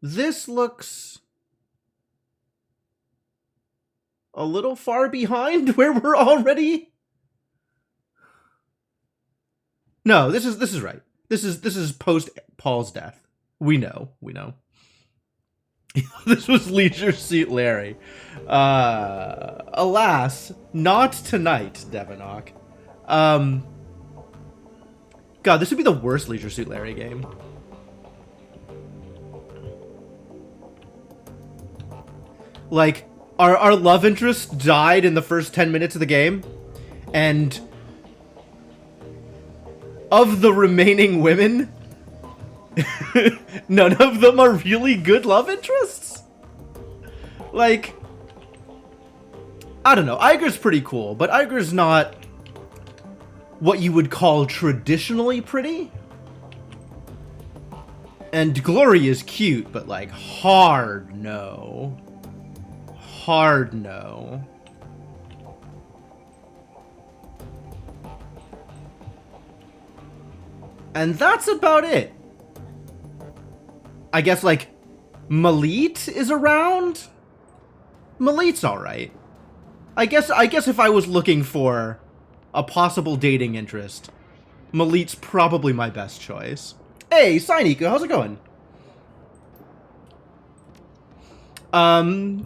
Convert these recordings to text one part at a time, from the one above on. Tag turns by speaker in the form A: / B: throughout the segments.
A: This looks a little far behind where we're already. No, this is right. This is post Paul's death. We know. This was Leisure Suit Larry. Alas, not tonight, Devinock. God, this would be the worst Leisure Suit Larry game. Like, our love interest died in the first 10 minutes of the game, and of the remaining women, none of them are really good love interests? Like, I don't know. Iger's pretty cool, but Iger's not what you would call traditionally pretty. And Glory is cute, but like, hard no. Hard no. And that's about it. I guess, like, Malit is around? Malit's alright. I guess if I was looking for a possible dating interest, Malit's probably my best choice. Hey, Siniku, how's it going?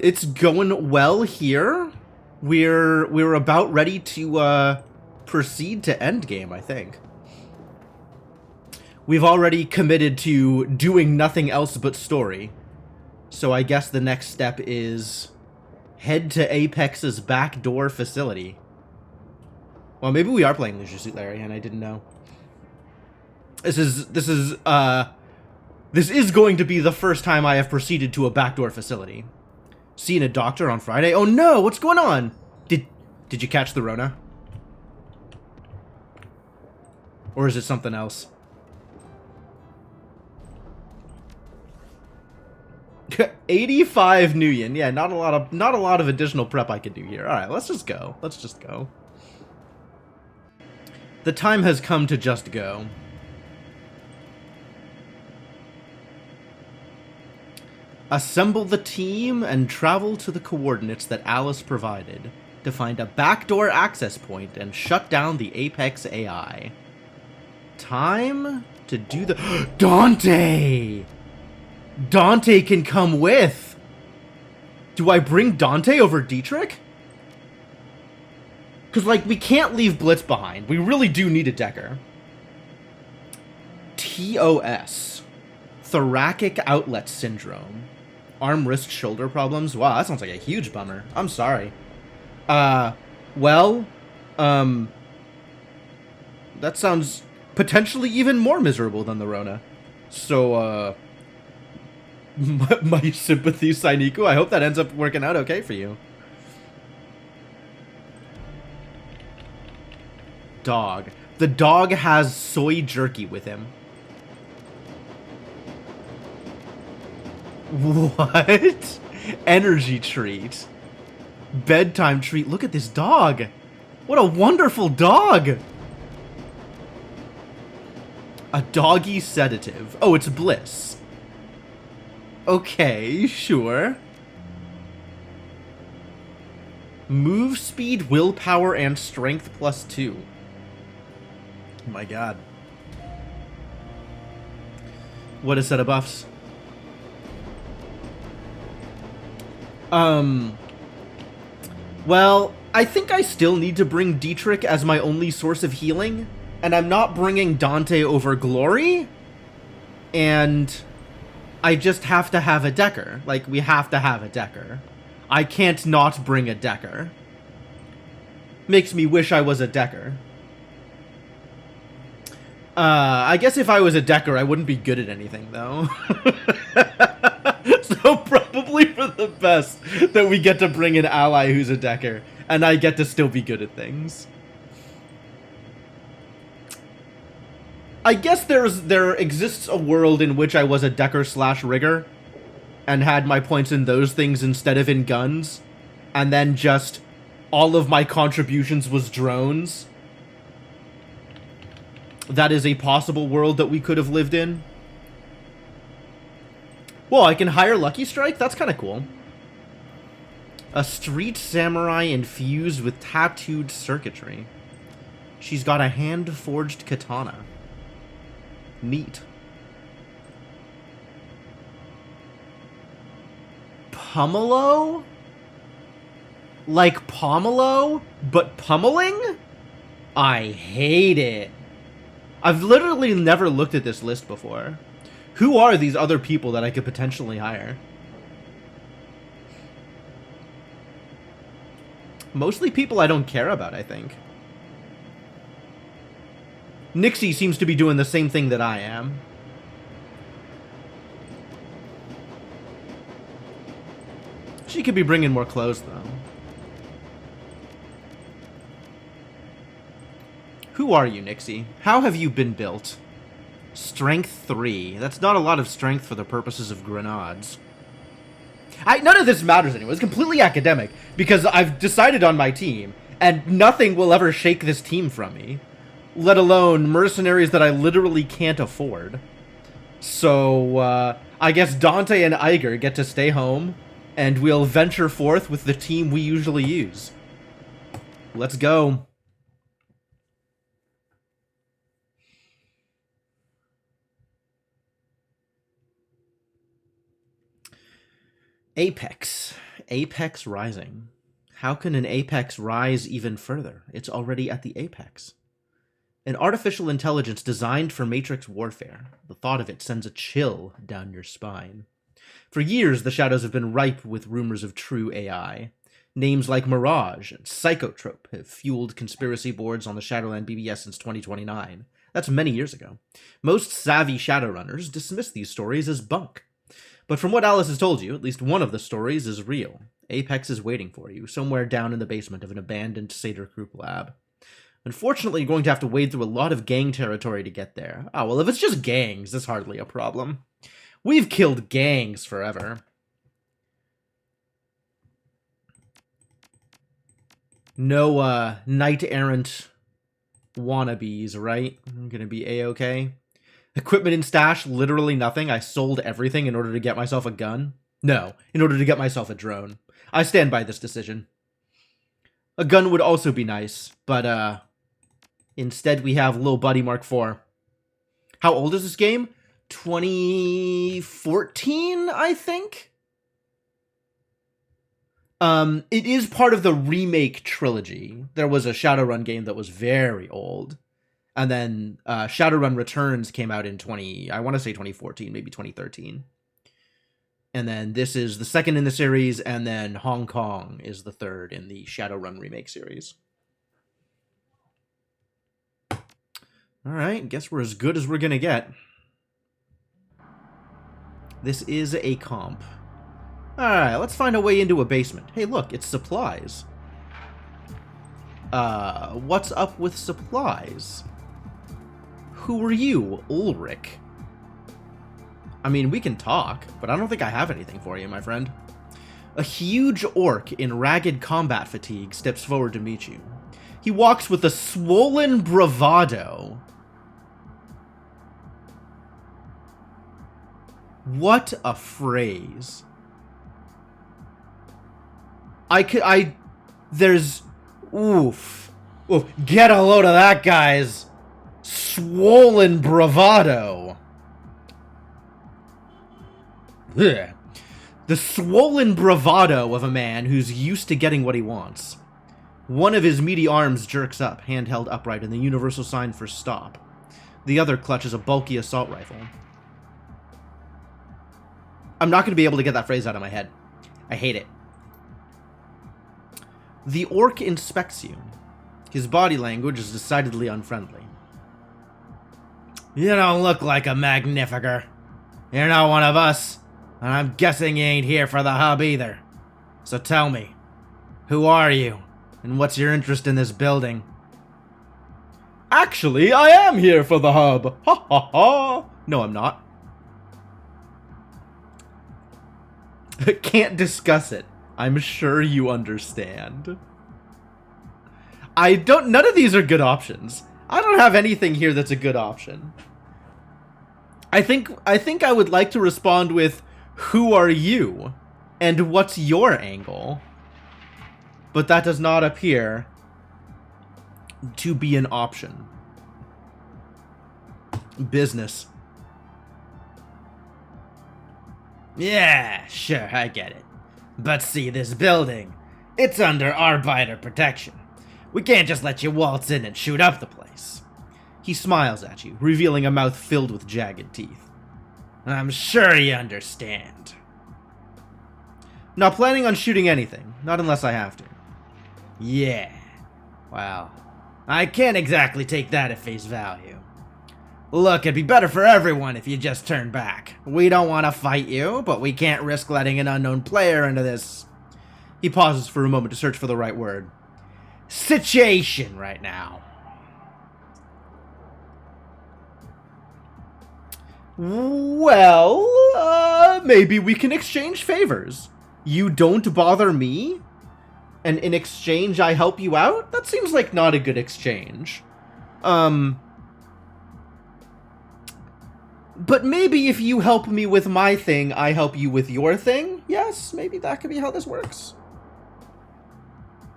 A: It's going well here. We're about ready to proceed to endgame, I think. We've already committed to doing nothing else but story. So I guess the next step is head to Apex's backdoor facility. Well, maybe we are playing Leisure Suit Larry and I didn't know. This is going to be the first time I have proceeded to a backdoor facility. Seeing a doctor on Friday? Oh no, what's going on? Did you catch the Rona? Or is it something else? 85 new yen. Yeah, not a lot of additional prep I could do here. All right, let's just go. The time has come to just go. Assemble the team and travel to the coordinates that Alice provided to find a backdoor access point and shut down the Apex AI. Time to do the Dante! Dante can come with! Do I bring Dante over Dietrich? Because, like, we can't leave Blitz behind. We really do need a Decker. TOS. Thoracic Outlet Syndrome. Arm, wrist, shoulder problems. Wow, that sounds like a huge bummer. I'm sorry. Well, that sounds potentially even more miserable than the Rona. So, my sympathies, Sainiku. I hope that ends up working out okay for you. Dog. The dog has soy jerky with him. What? Energy treat. Bedtime treat. Look at this dog. What a wonderful dog. A doggy sedative. Oh, it's Bliss. Okay, sure. Move speed, willpower, and strength +2. Oh my god. What a set of buffs. Well, I think I still need to bring Dietrich as my only source of healing, and I'm not bringing Dante over Glory, and I just have to have a Decker. Like, we have to have a Decker. I can't not bring a Decker. Makes me wish I was a Decker. I guess if I was a Decker, I wouldn't be good at anything, though. So probably for the best that we get to bring an ally who's a Decker, and I get to still be good at things. I guess there exists a world in which I was a Decker/Rigger, and had my points in those things instead of in guns, and then just all of my contributions was drones. That is a possible world that we could have lived in. Whoa, I can hire Lucky Strike? That's kind of cool. A street samurai infused with tattooed circuitry. She's got a hand-forged katana. Neat. Pummelo? Like Pomelo, but pummeling? I hate it. I've literally never looked at this list before. Who are these other people that I could potentially hire? Mostly people I don't care about, I think. Nixie seems to be doing the same thing that I am. She could be bringing more clothes, though. Who are you, Nixie? How have you been built? Strength 3. That's not a lot of strength for the purposes of grenades. None of this matters anyway. It's completely academic, because I've decided on my team, and nothing will ever shake this team from me. Let alone mercenaries that I literally can't afford. So, I guess Dante and Iger get to stay home, and we'll venture forth with the team we usually use. Let's go. Apex. Apex rising. How can an apex rise even further? It's already at the apex. An artificial intelligence designed for matrix warfare. The thought of it sends a chill down your spine. For years, the shadows have been ripe with rumors of true AI. Names like Mirage and Psychotrope have fueled conspiracy boards on the Shadowrun BBS since 2029. That's many years ago. Most savvy Shadowrunners dismiss these stories as bunk. But from what Alice has told you, at least one of the stories is real. Apex is waiting for you, somewhere down in the basement of an abandoned Seder Group lab. Unfortunately, you're going to have to wade through a lot of gang territory to get there. Oh, well, if it's just gangs, that's hardly a problem. We've killed gangs forever. No, knight-errant wannabes, right? I'm gonna be A-okay. Equipment in stash, literally nothing. I sold everything in order to get myself a gun. No, in order to get myself a drone. I stand by this decision. A gun would also be nice, but, instead we have Lil Buddy Mark IV. How old is this game? 2014, I think? It is part of the remake trilogy. There was a Shadowrun game that was very old. And then Shadowrun Returns came out in I want to say 2014, maybe 2013. And then this is the second in the series, and then Hong Kong is the third in the Shadowrun remake series. Alright, guess we're as good as we're gonna get. This is a comp. Alright, let's find a way into a basement. Hey, look, it's supplies. What's up with supplies? Who are you, Ulrich? I mean, we can talk, but I don't think I have anything for you, my friend. A huge orc in ragged combat fatigue steps forward to meet you. He walks with a swollen bravado. What a phrase. There's, oof. Get a load of that, guys. Swollen bravado. Ugh. The swollen bravado of a man who's used to getting what he wants. One of his meaty arms jerks up, hand held upright in the universal sign for stop. The other clutches a bulky assault rifle. I'm not going to be able to get that phrase out of my head. I hate it. The orc inspects you. His body language is decidedly unfriendly. You don't look like a magnificer. You're not one of us, and I'm guessing you ain't here for the hub either. So tell me, who are you, and what's your interest in this building? Actually, I am here for the hub. Ha ha ha. No, I'm not. Can't discuss it. I'm sure you understand. None of these are good options. I don't have anything here that's a good option. I think I would like to respond with, Who are you? And what's your angle? But that does not appear to be an option. Business.
B: Yeah, sure, I get it. But see, this building, it's under Arbeiter protection. We can't just let you waltz in and shoot up the place.
A: He smiles at you, revealing a mouth filled with jagged teeth.
B: I'm sure you understand.
A: Not planning on shooting anything, not unless I have to.
B: Yeah. Well, I can't exactly take that at face value. Look, it'd be better for everyone if you just turn back. We don't want to fight you, but we can't risk letting an unknown player into this...
A: He pauses for a moment to search for the right word.
B: Situation right now.
A: Well, maybe we can exchange favors. You don't bother me, and in exchange I help you out? That seems like not a good exchange. But maybe if you help me with my thing, I help you with your thing? Yes, maybe that could be how this works.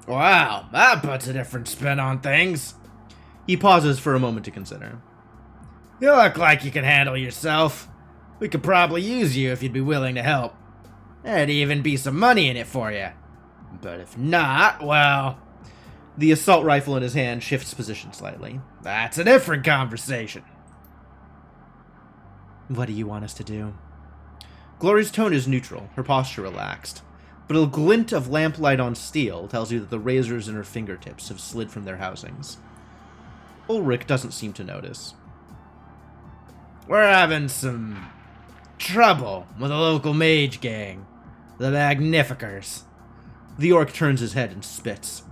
B: Wow, that puts a different spin on things.
A: He pauses for a moment to consider.
B: You look like you can handle yourself. We could probably use you if you'd be willing to help. There'd even be some money in it for you. But if not, well...
A: The assault rifle in his hand shifts position slightly.
B: That's a different conversation.
A: What do you want us to do? Glory's tone is neutral, her posture relaxed. But a glint of lamplight on steel tells you that the razors in her fingertips have slid from their housings. Ulrich doesn't seem to notice.
B: We're having some trouble with a local mage gang. The Magnificers.
A: The orc turns his head and spits.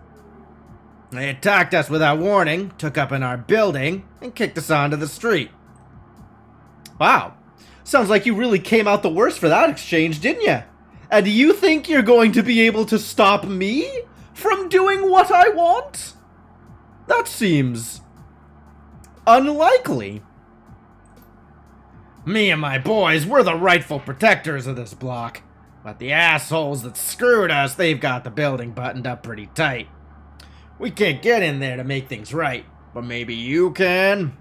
B: They attacked us without warning, took up in our building, and kicked us onto the street.
A: Wow. Sounds like you really came out the worst for that exchange, didn't you? And you think you're going to be able to stop me from doing what I want? That seems unlikely.
B: Me and my boys, we're the rightful protectors of this block. But the assholes that screwed us, they've got the building buttoned up pretty tight. We can't get in there to make things right, but maybe you can.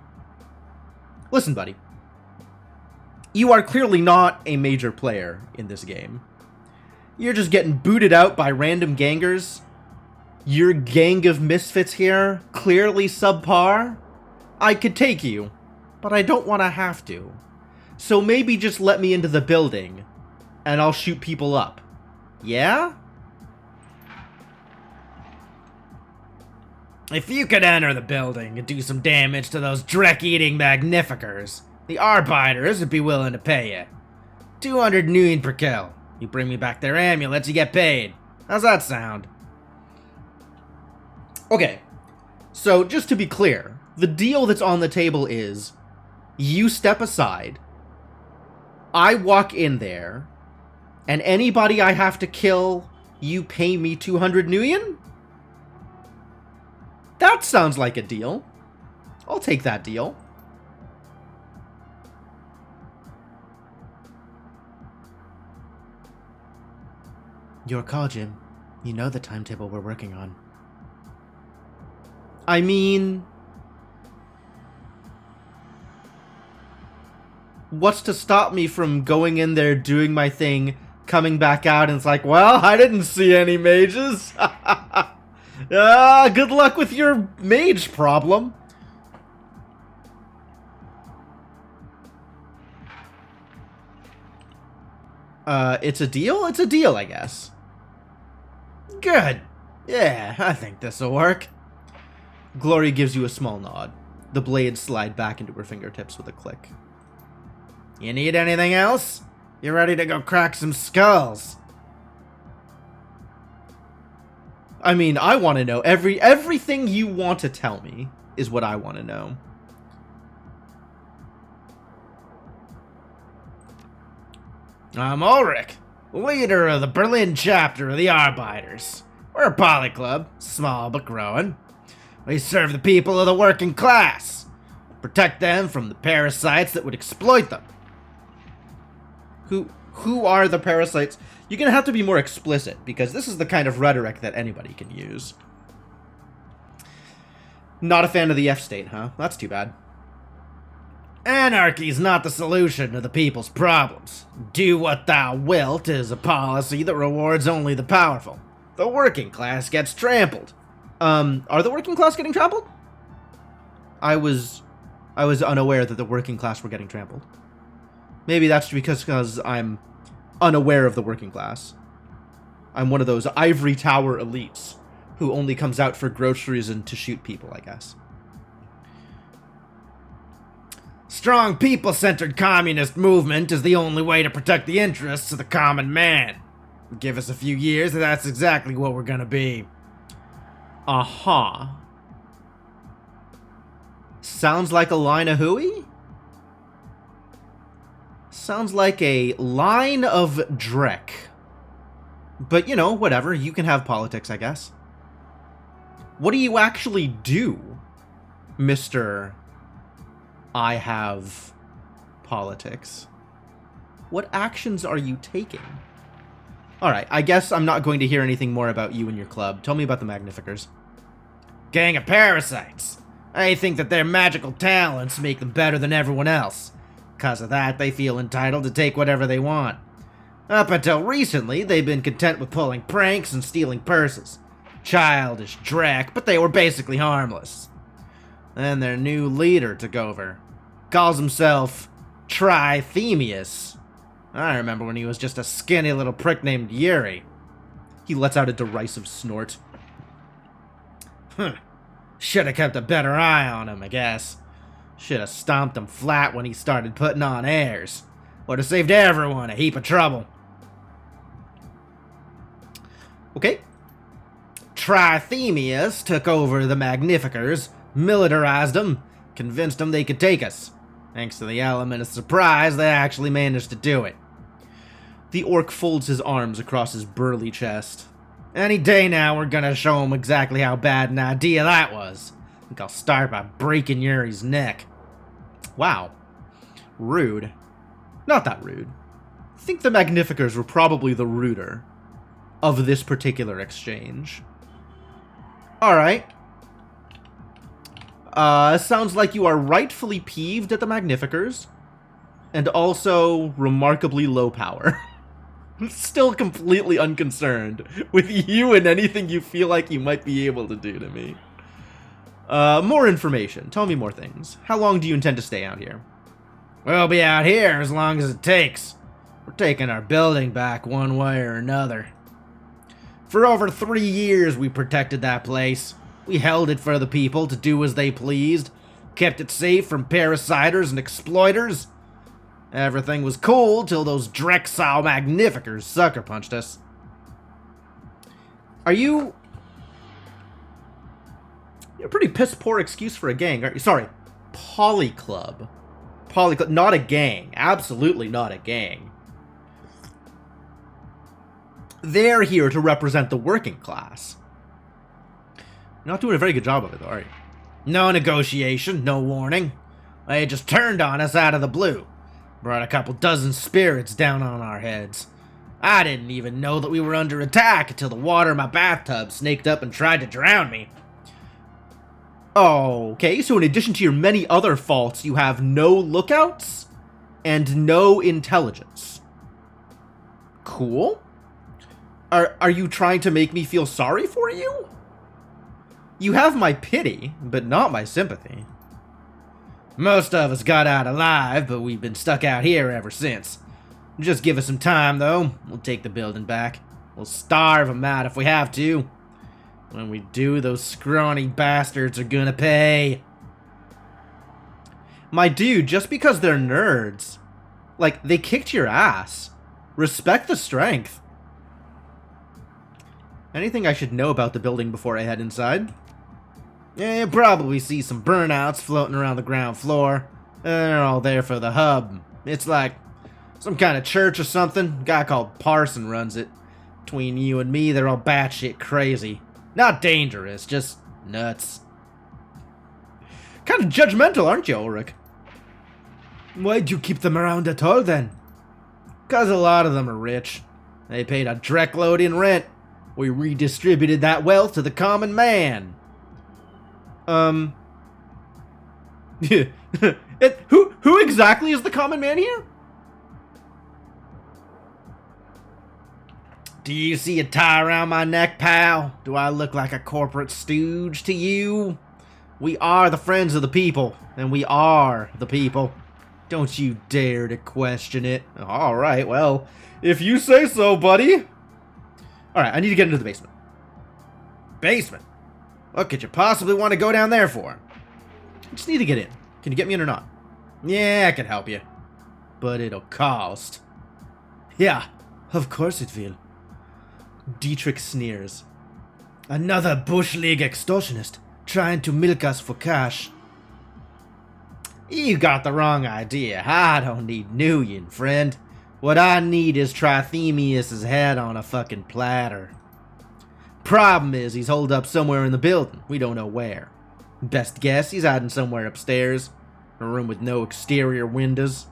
A: Listen, buddy. You are clearly not a major player in this game. You're just getting booted out by random gangers. Your gang of misfits here, clearly subpar. I could take you, but I don't want to have to. So maybe just let me into the building, and I'll shoot people up. Yeah?
B: If you could enter the building and do some damage to those Drek-eating Magnificers, the Arbiters would be willing to pay you. 200 nuyen per kill. You bring me back their amulets, you get paid. How's that sound?
A: Okay, so just to be clear, the deal that's on the table is, you step aside, I walk in there, and anybody I have to kill, you pay me 200 nuyen? That sounds like a deal. I'll take that deal. Your call, Jim. You know the timetable we're working on. I mean... what's to stop me from going in there, doing my thing, coming back out, and it's like, well, I didn't see any mages. Good luck with your mage problem. It's a deal? It's a deal, I guess.
B: Good. Yeah, I think this'll work.
A: Glory gives you a small nod. The blades slide back into her fingertips with a click.
B: You need anything else? You ready to go crack some skulls?
A: I mean, I want to know. Everything you want to tell me is what I want to know.
B: I'm Ulrich, leader of the Berlin chapter of the Arbiters. We're a poly club, small but growing. We serve the people of the working class, protect them from the parasites that would exploit them.
A: Who are the parasites? You're going to have to be more explicit, because this is the kind of rhetoric that anybody can use. Not a fan of the F-state, huh? That's too bad.
B: Anarchy's not the solution to the people's problems. Do what thou wilt is a policy that rewards only the powerful. The working class gets trampled.
A: Are the working class getting trampled? I was unaware that the working class were getting trampled. Maybe that's because I'm unaware of the working class. I'm one of those ivory tower elites who only comes out for groceries and to shoot people, I guess.
B: Strong people-centered communist movement is the only way to protect the interests of the common man. Give us a few years and that's exactly what we're gonna be.
A: Aha. Sounds like a line of hooey? Sounds like a line of Drek. But, you know, whatever. You can have politics, I guess. What do you actually do, Mr. I have politics? What actions are you taking? Alright, I guess I'm not going to hear anything more about you and your club. Tell me about the Magnificers.
B: Gang of parasites. I think that their magical talents make them better than everyone else. Because of that, they feel entitled to take whatever they want. Up until recently, they've been content with pulling pranks and stealing purses. Childish dreck, but they were basically harmless. Then their new leader took over. Calls himself Trithemius. I remember when he was just a skinny little prick named Yuri.
A: He lets out a derisive snort.
B: Should have kept a better eye on him, I guess. Should have stomped him flat when he started putting on airs. Would have saved everyone a heap of trouble.
A: Okay.
B: Trithemius took over the Magnificers, militarized them, convinced them they could take us. Thanks to the element of surprise, they actually managed to do it.
A: The orc folds his arms across his burly chest.
B: Any day now, we're gonna show him exactly how bad an idea that was. I think I'll start by breaking Yuri's neck.
A: Wow. Rude. Not that rude. I think the Magnificers were probably the ruder of this particular exchange. Alright. Sounds like you are rightfully peeved at the Magnificers, and also remarkably low power. Still completely unconcerned with you and anything you feel like you might be able to do to me. More information. Tell me more things. How long do you intend to stay out here?
B: We'll be out here as long as it takes. We're taking our building back one way or another. For over 3 years we protected that place. We held it for the people to do as they pleased. Kept it safe from parasiters and exploiters. Everything was cool till those Drexile Magnificers sucker punched us.
A: Are you... A pretty piss-poor excuse for a gang, aren't you? Sorry, Polyclub. Polyclub, not a gang. Absolutely not a gang. They're here to represent the working class. You're not doing a very good job of it, though, are you?
B: No negotiation, no warning. They just turned on us out of the blue. Brought a couple dozen spirits down on our heads. I didn't even know that we were under attack until the water in my bathtub snaked up and tried to drown me.
A: Okay, so in addition to your many other faults, you have no lookouts and no intelligence. Cool. Are you trying to make me feel sorry for you? You have my pity, but not my sympathy.
B: Most of us got out alive, but we've been stuck out here ever since. Just give us some time, though. We'll take the building back. We'll starve them out if we have to. When we do, those scrawny bastards are gonna pay.
A: My dude, just because they're nerds, like, they kicked your ass. Respect the strength. Anything I should know about the building before I head inside?
B: Yeah, you'll probably see some burnouts floating around the ground floor. They're all there for the hub. It's like some kind of church or something. A guy called Parson runs it. Between you and me, they're all batshit crazy. Not dangerous, just nuts.
A: Kind of judgmental, aren't you, Ulrich?
B: Why'd you keep them around at all, then? 'Cause a lot of them are rich. They paid a dreckload in rent. We redistributed that wealth to the common man. Who exactly is the common man here? Do you see a tie around my neck, pal? Do I look like a corporate stooge to you? We are the friends of the people, and we are the people. Don't you dare to question it. Alright, well, if you say so, buddy. Alright, I need to get into the basement. Basement? What could you possibly want to go down there for? I just need to get in. Can you get me in or not? Yeah, I can help you. But it'll cost. Yeah, of course it will. Dietrich sneers. Another Bush League extortionist, trying to milk us for cash. You got the wrong idea. I don't need Nuyen, friend. What I need is Trithemius' head on a fucking platter. Problem is, he's holed up somewhere in the building. We don't know where. Best guess, he's hiding somewhere upstairs. A room with no exterior windows.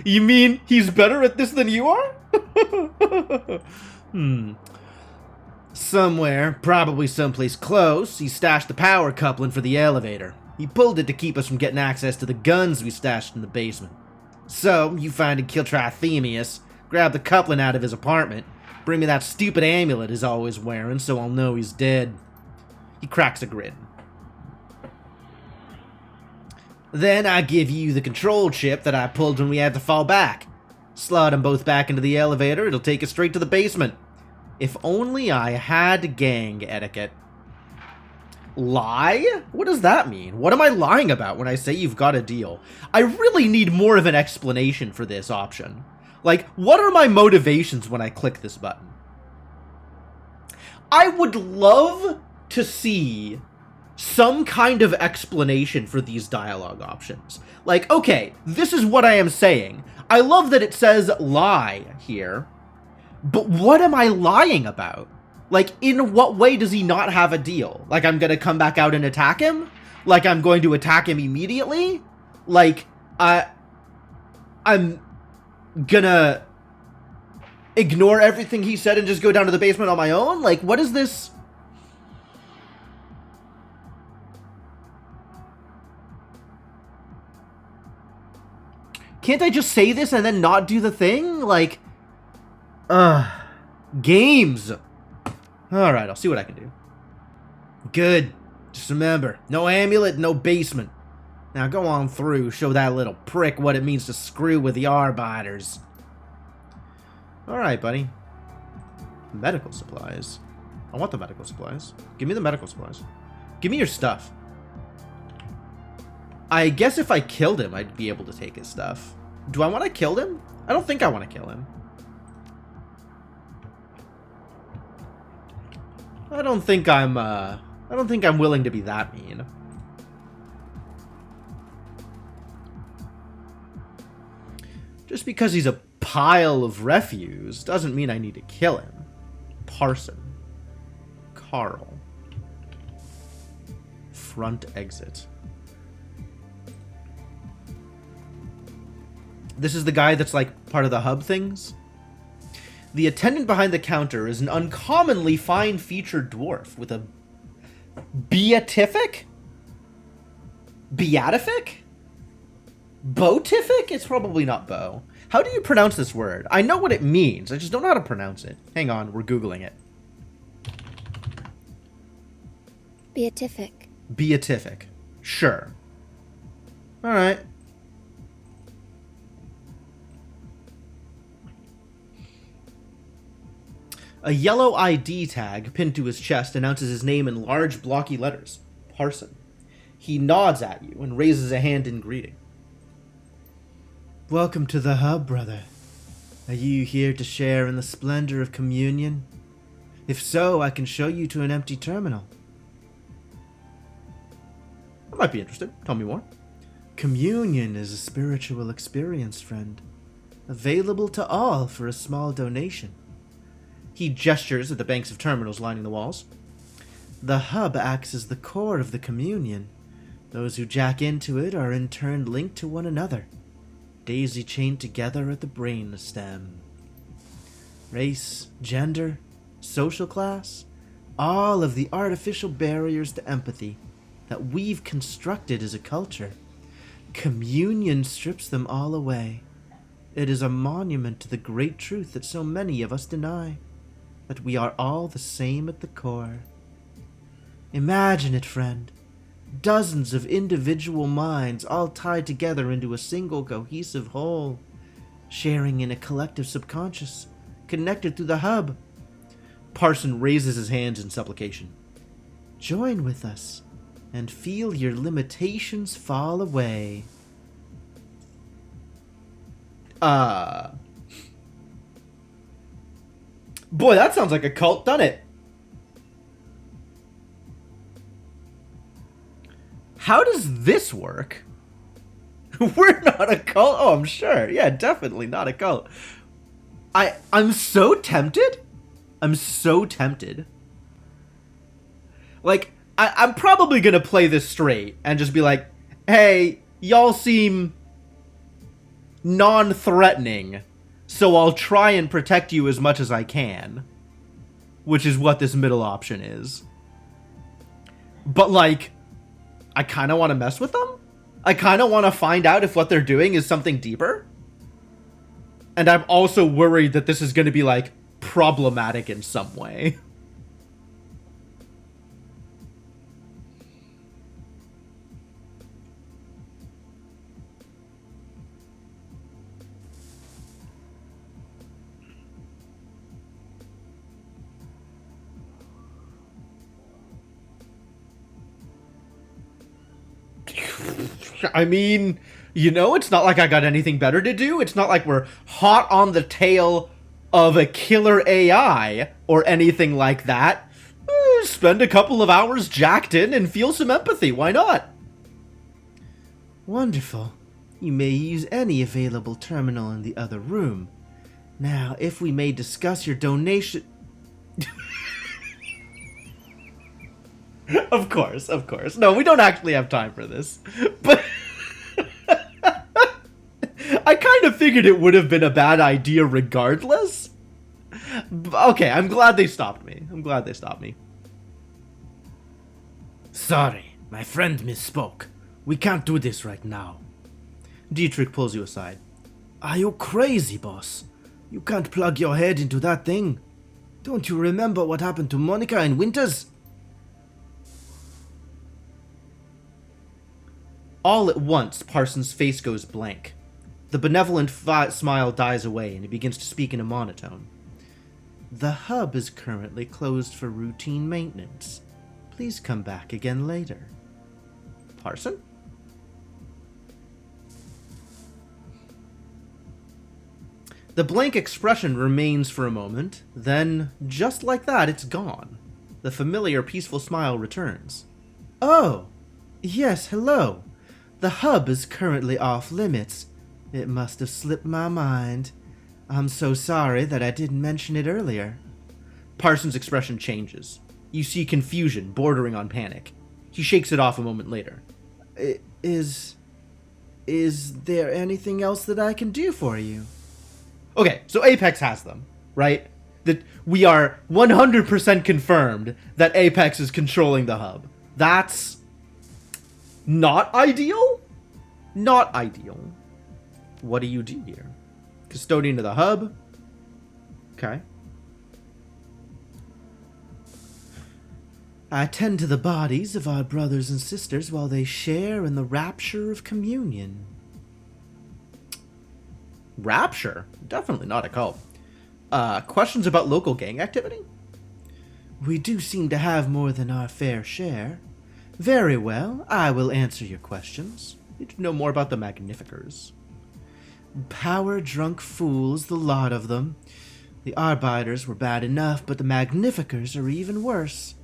B: You mean he's better at this than you are? Somewhere, probably someplace close, he stashed the power coupling for the elevator. He pulled it to keep us from getting access to the guns we stashed in the basement. So, you find and kill Trithemius, grab the coupling out of his apartment, bring me that stupid amulet he's always wearing so I'll know he's dead. He cracks a grin. Then I give you the control chip that I pulled when we had to fall back. Slot them both back into the elevator, it'll take us straight to the basement. If only I had gang etiquette. Lie? What does that mean? What am I lying about when I say you've got a deal? I really need more of an explanation for this option. Like, what are my motivations when I click this button? I would love to see some kind of explanation for these dialogue options. Like, okay, this is what I am saying. I love that it says lie here, but what am I lying about? Like, in what way does he not have a deal? Like, I'm gonna come back out and attack him? Like, I'm going to attack him immediately? Like, I'm gonna ignore everything he said and just go down to the basement on my own? Like, what is this? Can't I just say this and then not do the thing? Like, games. Alright, I'll see what I can do. Good. Just remember, no amulet, no basement. Now go on through, show that little prick what it means to screw with the Arbiters. Alright, buddy. Medical supplies. I want the medical supplies. Give me the medical supplies. Give me your stuff. I guess if I killed him, I'd be able to take his stuff. Do I want to kill him? I don't think I want to kill him. I don't think I'm willing to be that mean. Just because he's a pile of refuse doesn't mean I need to kill him. Parson. Carl. Front exit. This is the guy that's like part of the hub things. The attendant behind the counter is an uncommonly fine-featured dwarf with a beatific? Beatific? Boatific? It's probably not bow. How do you pronounce this word? I know what it means, I just don't know how to pronounce it. Hang on, we're Googling it.
C: Beatific.
B: Beatific. Sure. Alright. A yellow ID tag pinned to his chest announces his name in large blocky letters. Parson. He nods at you and raises a hand in greeting. Welcome to the hub, brother. Are you here to share in the splendor of communion? If so, I can show you to an empty terminal. I might be interested. Tell me more. Communion is a spiritual experience, friend. Available to all for a small donation. He gestures at the banks of terminals lining the walls. The hub acts as the core of the communion. Those who jack into it are in turn linked to one another.
A: daisy-chained together at the brain stem. Race, gender, social class, all of the artificial barriers to empathy that we've constructed as a culture. Communion strips them all away. It is a monument to the great truth that so many of us deny, that we are all the same at the core. Imagine it, friend. Dozens of individual minds all tied together into a single cohesive whole, sharing in a collective subconscious, connected through the hub. Parson raises his hands in supplication. Join with us and feel your limitations fall away. Boy, that sounds like a cult, doesn't it? How does this work? We're not a cult? Oh, I'm sure. Yeah, definitely not a cult. I'm so tempted. I'm so tempted. Like, I'm probably gonna play this straight and just be like, hey, y'all seem non-threatening, so I'll try and protect you as much as I can. Which is what this middle option is. But, like, I kind of want to mess with them? I kind of want to find out if what they're doing is something deeper? And I'm also worried that this is going to be, like, problematic in some way. I mean, you know, it's not like I got anything better to do. It's not like we're hot on the tail of a killer AI or anything like that. Spend a couple of hours jacked in and feel some empathy. Why not? Wonderful. You may use any available terminal in the other room. Now, if we may discuss your donation... Of course. No, we don't actually have time for this. But I kind of figured it would have been a bad idea regardless. Okay, I'm glad they stopped me. Sorry, my friend misspoke. We can't do this right now. Dietrich pulls you aside. Are you crazy, boss? You can't plug your head into that thing. Don't you remember what happened to Monica in Winters? All at once, Parsons' face goes blank. The benevolent smile dies away, and he begins to speak in a monotone. The hub is currently closed for routine maintenance. Please come back again later. Parson? The blank expression remains for a moment, then, just like that, it's gone. The familiar, peaceful smile returns. Oh, yes, hello. The hub is currently off limits. It must have slipped my mind. I'm so sorry that I didn't mention it earlier. Parsons' expression changes. You see confusion bordering on panic. He shakes it off a moment later. Is there anything else that I can do for you? Okay, so Apex has them, right? That we are 100% confirmed that Apex is controlling the hub. That's not ideal? Not ideal. What do you do here? Custodian of the hub? Okay. I tend to the bodies of our brothers and sisters while they share in the rapture of communion. Rapture? Definitely not a cult. Questions about local gang activity? We do seem to have more than our fair share. Very well, I will answer your questions. Need to know more about the Magnificers. Power-drunk fools, the lot of them. The Arbiters were bad enough, but the Magnificers are even worse.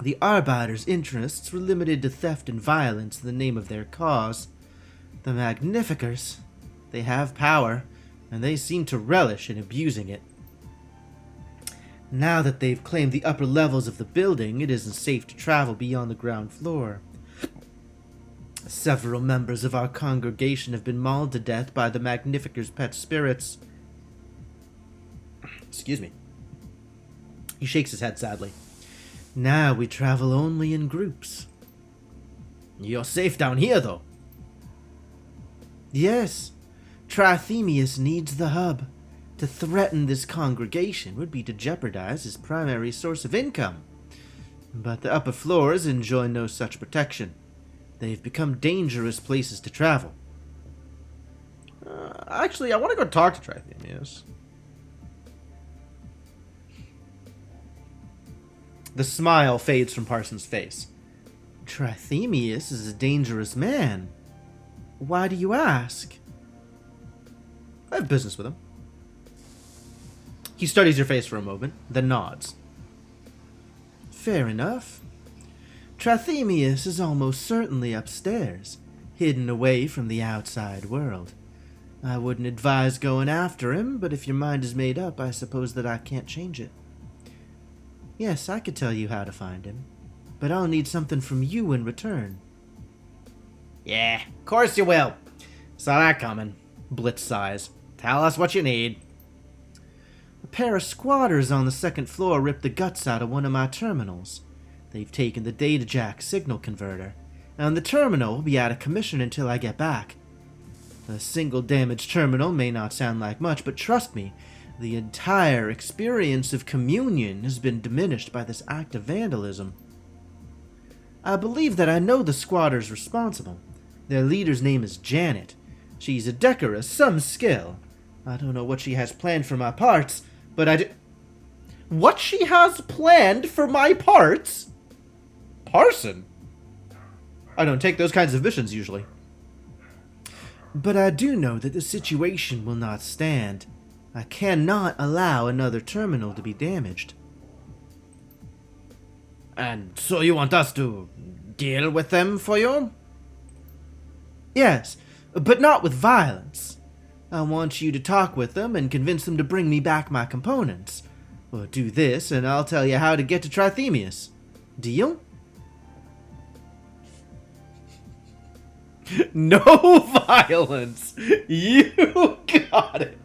A: The Arbiters' interests were limited to theft and violence in the name of their cause. The Magnificers, they have power, and they seem to relish in abusing it. Now that they've claimed the upper levels of the building, it isn't safe to travel beyond the ground floor. Several members of our congregation have been mauled to death by the Magnificer's pet spirits. Excuse me. He shakes his head sadly. Now we travel only in groups. You're safe down here, though. Yes. Trithemius needs the hub. To threaten this congregation would be to jeopardize his primary source of income. But the upper floors enjoy no such protection. They've become dangerous places to travel. Actually, I want to go talk to Trithemius. The smile fades from Parsons' face. Trithemius is a dangerous man. Why do you ask? I have business with him. He studies your face for a moment, then nods. Fair enough. Trithemius is almost certainly upstairs, hidden away from the outside world. I wouldn't advise going after him, but if your mind is made up, I suppose that I can't change it. Yes, I could tell you how to find him, but I'll need something from you in return. Yeah, of course you will. Saw that coming. Blitz sighs. Tell us what you need. A pair of squatters on the second floor ripped the guts out of one of my terminals. They've taken the data jack signal converter, and the terminal will be out of commission until I get back. A single damaged terminal may not sound like much, but trust me, the entire experience of communion has been diminished by this act of vandalism. I believe that I know the squatters responsible. Their leader's name is Janet. She's a decorous, some skill. I don't know what she has planned for my parts, but I do... What she has planned for my parts? Parson? I don't take those kinds of missions usually. But I do know that the situation will not stand. I cannot allow another terminal to be damaged. And so you want us to deal with them for you? Yes, but not with violence. I want you to talk with them and convince them to bring me back my components. Or do this and I'll tell you how to get to Trithemius. Deal? No violence! You got it!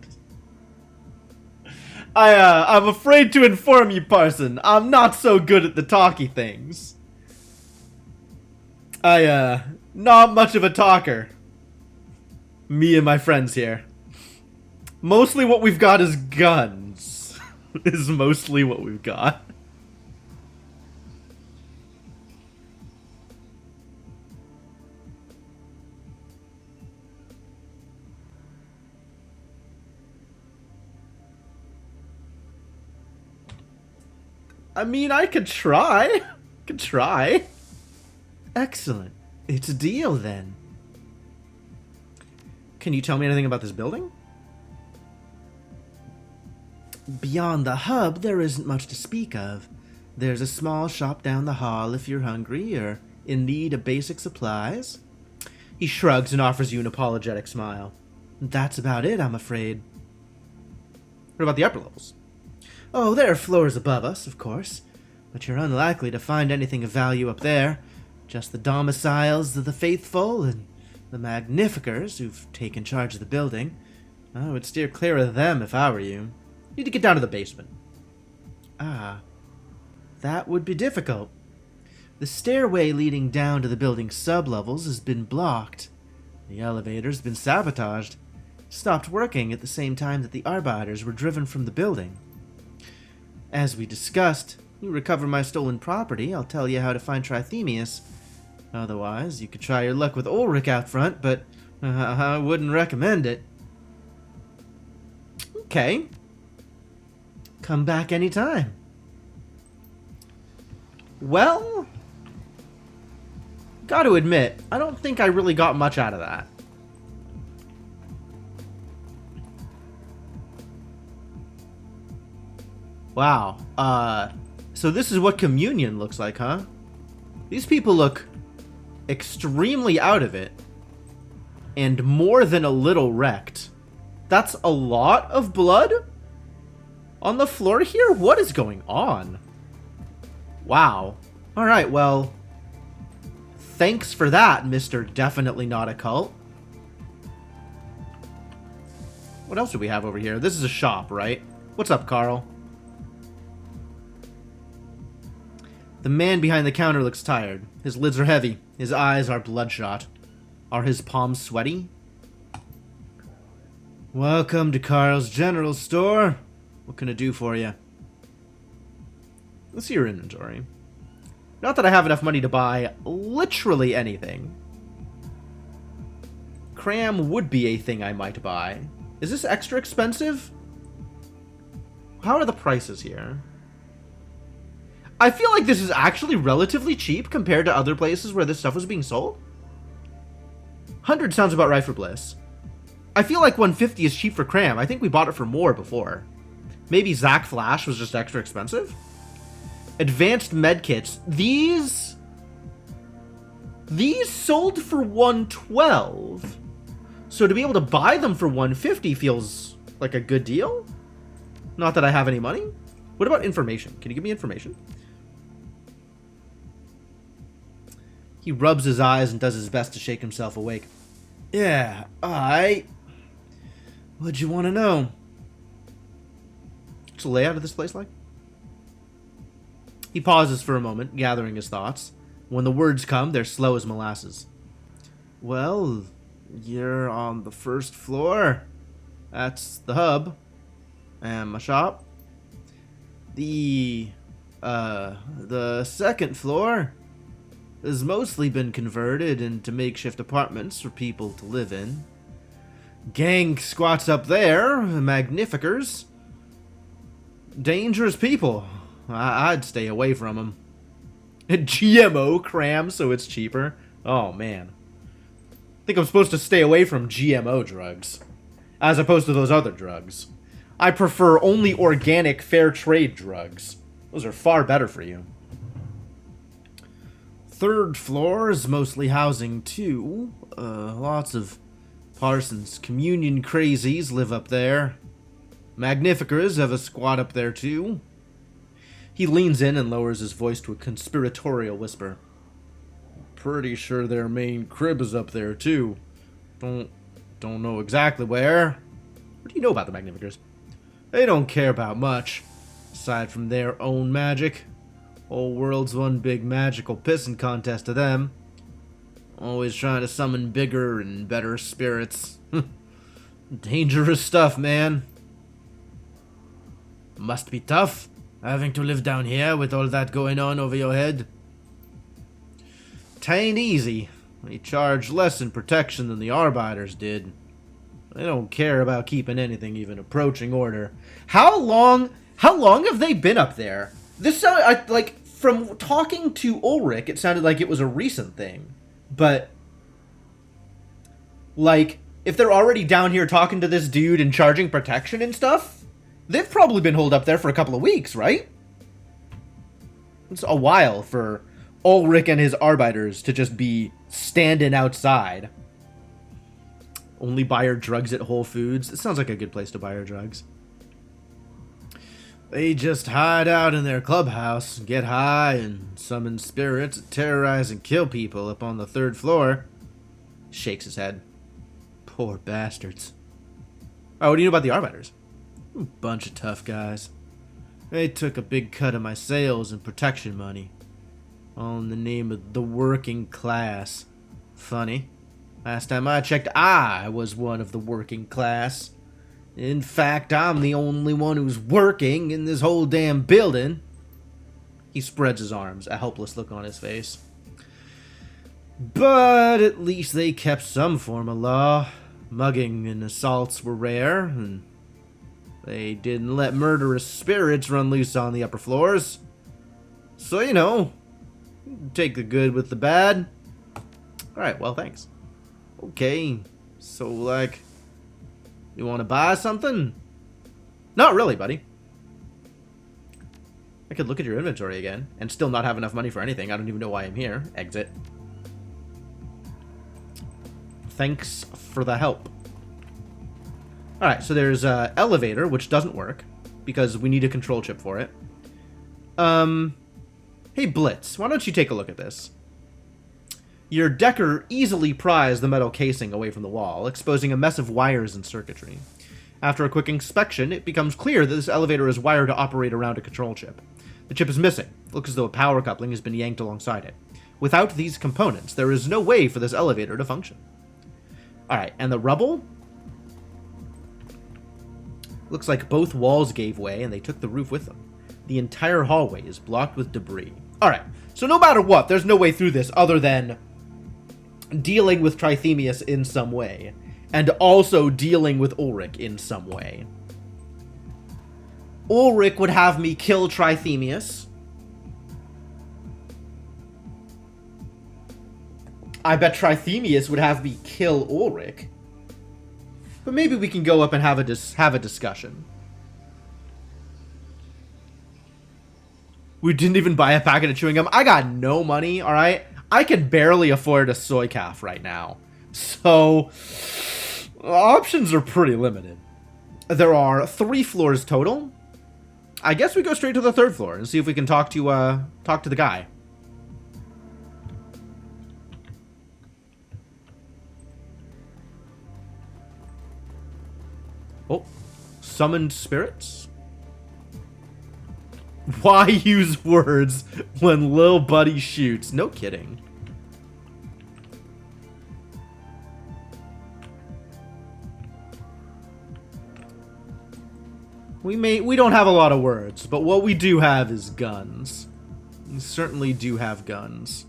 A: I'm afraid to inform you, Parson. I'm not so good at the talky things. Not much of a talker. Me and my friends here. Mostly what we've got is guns. Is mostly what we've got. I mean, I could try. Could try. Excellent. It's a deal, then. Can you tell me anything about this building? Beyond the hub, there isn't much to speak of. There's a small shop down the hall if you're hungry or in need of basic supplies. He shrugs and offers you an apologetic smile. That's about it, I'm afraid. What about the upper levels? Oh, there are floors above us, of course, but you're unlikely to find anything of value up there. Just the domiciles of the faithful and the Magnificers who've taken charge of the building. I would steer clear of them if I were you. Need to get down to the basement. Ah, that would be difficult. The stairway leading down to the building's sublevels has been blocked. The elevator's been sabotaged. Stopped working at the same time that the Arbiters were driven from the building. As we discussed, you recover my stolen property, I'll tell you how to find Trithemius. Otherwise, you could try your luck with Ulrich out front, but I wouldn't recommend it. Okay. Come back anytime. Well, gotta admit, I don't think I really got much out of that. Wow. So this is what communion looks like, huh? These people look extremely out of it and more than a little wrecked. That's a lot of blood on the floor here? What is going on? Wow. Alright, well, Thanks for that, Mr. Definitely Not a Cult. What else do we have over here? This is a shop, right? What's up, Carl? The man behind the counter looks tired. His lids are heavy. His eyes are bloodshot. Are his palms sweaty? Welcome to Carl's General Store. What can I do for you? Let's see your inventory. Not that I have enough money to buy literally anything. Cram would be a thing I might buy. Is this extra expensive? How are the prices here? I feel like this is actually relatively cheap compared to other places where this stuff was being sold. 100 sounds about right for Bliss. I feel like 150 is cheap for Cram. I think we bought it for more before. Maybe Zac Flash was just extra expensive? Advanced medkits. These sold for 112. So to be able to buy them for 150 feels like a good deal. Not that I have any money. What about information? Can you give me information? He rubs his eyes and does his best to shake himself awake. Yeah, what'd you want to know? What's the layout of this place like? He pauses for a moment, gathering his thoughts. When the words come, they're slow as molasses. Well, you're on the first floor. That's the hub. And my shop. The second floor has mostly been converted into makeshift apartments for people to live in. Gang squats up there, magnificers. Dangerous people. I'd stay away from them. GMO Cram, so it's cheaper. Oh, man. I think I'm supposed to stay away from GMO drugs, as opposed to those other drugs. I prefer only organic, fair trade drugs. Those are far better for you. Third floor is mostly housing, too. Lots of Parsons communion crazies live up there. Magnificers have a squat up there, too. He leans in and lowers his voice to a conspiratorial whisper. Pretty sure their main crib is up there, too. Don't know exactly where. What do you know about the Magnificers? They don't care about much, aside from their own magic. Whole world's one big magical pissing contest to them. Always trying to summon bigger and better spirits. Dangerous stuff, man. Must be tough, having to live down here with all that going on over your head. Tain't easy. They charge less in protection than the Arbiters did. They don't care about keeping anything even approaching order. How long have they been up there? This like from talking to Ulrich, it sounded like it was a recent thing. But like if they're already down here talking to this dude and charging protection and stuff, they've probably been holed up there for a couple of weeks, right? It's a while for Ulrich and his Arbiters to just be standing outside. Only buy her drugs at Whole Foods. It sounds like a good place to buy her drugs. They just hide out in their clubhouse, get high, and summon spirits, terrorize and kill people up on the third floor. Shakes his head. Poor bastards. Oh, what do you know about the Arbiters? Bunch of tough guys. They took a big cut of my sales and protection money. All in the name of the working class. Funny. Last time I checked, I was one of the working class. In fact, I'm the only one who's working in this whole damn building. He spreads his arms, a helpless look on his face. But at least they kept some form of law. Mugging and assaults were rare, and they didn't let murderous spirits run loose on the upper floors. So, you know, take the good with the bad. Alright, well, thanks. Okay, so, like, you want to buy something? Not really, buddy. I could look at your inventory again and still not have enough money for anything. I don't even know why I'm here. Exit. Thanks for the help. Alright, so there's an elevator, which doesn't work because we need a control chip for it. Hey, Blitz, why don't you take a look at this? Your decker easily pries the metal casing away from the wall, exposing a mess of wires and circuitry. After a quick inspection, it becomes clear that this elevator is wired to operate around a control chip. The chip is missing. It looks as though a power coupling has been yanked alongside it. Without these components, there is no way for this elevator to function. Alright, and the rubble? Looks like both walls gave way and they took the roof with them. The entire hallway is blocked with debris. Alright, so no matter what, there's no way through this other than dealing with Trithemius in some way. And also dealing with Ulrich in some way. Ulrich would have me kill Trithemius. I bet Trithemius would have me kill Ulrich. But maybe we can go up and have a discussion. We didn't even buy a packet of chewing gum. I got no money, alright? I can barely afford a soy calf right now. So, options are pretty limited. There are 3 floors total. I guess we go straight to the 3rd floor and see if we can talk to the guy. Oh, summoned spirits? Why use words when Lil Buddy shoots? No kidding. We don't have a lot of words, but what we do have is guns. We certainly do have guns.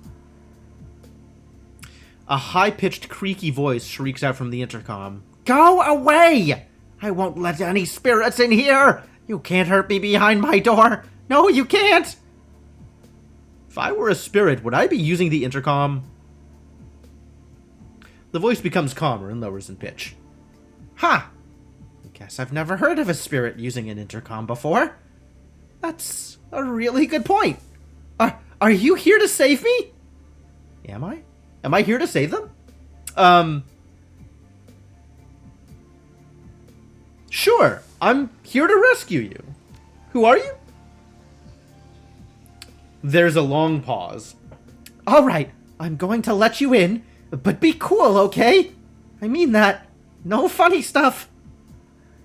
A: A high-pitched, creaky voice shrieks out from the intercom. Go away! I won't let any spirits in here! You can't hurt me behind my door! No, you can't! If I were a spirit, would I be using the intercom? The voice becomes calmer and lowers in pitch. Ha! Guess I've never heard of a spirit using an intercom before. That's a really good point. Are you here to save me? Am I? Am I here to save them? Sure, I'm here to rescue you. Who are you? There's a long pause. Alright, I'm going to let you in, but be cool, okay? I mean that. No funny stuff.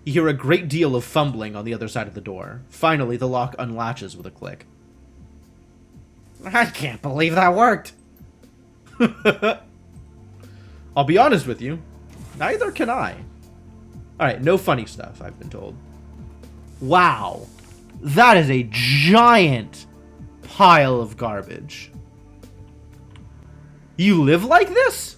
A: You hear a great deal of fumbling on the other side of the door. Finally, the lock unlatches with a click. I can't believe that worked. I'll be honest with you. Neither can I. Alright, no funny stuff, I've been told. Wow. That is a giant pile of garbage. You live like this?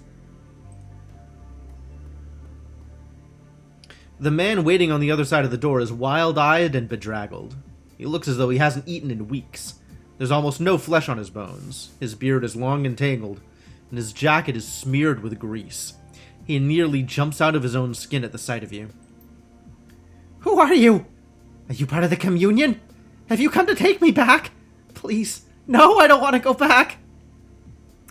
A: The man waiting on the other side of the door is wild-eyed and bedraggled. He looks as though he hasn't eaten in weeks. There's almost no flesh on his bones. His beard is long and tangled, and his jacket is smeared with grease. He nearly jumps out of his own skin at the sight of you. Who are you? Are you part of the communion? Have you come to take me back? Please. No, I don't want to go back.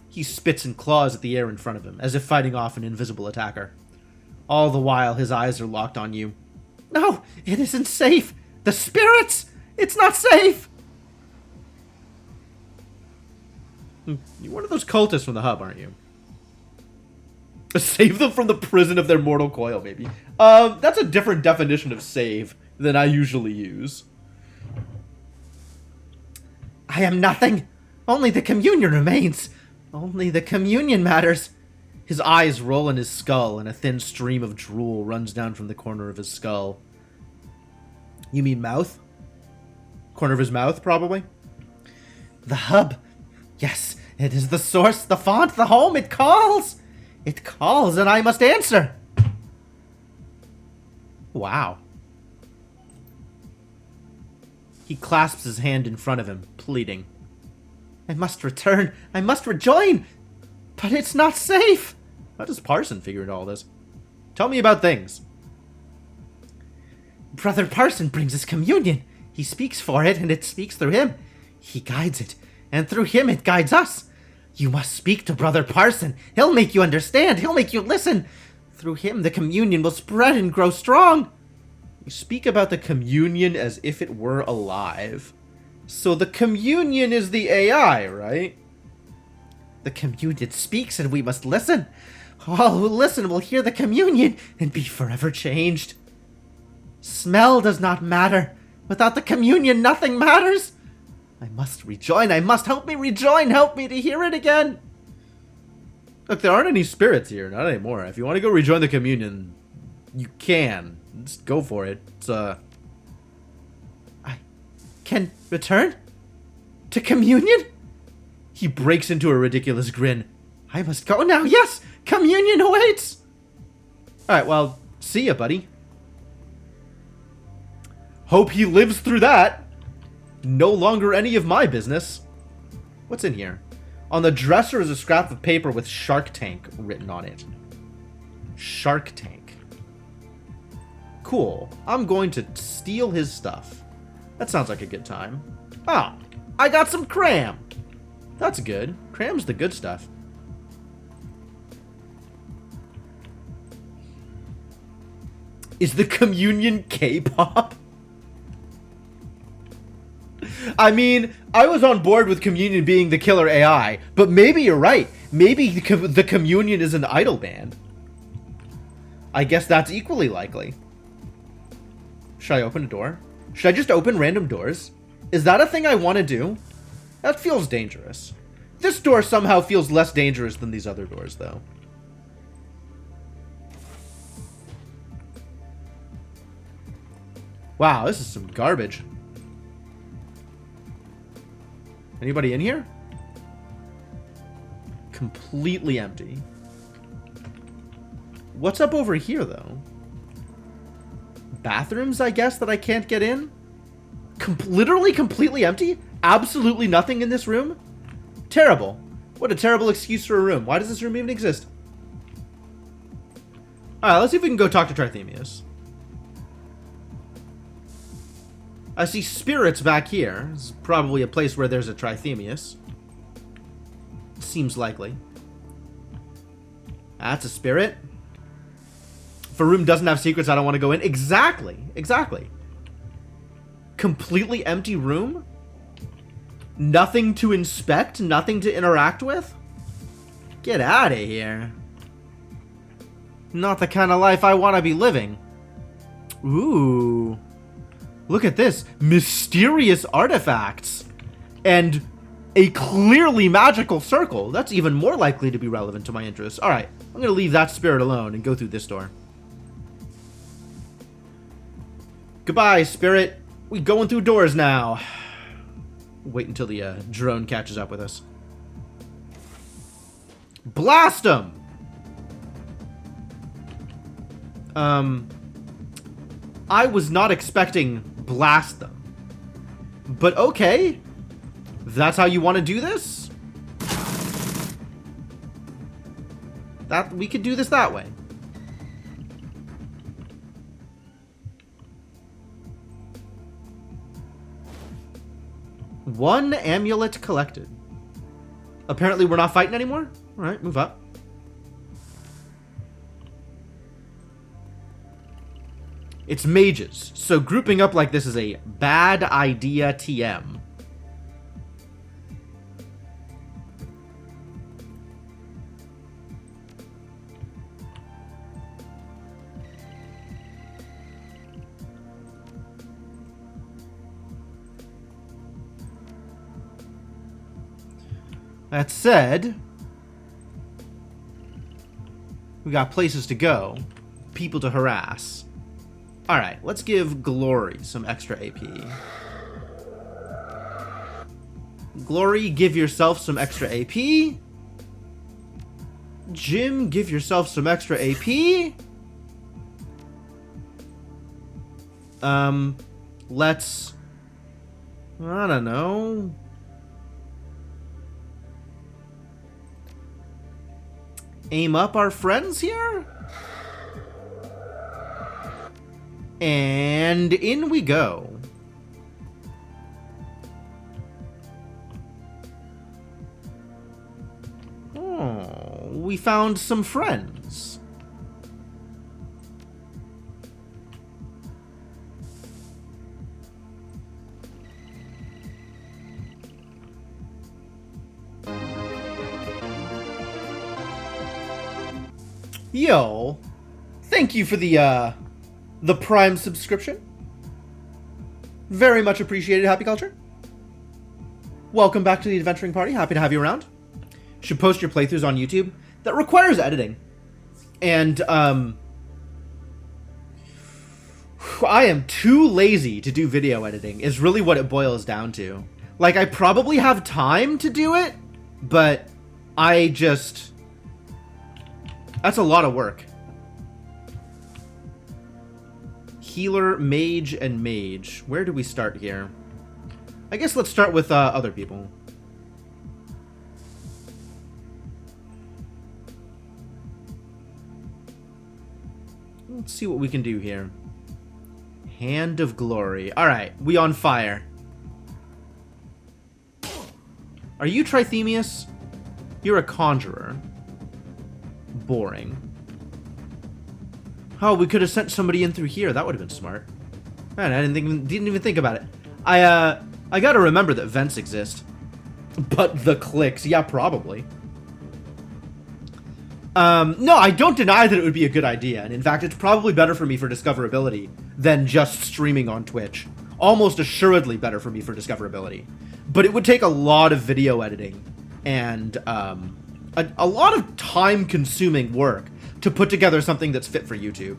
A: He spits and claws at the air in front of him, as if fighting off an invisible attacker. All the while, his eyes are locked on you. No, it isn't safe. The spirits! It's not safe! You're one of those cultists from the hub, aren't you? Save them from the prison of their mortal coil, maybe. That's a different definition of save than I usually use. I am nothing. Only the communion remains. Only the communion matters. His eyes roll in his skull, and a thin stream of drool runs down from the corner of his skull. You mean mouth? Corner of his mouth, probably? The hub. Yes, it is the source, the font, the home. It calls. It calls, and I must answer. Wow. He clasps his hand in front of him, pleading. I must return. I must rejoin. But it's not safe. How does Parson figure into all this? Tell me about things. Brother Parson brings us communion. He speaks for it, and it speaks through him. He guides it, and through him it guides us. You must speak to Brother Parson. He'll make you understand. He'll make you listen. Through him, the communion will spread and grow strong. You speak about the communion as if it were alive. So the communion is the AI, right? The communion speaks and we must listen. All who listen will hear the communion and be forever changed. Smell does not matter. Without the communion, nothing matters. I must rejoin. I must help me rejoin. Help me to hear it again. Look, there aren't any spirits here. Not anymore. If you want to go rejoin the communion, you can. Just go for it. It's, I can return? To communion? He breaks into a ridiculous grin. I must go now. Yes! Communion awaits! Alright, well, see ya, buddy. Hope he lives through that. No longer any of my business. What's in here? On the dresser is a scrap of paper with Shark Tank written on it. Shark Tank. Cool. I'm going to steal his stuff. That sounds like a good time. Ah, I got some cram. That's good. Cram's the good stuff. Is the communion K-pop? I mean, I was on board with communion being the killer AI, but maybe you're right. Maybe the communion is an idol band. I guess that's equally likely. Should I open a door? Should I just open random doors? Is that a thing I want to do? That feels dangerous. This door somehow feels less dangerous than these other doors, though. Wow, this is some garbage. Anybody in here? Completely empty. What's up over here, though? Bathrooms, I guess, that I can't get in? Literally completely empty? Absolutely nothing in this room? Terrible. What a terrible excuse for a room. Why does this room even exist? Alright, let's see if we can go talk to Trithemius. I see spirits back here. This is probably a place where there's a Trithemius. Seems likely. That's a spirit. If a room doesn't have secrets, I don't want to go in. Exactly. Exactly. Completely empty room? Nothing to inspect? Nothing to interact with? Get out of here. Not the kind of life I want to be living. Ooh. Look at this. Mysterious artifacts. And a clearly magical circle. That's even more likely to be relevant to my interests. Alright, I'm going to leave that spirit alone and go through this door. Goodbye, spirit. We going through doors now. Wait until the drone catches up with us. Blast him! I was not expecting blast them. But okay. That's how you want to do this? That we could do this that way. One amulet collected. Apparently we're not fighting anymore? Alright, move up. It's mages, so grouping up like this is a bad idea TM. That said, we got places to go, people to harass. Alright, let's give Glory some extra AP. Glory, give yourself some extra AP. Jim, give yourself some extra AP. Let's... I don't know... aim up our friends here? And in we go. Oh, we found some friends. Yo, thank you for the Prime subscription. Very much appreciated, Happy Culture. Welcome back to the Adventuring Party. Happy to have you around. Should post your playthroughs on YouTube. That requires editing. And, I am too lazy to do video editing, is really what it boils down to. Like, I probably have time to do it, but I just... That's a lot of work. Healer, mage, and mage. Where do we start here? I guess let's start with other people. Let's see what we can do here. Hand of Glory. Alright, we on fire. Are you Trithemius? You're a conjurer. Boring. Oh, we could have sent somebody in through here. That would have been smart. Man, I didn't even think about it. I gotta remember that vents exist. But the clicks, yeah, probably. No, I don't deny that it would be a good idea, and in fact, it's probably better for me for discoverability than just streaming on Twitch. Almost assuredly better for me for discoverability. But it would take a lot of video editing and a lot of time-consuming work to put together something that's fit for YouTube.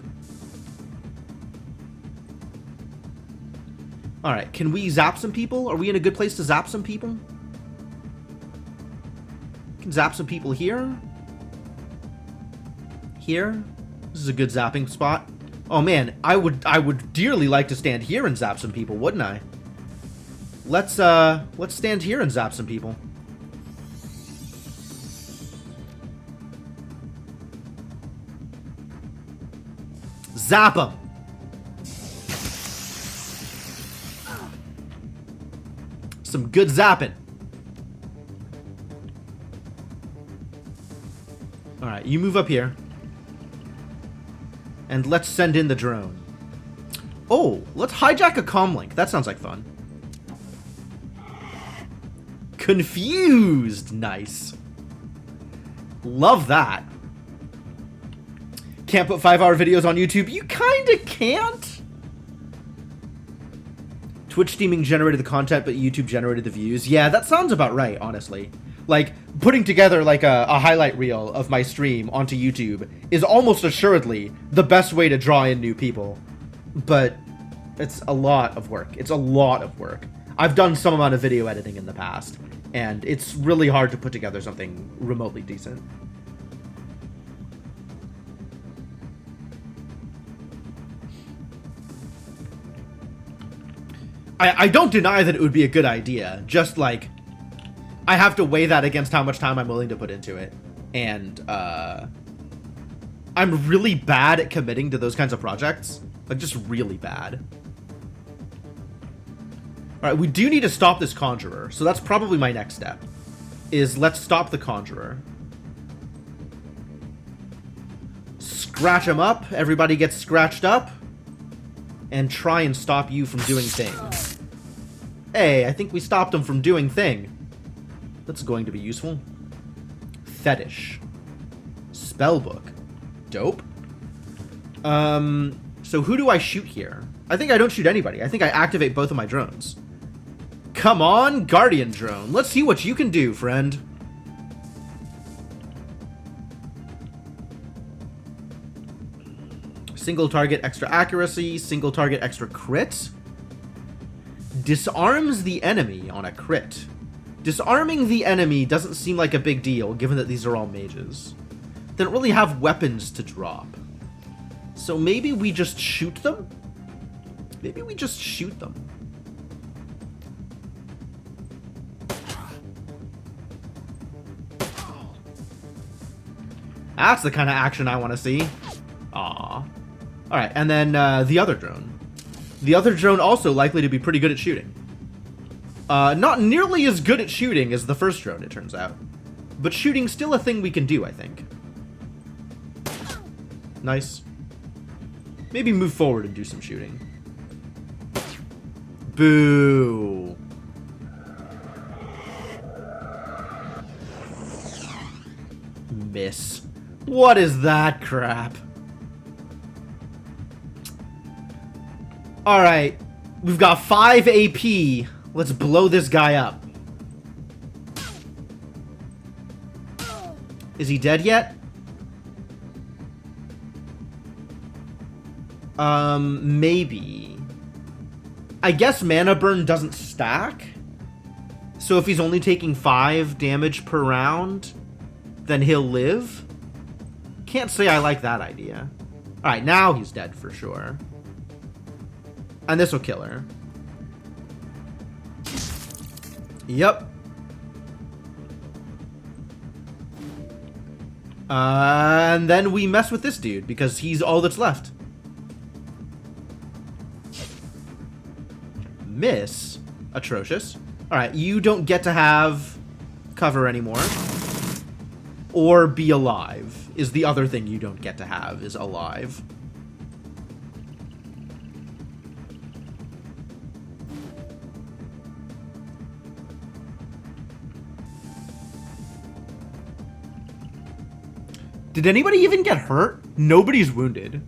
A: Alright, can we zap some people? Are we in a good place to zap some people? Can zap some people here? Here? This is a good zapping spot. Oh man, I would dearly like to stand here and zap some people, wouldn't I? Let's stand here and zap some people. Zap them! Some good zapping. Alright, you move up here. And let's send in the drone. Oh, let's hijack a comlink. That sounds like fun. Confused! Nice. Love that. Can't put 5-hour videos on YouTube? You kinda can't. Twitch streaming generated the content, but YouTube generated the views. Yeah, that sounds about right, honestly. Like, putting together, like, a highlight reel of my stream onto YouTube is almost assuredly the best way to draw in new people. But it's a lot of work. It's a lot of work. I've done some amount of video editing in the past, and it's really hard to put together something remotely decent. I don't deny that it would be a good idea, just like, I have to weigh that against how much time I'm willing to put into it. And, I'm really bad at committing to those kinds of projects. Like, just really bad. Alright, we do need to stop this Conjurer, so that's probably my next step. Is let's stop the Conjurer. Scratch him up, everybody gets scratched up. And try and stop you from doing thing. Hey, I think we stopped him from doing thing. That's going to be useful. Fetish. Spellbook. Dope. So who do I shoot here? I think I don't shoot anybody. I think I activate both of my drones. Come on, Guardian Drone. Let's see what you can do, friend. Single target extra accuracy, single target extra crit. Disarms the enemy on a crit. Disarming the enemy doesn't seem like a big deal, given that these are all mages. They don't really have weapons to drop. So maybe we just shoot them? Maybe we just shoot them. That's the kind of action I want to see. Aww. Alright, and then the other drone. The other drone also likely to be pretty good at shooting. Not nearly as good at shooting as the first drone, it turns out. But shooting's still a thing we can do, I think. Nice. Maybe move forward and do some shooting. Boo. Miss. What is that crap? Alright. We've got 5 AP. Let's blow this guy up. Is he dead yet? Maybe. I guess mana burn doesn't stack. So if he's only taking 5 damage per round, then he'll live. Can't say I like that idea. Alright, now he's dead for sure. And this will kill her. Yep. And then we mess with this dude, because he's all that's left. Miss. Atrocious. Alright, you don't get to have cover anymore. Or be alive, is the other thing you don't get to have, is alive. Did anybody even get hurt? Nobody's wounded.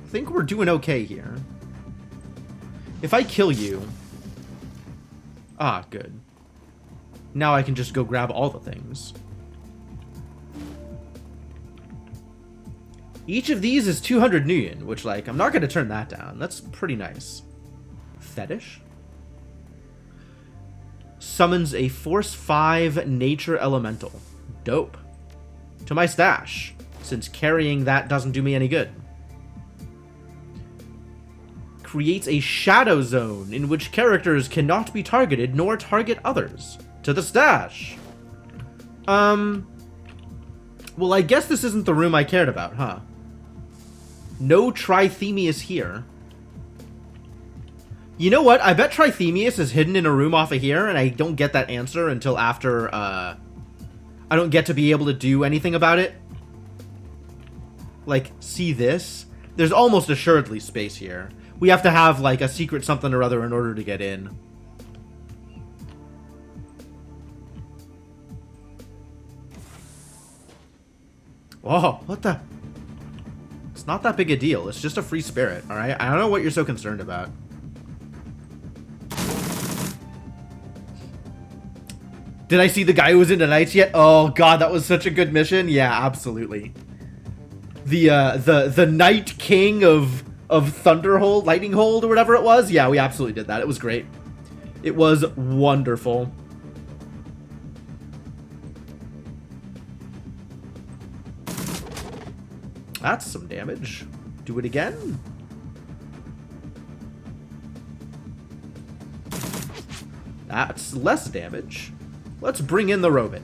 A: I think we're doing okay here. If I kill you... Ah, good. Now I can just go grab all the things. Each of these is 200 Nuyen, which, like, I'm not going to turn that down. That's pretty nice. Fetish? Summons a Force 5 Nature Elemental. Dope. To my stash, since carrying that doesn't do me any good. Creates a shadow zone in which characters cannot be targeted nor target others. To the stash. Well, I guess this isn't the room I cared about, huh? No Trithemius here. You know what? I bet Trithemius is hidden in a room off of here, and I don't get that answer until after, I don't get to be able to do anything about it. Like, see this? There's almost assuredly space here. We have to have, like, a secret something or other in order to get in. Whoa, what the? It's not that big a deal. It's just a free spirit, alright? I don't know what you're so concerned about. Did I see the guy who was into Knights yet? Oh god, that was such a good mission. Yeah, absolutely. The Night King of Thunderhold, Lightning Hold, or whatever it was. Yeah, we absolutely did that. It was great. It was wonderful. That's some damage. Do it again. That's less damage. Let's bring in the robot.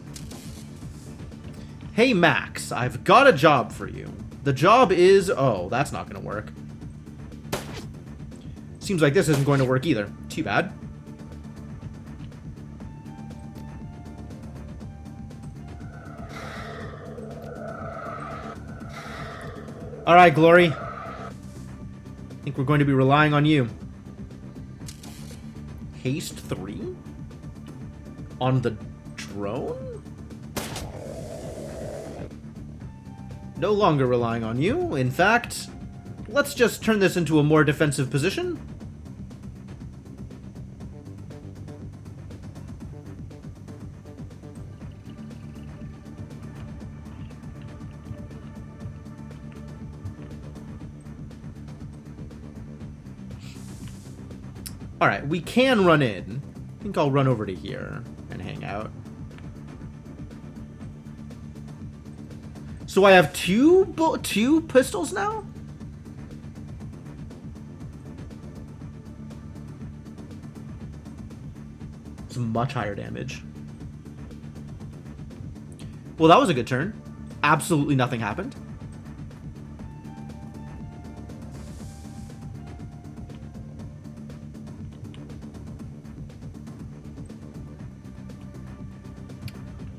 A: Hey Max, I've got a job for you. The job is... Oh, that's not going to work. Seems like this isn't going to work either. Too bad. Alright, Glory. I think we're going to be relying on you. Haste 3? On the drone? No longer relying on you. In fact, let's just turn this into a more defensive position. Alright, we can run in. I think I'll run over to here and hang out. So I have two pistols now? It's much higher damage. Well, that was a good turn. Absolutely nothing happened.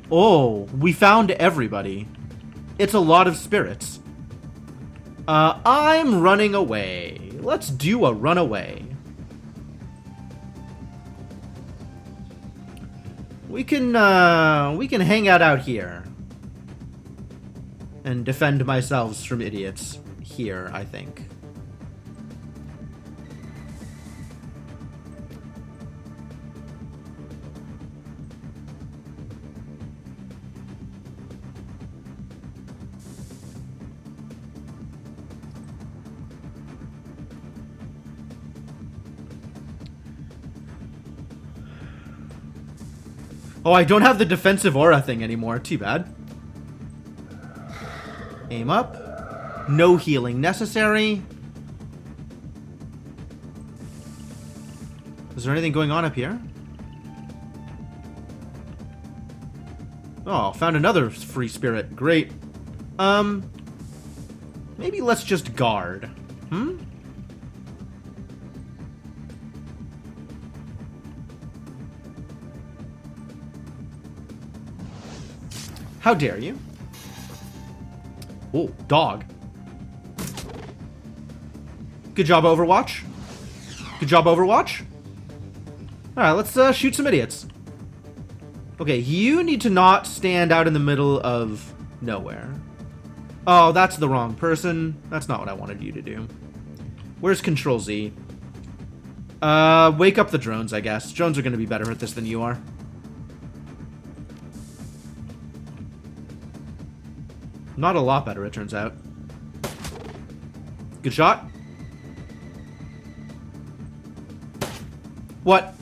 A: Oh, we found everybody. It's a lot of spirits. I'm running away. Let's do a runaway. We can hang out here. and defend myself from idiots here, I think. Oh, I don't have the defensive aura thing anymore. Too bad. Aim up. No healing necessary. Is there anything going on up here? Oh, found another free spirit. Great. Maybe let's just guard. Hmm? How dare you? Oh, dog. Good job, Overwatch. Good job, Overwatch. Alright, let's shoot some idiots. Okay, you need to not stand out in the middle of nowhere. Oh, that's the wrong person. That's not what I wanted you to do. Where's Control Z? Wake up the drones, I guess. Drones are going to be better at this than you are. Not a lot better, it turns out. Good shot. What?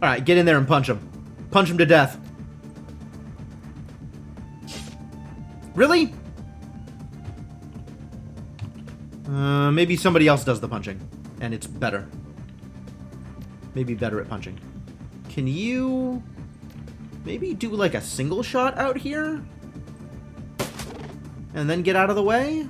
A: Alright, get in there and punch him. Punch him to death. Really? Maybe somebody else does the punching. And it's better. Maybe better at punching. Can you... maybe do like a single shot out here? And then get out of the way?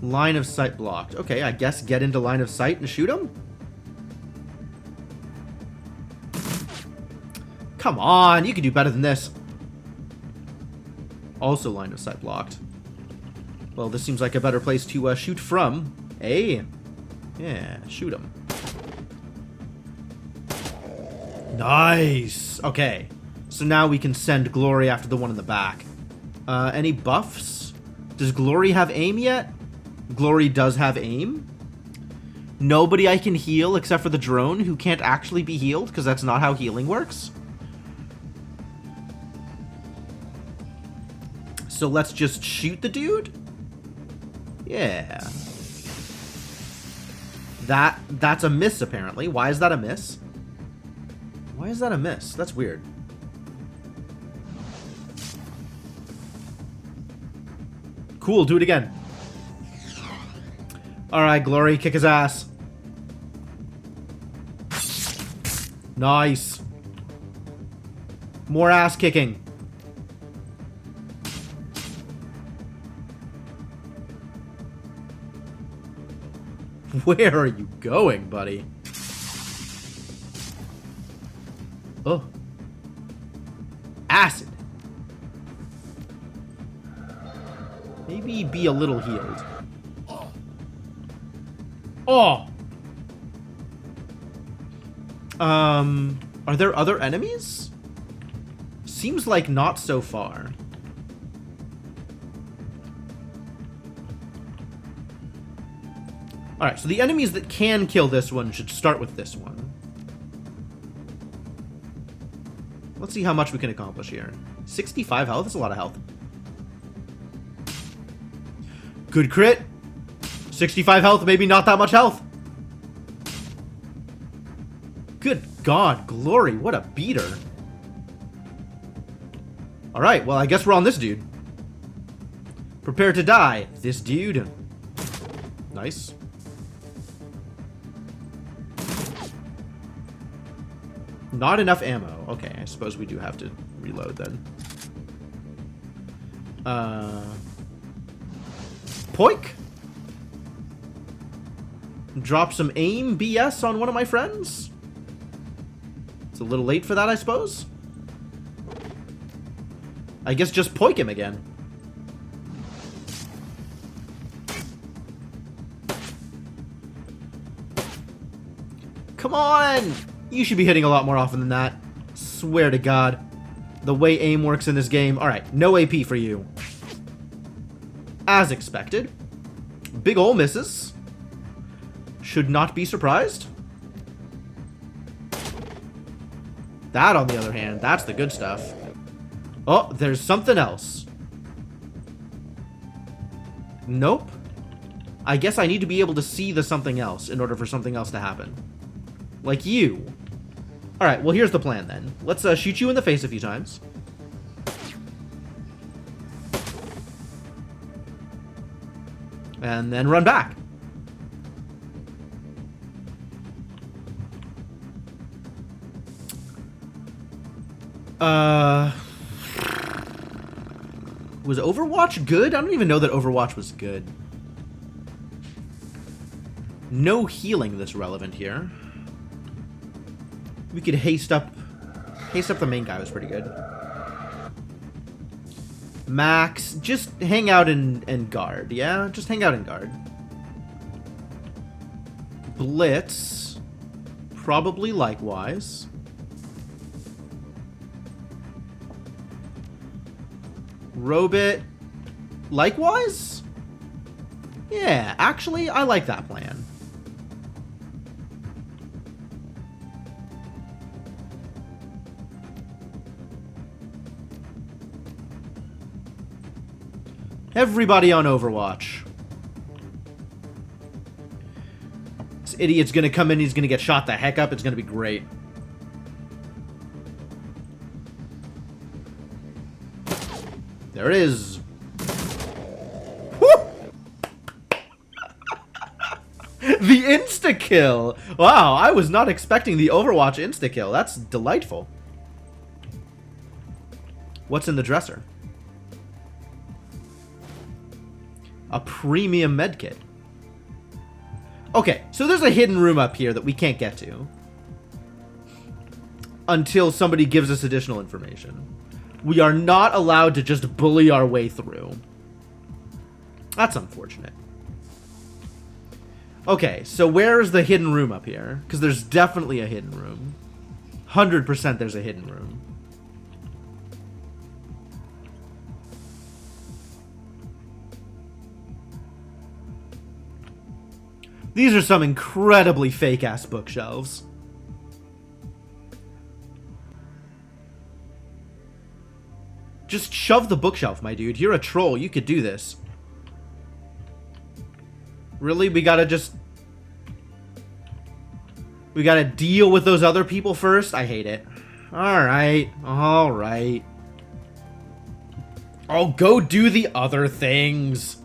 A: Line of sight blocked. Okay, I guess get into line of sight and shoot him? Come on, you can do better than this. Also line of sight blocked. Well, this seems like a better place to shoot from. Eh? Yeah, shoot him. Nice! Okay, so now we can send Glory after the one in the back. Any buffs? Does Glory have aim yet? Glory does have aim. Nobody I can heal except for the drone, who can't actually be healed, because that's not how healing works. So let's just shoot the dude? Yeah. That's a miss, apparently. Why is that a miss? Why is that a miss? That's weird. Cool, do it again. Alright, Glory, kick his ass. Nice. More ass kicking. Where are you going, buddy? Oh. Acid. Maybe be a little healed. Oh! Are there other enemies? Seems like not so far. Alright, so the enemies that can kill this one should start with this one. Let's see how much we can accomplish here. 65 health? That's a lot of health. Good crit. 65 health, maybe not that much health. Good God, Glory, what a beater. Alright, well, I guess we're on this dude. Prepare to die. This dude. Nice. Not enough ammo. Okay, I suppose we do have to reload then. Poik? Drop some aim BS on one of my friends? It's a little late for that, I suppose. I guess just poik him again. Come on! You should be hitting a lot more often than that. Swear to God. The way aim works in this game. Alright, no AP for you. As expected. Big ol' misses. Should not be surprised. That, on the other hand, that's the good stuff. Oh, there's something else. Nope. I guess I need to be able to see the something else in order for something else to happen. Like you. Alright, well here's the plan then. Let's shoot you in the face a few times. And then run back. Was Overwatch good? I don't even know that Overwatch was good. No healing that's relevant here. We could haste up the main guy was pretty good. Max, just hang out and guard, yeah? Just hang out and guard. Blitz, probably likewise. Robit, likewise? Yeah, actually, I like that plan. Everybody on Overwatch. This idiot's gonna come in, he's gonna get shot the heck up, it's gonna be great. There it is. Woo! The insta-kill! Wow, I was not expecting the Overwatch insta-kill. That's delightful. What's in the dresser? A premium medkit. Okay, so there's a hidden room up here that we can't get to until somebody gives us additional information. We are not allowed to just bully our way through. That's unfortunate. Okay, so where's the hidden room up here? Because there's definitely a hidden room. 100% there's a hidden room. These are some incredibly fake-ass bookshelves. Just shove the bookshelf, my dude. You're a troll. You could do this. Really? We gotta deal with those other people first? I hate it. Alright. Alright. I'll go do the other things.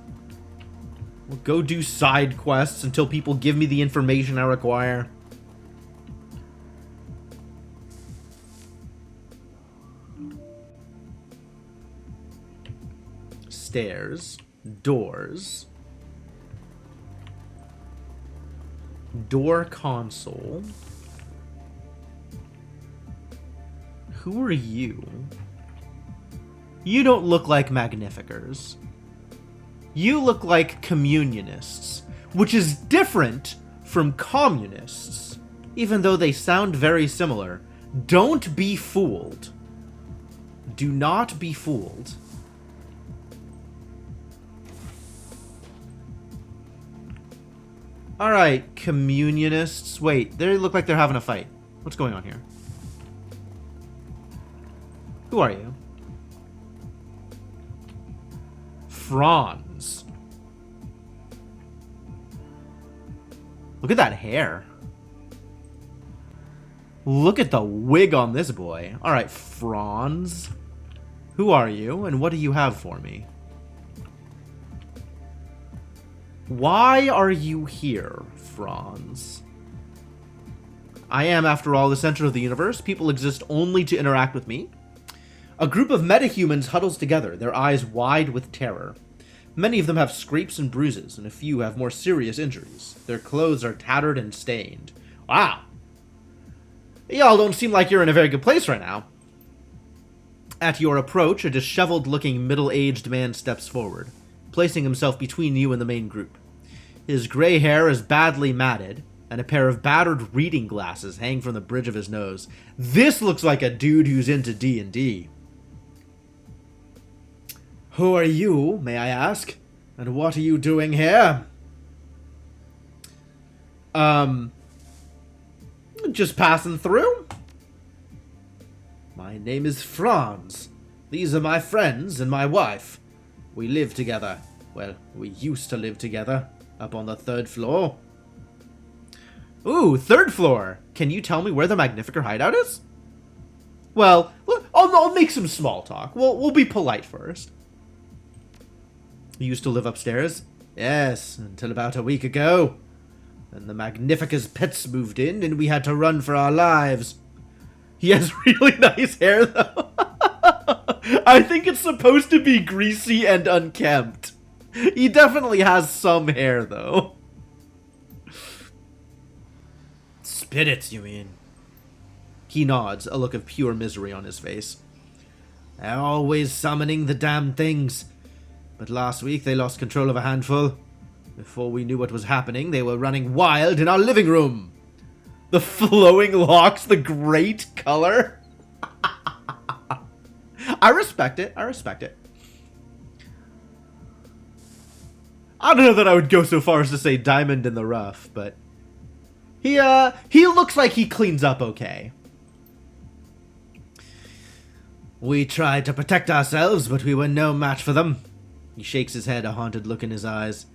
A: We'll go do side quests until people give me the information I require. Stairs. Doors. Door console. Who are you? You don't look like Magnificers. You look like communionists, which is different from communists, even though they sound very similar. Don't be fooled. Do not be fooled. Alright, communionists. Wait, they look like they're having a fight. What's going on here? Who are you? Franz. Look at that hair. Look at the wig on this boy. Alright, Franz. Who are you, and what do you have for me? Why are you here, Franz? I am, after all, the center of the universe. People exist only to interact with me. A group of metahumans huddles together, their eyes wide with terror. Many of them have scrapes and bruises, and a few have more serious injuries. Their clothes are tattered and stained. Wow. Y'all don't seem like you're in a very good place right now. At your approach, a disheveled-looking middle-aged man steps forward, placing himself between you and the main group. His gray hair is badly matted, and a pair of battered reading glasses hang from the bridge of his nose. This looks like a dude who's into D&D. Who are you, may I ask? And what are you doing here? Just passing through. My name is Franz. These are my friends and my wife. We live together. Well, we used to live together. Up on the 3rd floor. Ooh, 3rd floor. Can you tell me where the Magnificer hideout is? Well, I'll make some small talk. We'll be polite first. You used to live upstairs? Yes, until about a week ago. Then the Magnificer's pets moved in, and we had to run for our lives. He has really nice hair, though. I think it's supposed to be greasy and unkempt. He definitely has some hair, though. Spirits, you mean? He nods, a look of pure misery on his face. They're always summoning the damn things. But last week they lost control of a handful. Before we knew what was happening, they were running wild in our living room. The flowing locks, the great color. I respect it. I respect it. I don't know that I would go so far as to say diamond in the rough, but he looks like he cleans up okay. We tried to protect ourselves, but we were no match for them. He shakes his head, a haunted look in his eyes.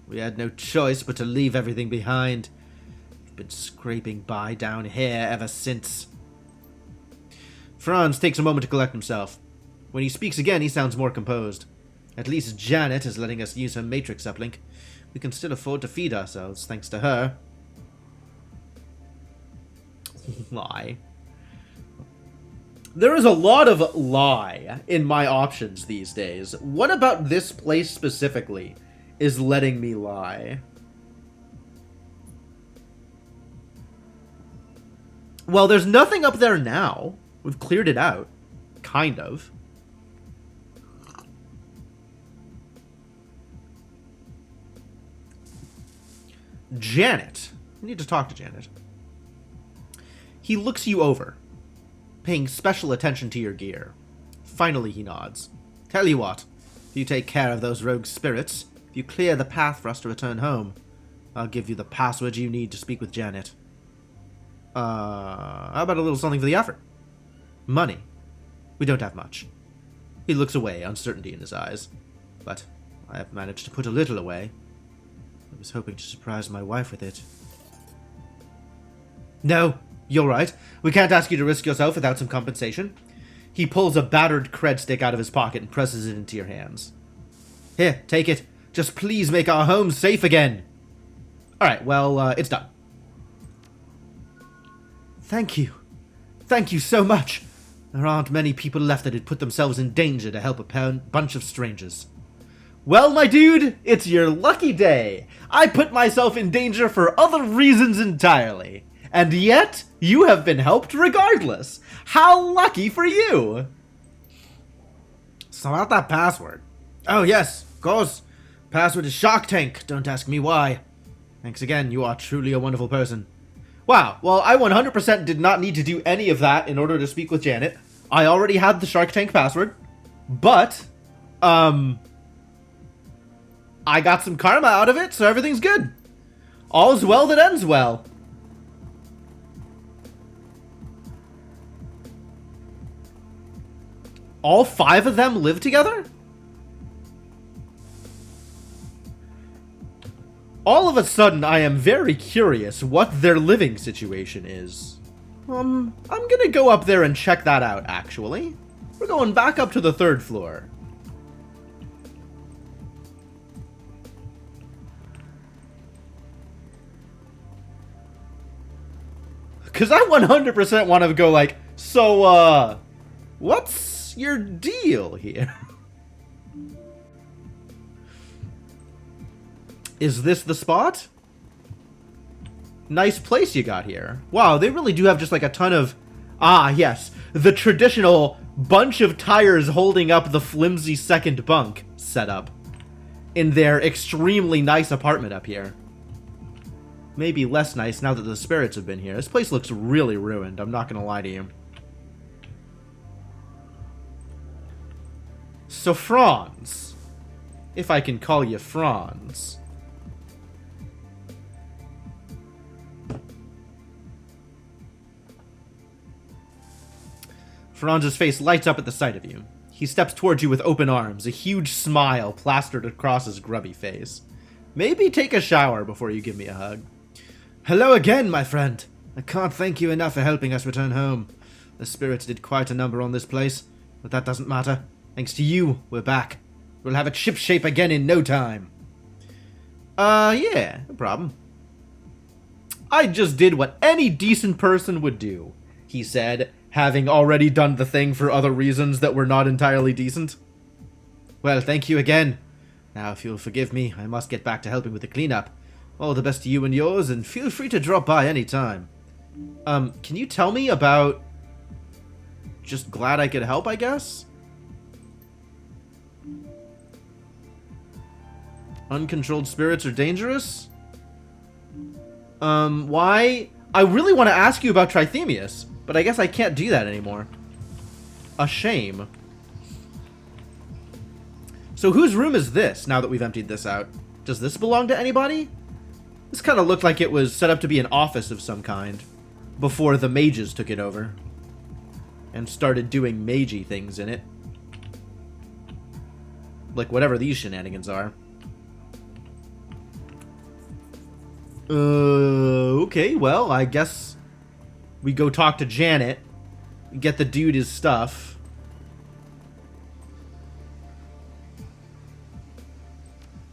A: We had no choice but to leave everything behind. We've been scraping by down here ever since. Franz takes a moment to collect himself. When he speaks again, he sounds more composed. At least Janet is letting us use her Matrix uplink. We can still afford to feed ourselves, thanks to her. Lie. There is a lot of lie in my options these days. What about this place specifically is letting me lie? Well, there's nothing up there now. We've cleared it out. Kind of. Janet. We need to talk to Janet. He looks you over, paying special attention to your gear. Finally, he nods. Tell you what, if you take care of those rogue spirits, if you clear the path for us to return home, I'll give you the password you need to speak with Janet. How about a little something for the effort? Money. We don't have much. He looks away, uncertainty in his eyes. But I have managed to put a little away. I was hoping to surprise my wife with it. No, you're right. We can't ask you to risk yourself without some compensation. He pulls a battered cred stick out of his pocket and presses it into your hands. Here, take it. Just please make our home safe again. Alright, well, it's done. Thank you. Thank you so much. There aren't many people left that had put themselves in danger to help a bunch of strangers. Well, my dude, it's your lucky day. I put myself in danger for other reasons entirely. And yet, you have been helped regardless. How lucky for you! So about that password. Oh yes, of course. Password is Shark Tank. Don't ask me why. Thanks again, you are truly a wonderful person. Wow, well, I 100% did not need to do any of that in order to speak with Janet. I already had the Shark Tank password. But, I got some karma out of it, so everything's good. All's well that ends well. All 5 of them live together? All of a sudden, I am very curious what their living situation is. I'm gonna go up there and check that out, actually. We're going back up to the 3rd floor. Because I 100% want to go like, so, what's your deal here? Is this the spot? Nice place you got here. Wow, they really do have just like a ton of... Ah, yes. The traditional bunch of tires holding up the flimsy second bunk setup in their extremely nice apartment up here. maybe less nice now that the spirits have been here. This place looks really ruined, I'm not gonna lie to you. So Franz, if I can call you Franz. Franz's face lights up at the sight of you. He steps towards you with open arms, a huge smile plastered across his grubby face. Maybe take a shower before you give me a hug.
B: Hello again, my friend. I can't thank you enough for helping us return home. The spirits did quite a number on this place, but that doesn't matter. Thanks to you, we're back. We'll have it shipshape again in no time.
A: Yeah, no problem. I just did what any decent person would do, he said, having already done the thing for other reasons that were not entirely decent.
B: Well, thank you again. Now, if you'll forgive me, I must get back to helping with the cleanup. All the best to you and yours, and feel free to drop by any time.
A: Can you tell me about... Just glad I could help, I guess? Uncontrolled spirits are dangerous? Why? I really want to ask you about Trithemius, but I guess I can't do that anymore. A shame. So whose room is this, now that we've emptied this out? Does this belong to anybody? This kind of looked like it was set up to be an office of some kind, before the mages took it over, and started doing magey things in it. Like whatever these shenanigans are. Okay, well, I guess we go talk to Janet, get the dude his stuff.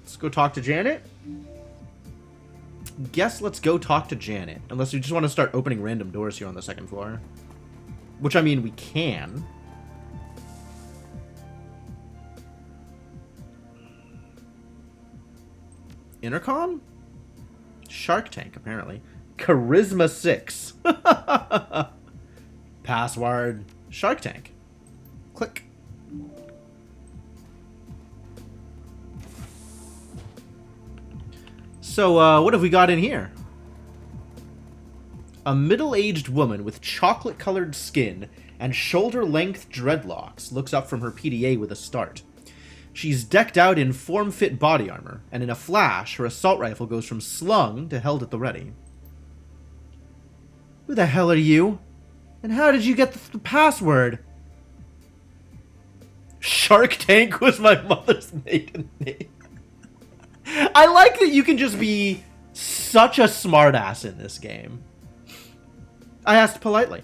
A: Let's go talk to Janet? Guess let's go talk to Janet, unless we just want to start opening random doors here on the second floor. Which, I mean, we can. Intercom? Shark Tank, apparently. Charisma 6. Password. Shark Tank. Click. So, what have we got in here? A middle-aged woman with chocolate-colored skin and shoulder-length dreadlocks looks up from her PDA with a start. She's decked out in form-fit body armor, and in a flash, her assault rifle goes from slung to held at the ready. Who the hell are you? And how did you get the password? Shark Tank was my mother's maiden name. I like that you can just be such a smartass in this game. I asked politely.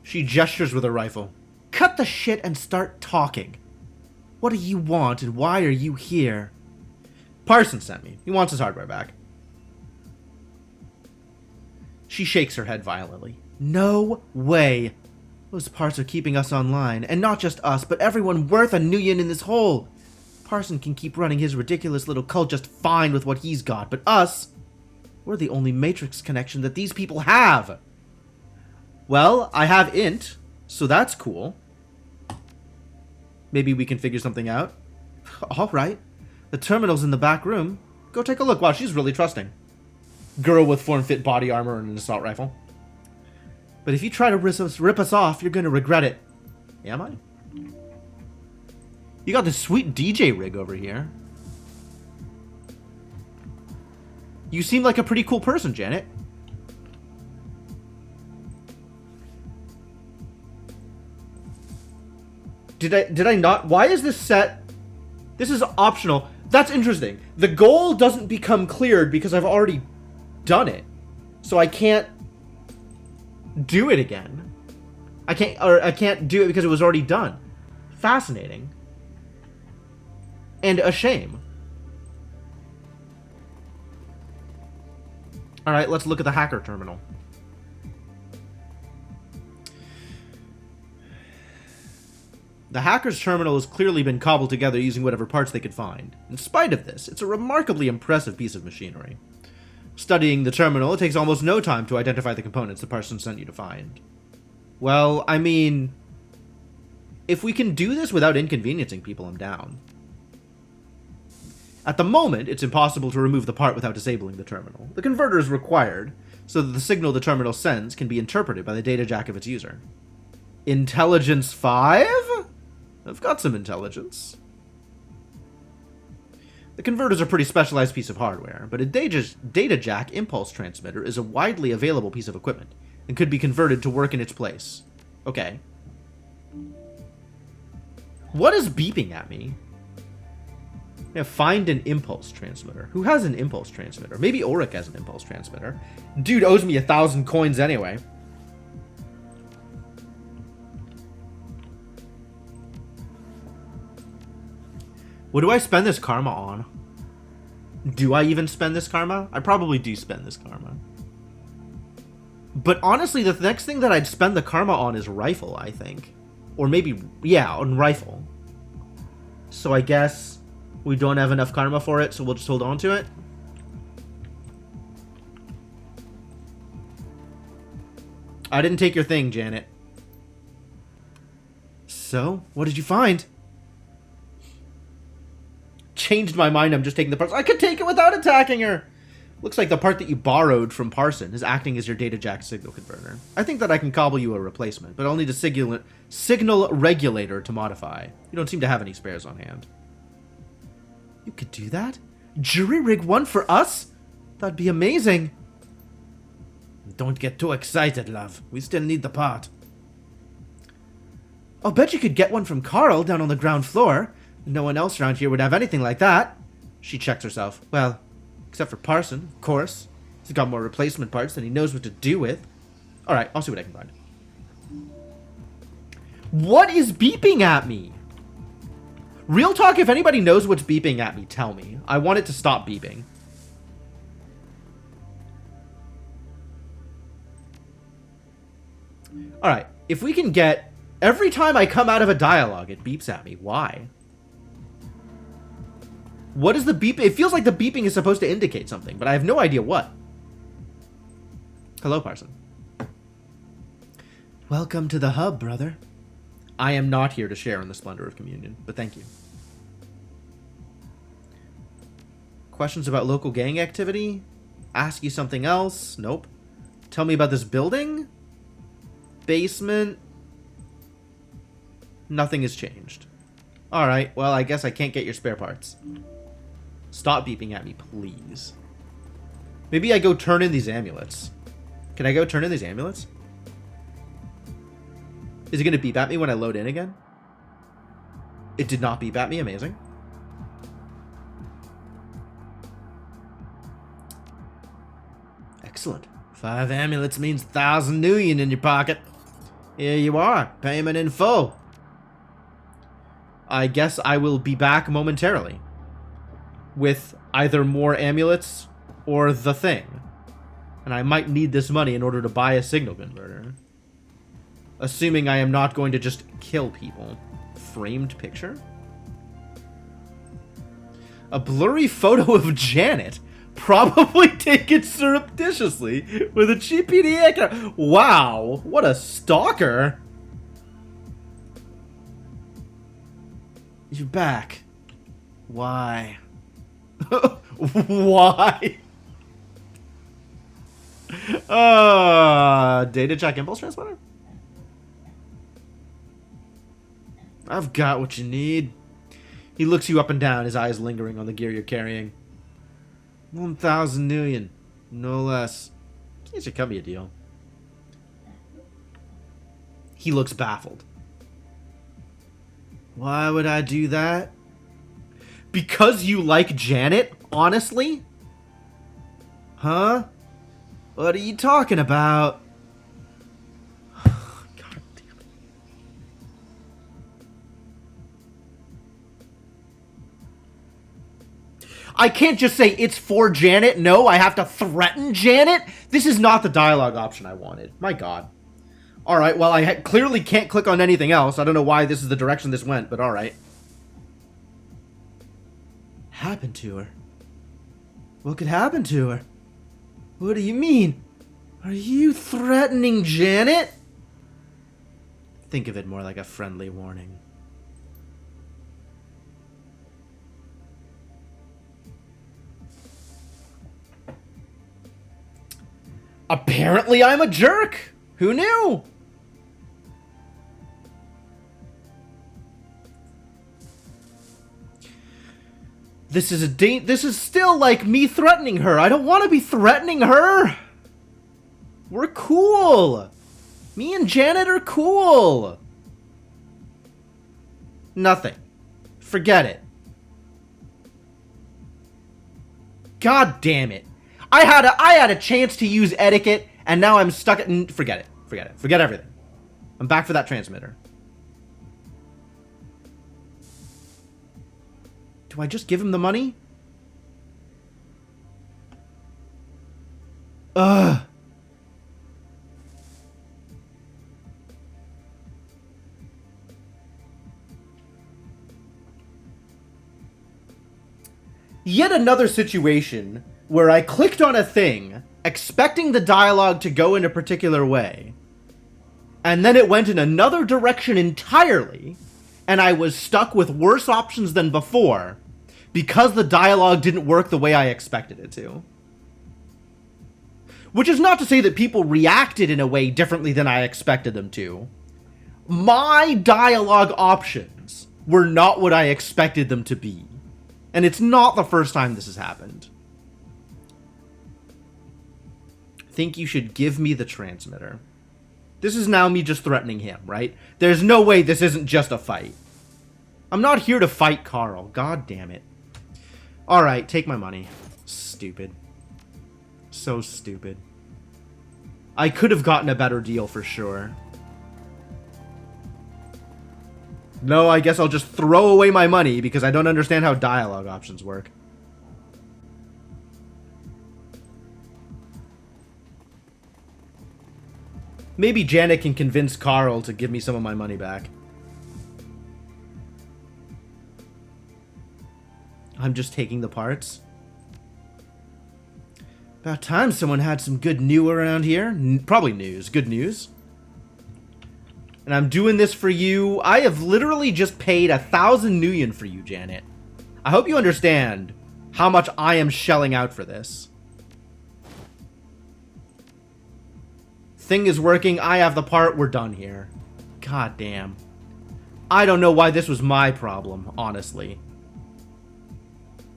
A: She gestures with her rifle. Cut the shit and start talking. What do you want and why are you here? Parson sent me. He wants his hardware back. She shakes her head violently. No way. Those parts are keeping us online, and not just us, but everyone worth a nuyen in this hole. Parson can keep running his ridiculous little cult just fine with what he's got, but us, we're the only Matrix connection that these people have. Well, I have int, so that's cool. Maybe we can figure something out. Alright. The terminal's in the back room. Go take a look. Wow, she's really trusting. Girl with form-fit body armor and an assault rifle. But if you try to rip us off, you're going to regret it. Am I? You got this sweet DJ rig over here. You seem like a pretty cool person, Janet. Did I not? Why is this set? This is optional. That's interesting. The goal doesn't become cleared because I've already done it. So I can't do it again. I can't do it because it was already done. Fascinating. And a shame. Alright, let's look at the hacker terminal. The hacker's terminal has clearly been cobbled together using whatever parts they could find. In spite of this, it's a remarkably impressive piece of machinery. Studying the terminal, it takes almost no time to identify the components the person sent you to find. Well, I mean, if we can do this without inconveniencing people, I'm down. At the moment, it's impossible to remove the part without disabling the terminal. The converter is required, so that the signal the terminal sends can be interpreted by the data jack of its user. Intelligence 5? I've got some intelligence. The converter is a pretty specialized piece of hardware, but a data jack impulse transmitter is a widely available piece of equipment and could be converted to work in its place. Okay. What is beeping at me? Yeah, find an impulse transmitter. Who has an impulse transmitter? Maybe Auric has an impulse transmitter. Dude owes me 1,000 coins anyway. What do I spend this karma on? Do I even spend this karma? I probably do spend this karma. But honestly, the next thing that I'd spend the karma on is rifle, I think. Or maybe, yeah, on rifle. So I guess we don't have enough karma for it, so we'll just hold on to it. I didn't take your thing, Janet. So, what did you find? Changed my mind, I'm just taking the parts. I could take it without attacking her! Looks like the part that you borrowed from Parson is acting as your data jack signal converter. I think that I can cobble you a replacement, but I'll need a signal regulator to modify. You don't seem to have any spares on hand. You could do that? Jury rig one for us? That'd be amazing.
B: Don't get too excited, love. We still need the part.
A: I'll bet you could get one from Carl down on the ground floor. No one else around here would have anything like that. She checks herself. Well, except for Parson, of course. He's got more replacement parts than he knows what to do with. Alright, I'll see what I can find. What is beeping at me? Real talk, if anybody knows what's beeping at me, tell me. I want it to stop beeping. Alright, if we can get... Every time I come out of a dialogue, it beeps at me. Why? What is the beep? It feels like the beeping is supposed to indicate something, but I have no idea what. Hello, Parson. Welcome to the hub, brother. I am not here to share in the splendor of communion, but thank you. Questions about local gang activity? Ask you something else? Nope. Tell me about this building? Basement? Nothing has changed. Alright, well, I guess I can't get your spare parts. Stop beeping at me, please. Maybe I go turn in these amulets. Can I go turn in these amulets? Is it going to beep at me when I load in again? It did not beep at me. Amazing. Excellent. 5 amulets means 1,000 nuyen in your pocket. Here you are. Payment in full. I guess I will be back momentarily. With either more amulets or the thing. And I might need this money in order to buy a signal converter. Assuming I am not going to just kill people. Framed picture? A blurry photo of Janet. Probably taken surreptitiously with a cheap PDA. Wow, what a stalker. You're back. Why? Why? Data jack impulse transmitter? I've got what you need. He looks you up and down, his eyes lingering on the gear you're carrying. 1,000 nuyen, no less. He should cut me a deal. He looks baffled. Why would I do that? Because you like Janet, honestly? Huh? What are you talking about? God damn it. I can't just say it's for Janet. No, I have to threaten Janet? This is not the dialogue option I wanted. My God. Alright, well, I clearly can't click on anything else. I don't know why this is the direction this went, but alright. Happened to her? What could happen to her? What do you mean? Are you threatening Janet? Think of it more like a friendly warning. Apparently I'm a jerk! Who knew? This is still like me threatening her. I don't want to be threatening her. We're cool. Me and Janet are cool. Nothing. Forget it. God damn it. I had a chance to use etiquette, and now I'm stuck at... Forget it. Forget it. Forget everything. I'm back for that transmitter. Do I just give him the money? Ugh. Yet another situation where I clicked on a thing, expecting the dialogue to go in a particular way, and then it went in another direction entirely, and I was stuck with worse options than before, because the dialogue didn't work the way I expected it to. Which is not to say that people reacted in a way differently than I expected them to. My dialogue options were not what I expected them to be. And it's not the first time this has happened. Think you should give me the transmitter. This is now me just threatening him, right? There's no way this isn't just a fight. I'm not here to fight Carl. God damn it. Alright, take my money. Stupid. So stupid. I could have gotten a better deal for sure. No, I guess I'll just throw away my money because I don't understand how dialogue options work. Maybe Janet can convince Carl to give me some of my money back. I'm just taking the parts. About time someone had some good news around here. Probably news. Good news. And I'm doing this for you. I have literally just paid 1,000 nuyen for you, Janet. I hope you understand how much I am shelling out for this. Thing is working. I have the part. We're done here. God damn. I don't know why this was my problem, honestly.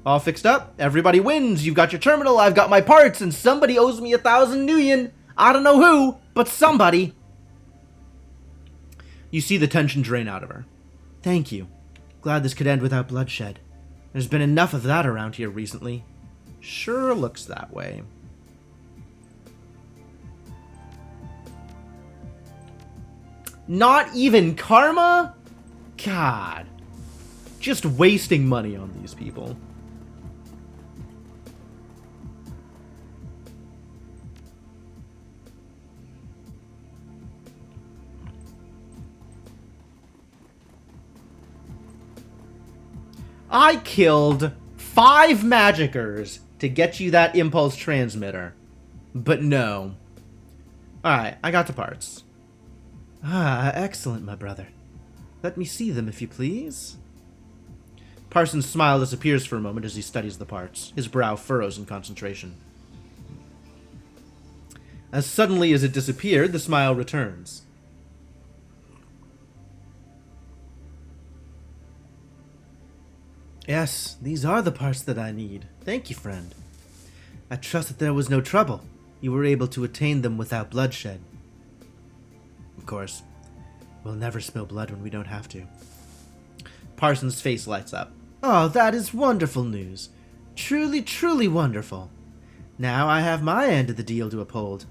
A: All fixed up. Everybody wins. You've got your terminal. I've got my parts. And somebody owes me 1,000 nuyen. I don't know who, but somebody. You see the tension drain out of her. Thank you. Glad this could end without bloodshed. There's been enough of that around here recently. Sure looks that way. Not even karma? God. Just wasting money on these people. I killed 5 Magikers to get you that impulse transmitter. But no. Alright, I got the parts. Ah, excellent, my brother. Let me see them, if you please. Parsons' smile disappears for a moment as he studies the parts. His brow furrows in concentration. As suddenly as it disappeared, the smile returns. Yes, these are the parts that I need. Thank you, friend. I trust that there was no trouble. You were able to attain them without bloodshed. Of course. We'll never spill blood when we don't have to. Parsons' face lights up. Oh, that is wonderful news. Truly, truly wonderful. Now I have my end of the deal to uphold.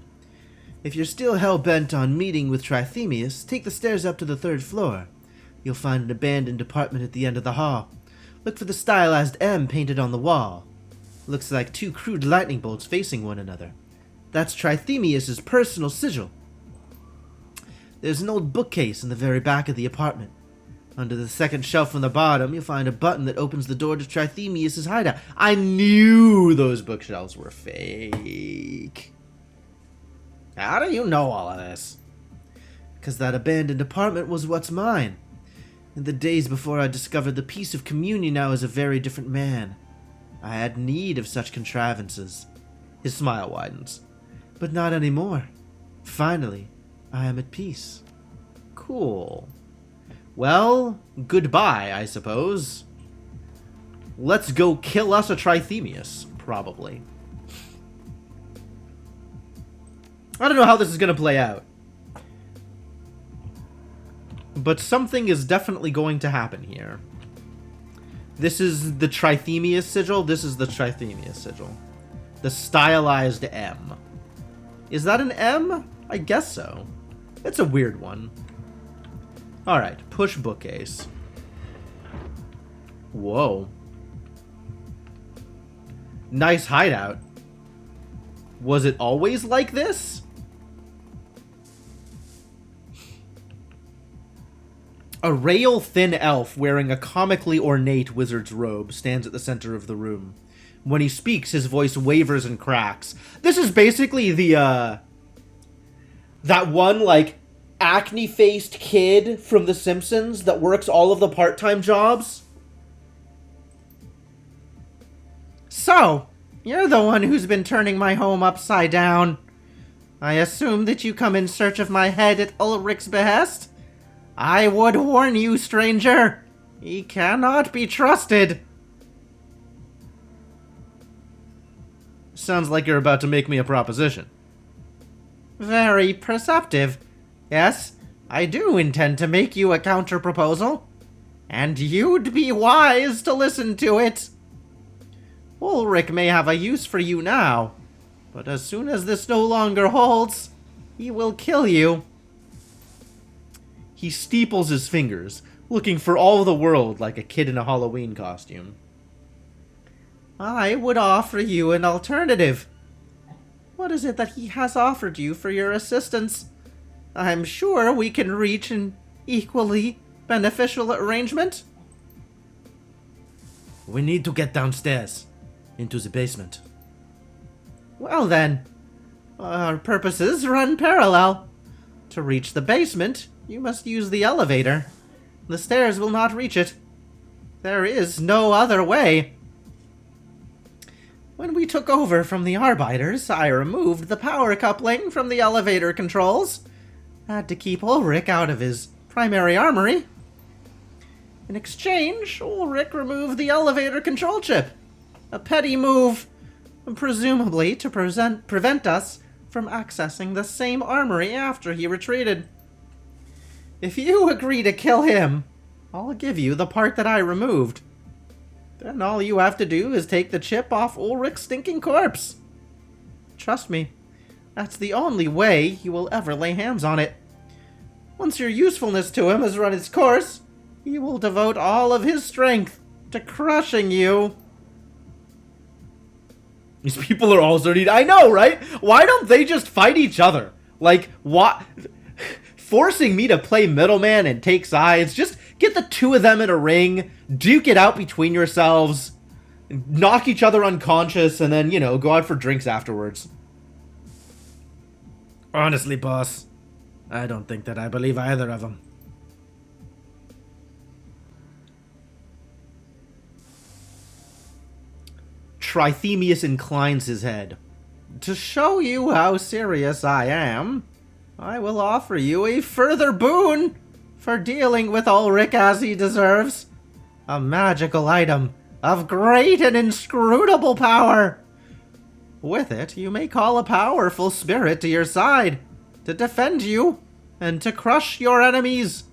A: If you're still hell-bent on meeting with Trithemius, take the stairs up to the 3rd floor. You'll find an abandoned apartment at the end of the hall. Look for the stylized M painted on the wall. Looks like 2 crude lightning bolts facing one another. That's Trithemius' personal sigil. There's an old bookcase in the very back of the apartment. Under the 2nd shelf from the bottom, you'll find a button that opens the door to Trithemius' hideout. I knew those bookshelves were fake. How do you know all of this? Because that abandoned apartment was what's mine. In the days before I discovered the peace of communion, I was a very different man. I had need of such contrivances. His smile widens. But not anymore. Finally, I am at peace. Cool. Well, goodbye, I suppose. Let's go kill us a Trithemius, probably. I don't know how this is going to play out. But something is definitely going to happen here. This is the Trithemius sigil. This is the Trithemius sigil. The stylized M. Is that an M? I guess so. It's a weird one. Alright, push bookcase. Whoa. Nice hideout. Was it always like this? A rail-thin elf wearing a comically ornate wizard's robe stands at the center of the room. When he speaks, his voice wavers and cracks. This is basically the, that one, like, acne-faced kid from The Simpsons that works all of the part-time jobs. So, you're the one who's been turning my home upside down. I assume that you come in search of my head at Ulrich's behest? I would warn you, stranger. He cannot be trusted. Sounds like you're about to make me a proposition. Very perceptive. Yes, I do intend to make you a counter-proposal. And you'd be wise to listen to it. Ulrich may have a use for you now, but as soon as this no longer holds, he will kill you. He steeples his fingers, looking for all the world like a kid in a Halloween costume. I would offer you an alternative. What is it that he has offered you for your assistance? I'm sure we can reach an equally beneficial arrangement. We need to get downstairs, into the basement. Well then, our purposes run parallel. To reach the basement, you must use the elevator. The stairs will not reach it. There is no other way. When we took over from the Arbiters, I removed the power coupling from the elevator controls. Had to keep Ulrich out of his primary armory. In exchange, Ulrich removed the elevator control chip. A petty move, presumably to prevent us from accessing the same armory after he retreated. If you agree to kill him, I'll give you the part that I removed. Then all you have to do is take the chip off Ulrich's stinking corpse. Trust me, that's the only way you will ever lay hands on it. Once your usefulness to him has run its course, he will devote all of his strength to crushing you. These people are all dirty. I know, right? Why don't they just fight each other? Like, what? Forcing me to play middleman and take sides. Just get the two of them in a ring, duke it out between yourselves, knock each other unconscious, and then, you know, go out for drinks afterwards. Honestly, boss, I don't think that I believe either of them. Trithemius inclines his head. To show you how serious I am, I will offer you a further boon for dealing with Ulrich as he deserves. A magical item of great and inscrutable power. With it, you may call a powerful spirit to your side to defend you and to crush your enemies.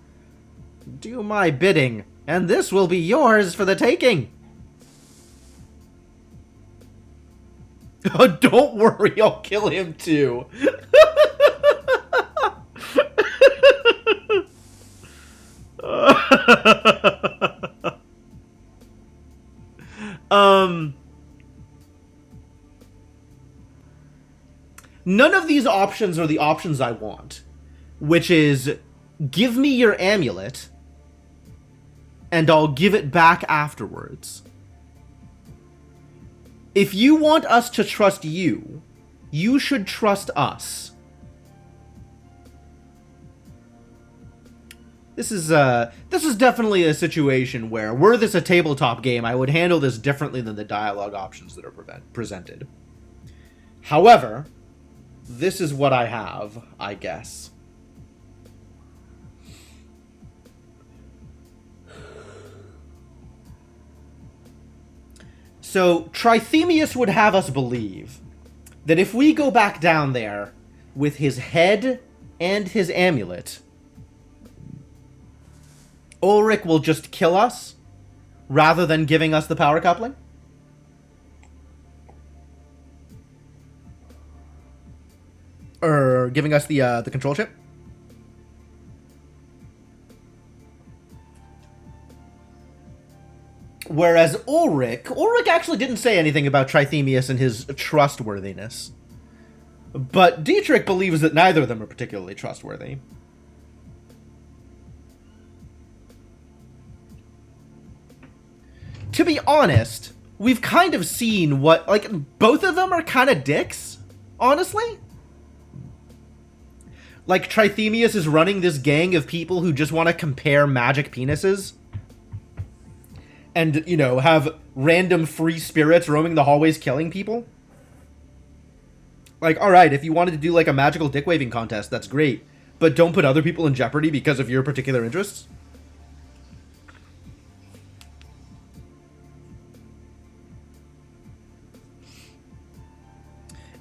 A: Do my bidding, and this will be yours for the taking. Oh, don't worry, I'll kill him too. None of these options are the options I want, which is give me your amulet and I'll give it back afterwards. If you want us to trust you, you should trust us. This is definitely a situation where, were this a tabletop game, I would handle this differently than the dialogue options that are presented. However, this is what I have, I guess. So, Trithemius would have us believe that if we go back down there with his head and his amulet, Ulrich will just kill us rather than giving us the power coupling? Or giving us the control chip? Whereas Ulrich actually didn't say anything about Trithemius and his trustworthiness. But Dietrich believes that neither of them are particularly trustworthy. To be honest, we've kind of seen what, like, both of them are kind of dicks, honestly. Like, Trithemius is running this gang of people who just want to compare magic penises. And, you know, have random free spirits roaming the hallways killing people. Like, alright, if you wanted to do, like, a magical dick-waving contest, that's great. But don't put other people in jeopardy because of your particular interests.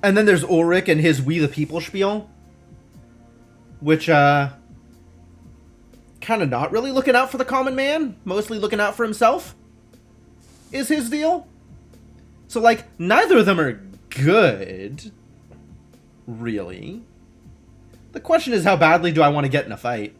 A: And then there's Ulrich and his We the People spiel. Which, kind of not really looking out for the common man. Mostly looking out for himself. Is his deal. So, like, neither of them are good. Really. The question is, how badly do I want to get in a fight?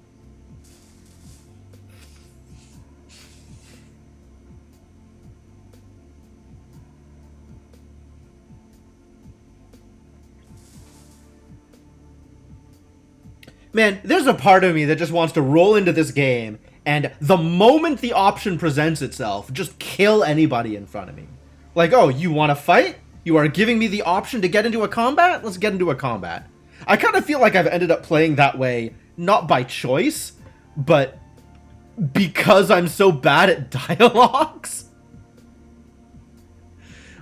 A: Man, there's a part of me that just wants to roll into this game and the moment the option presents itself, just kill anybody in front of me. Like, oh, you want to fight? You are giving me the option to get into a combat? Let's get into a combat. I kind of feel like I've ended up playing that way, not by choice, but because I'm so bad at dialogues.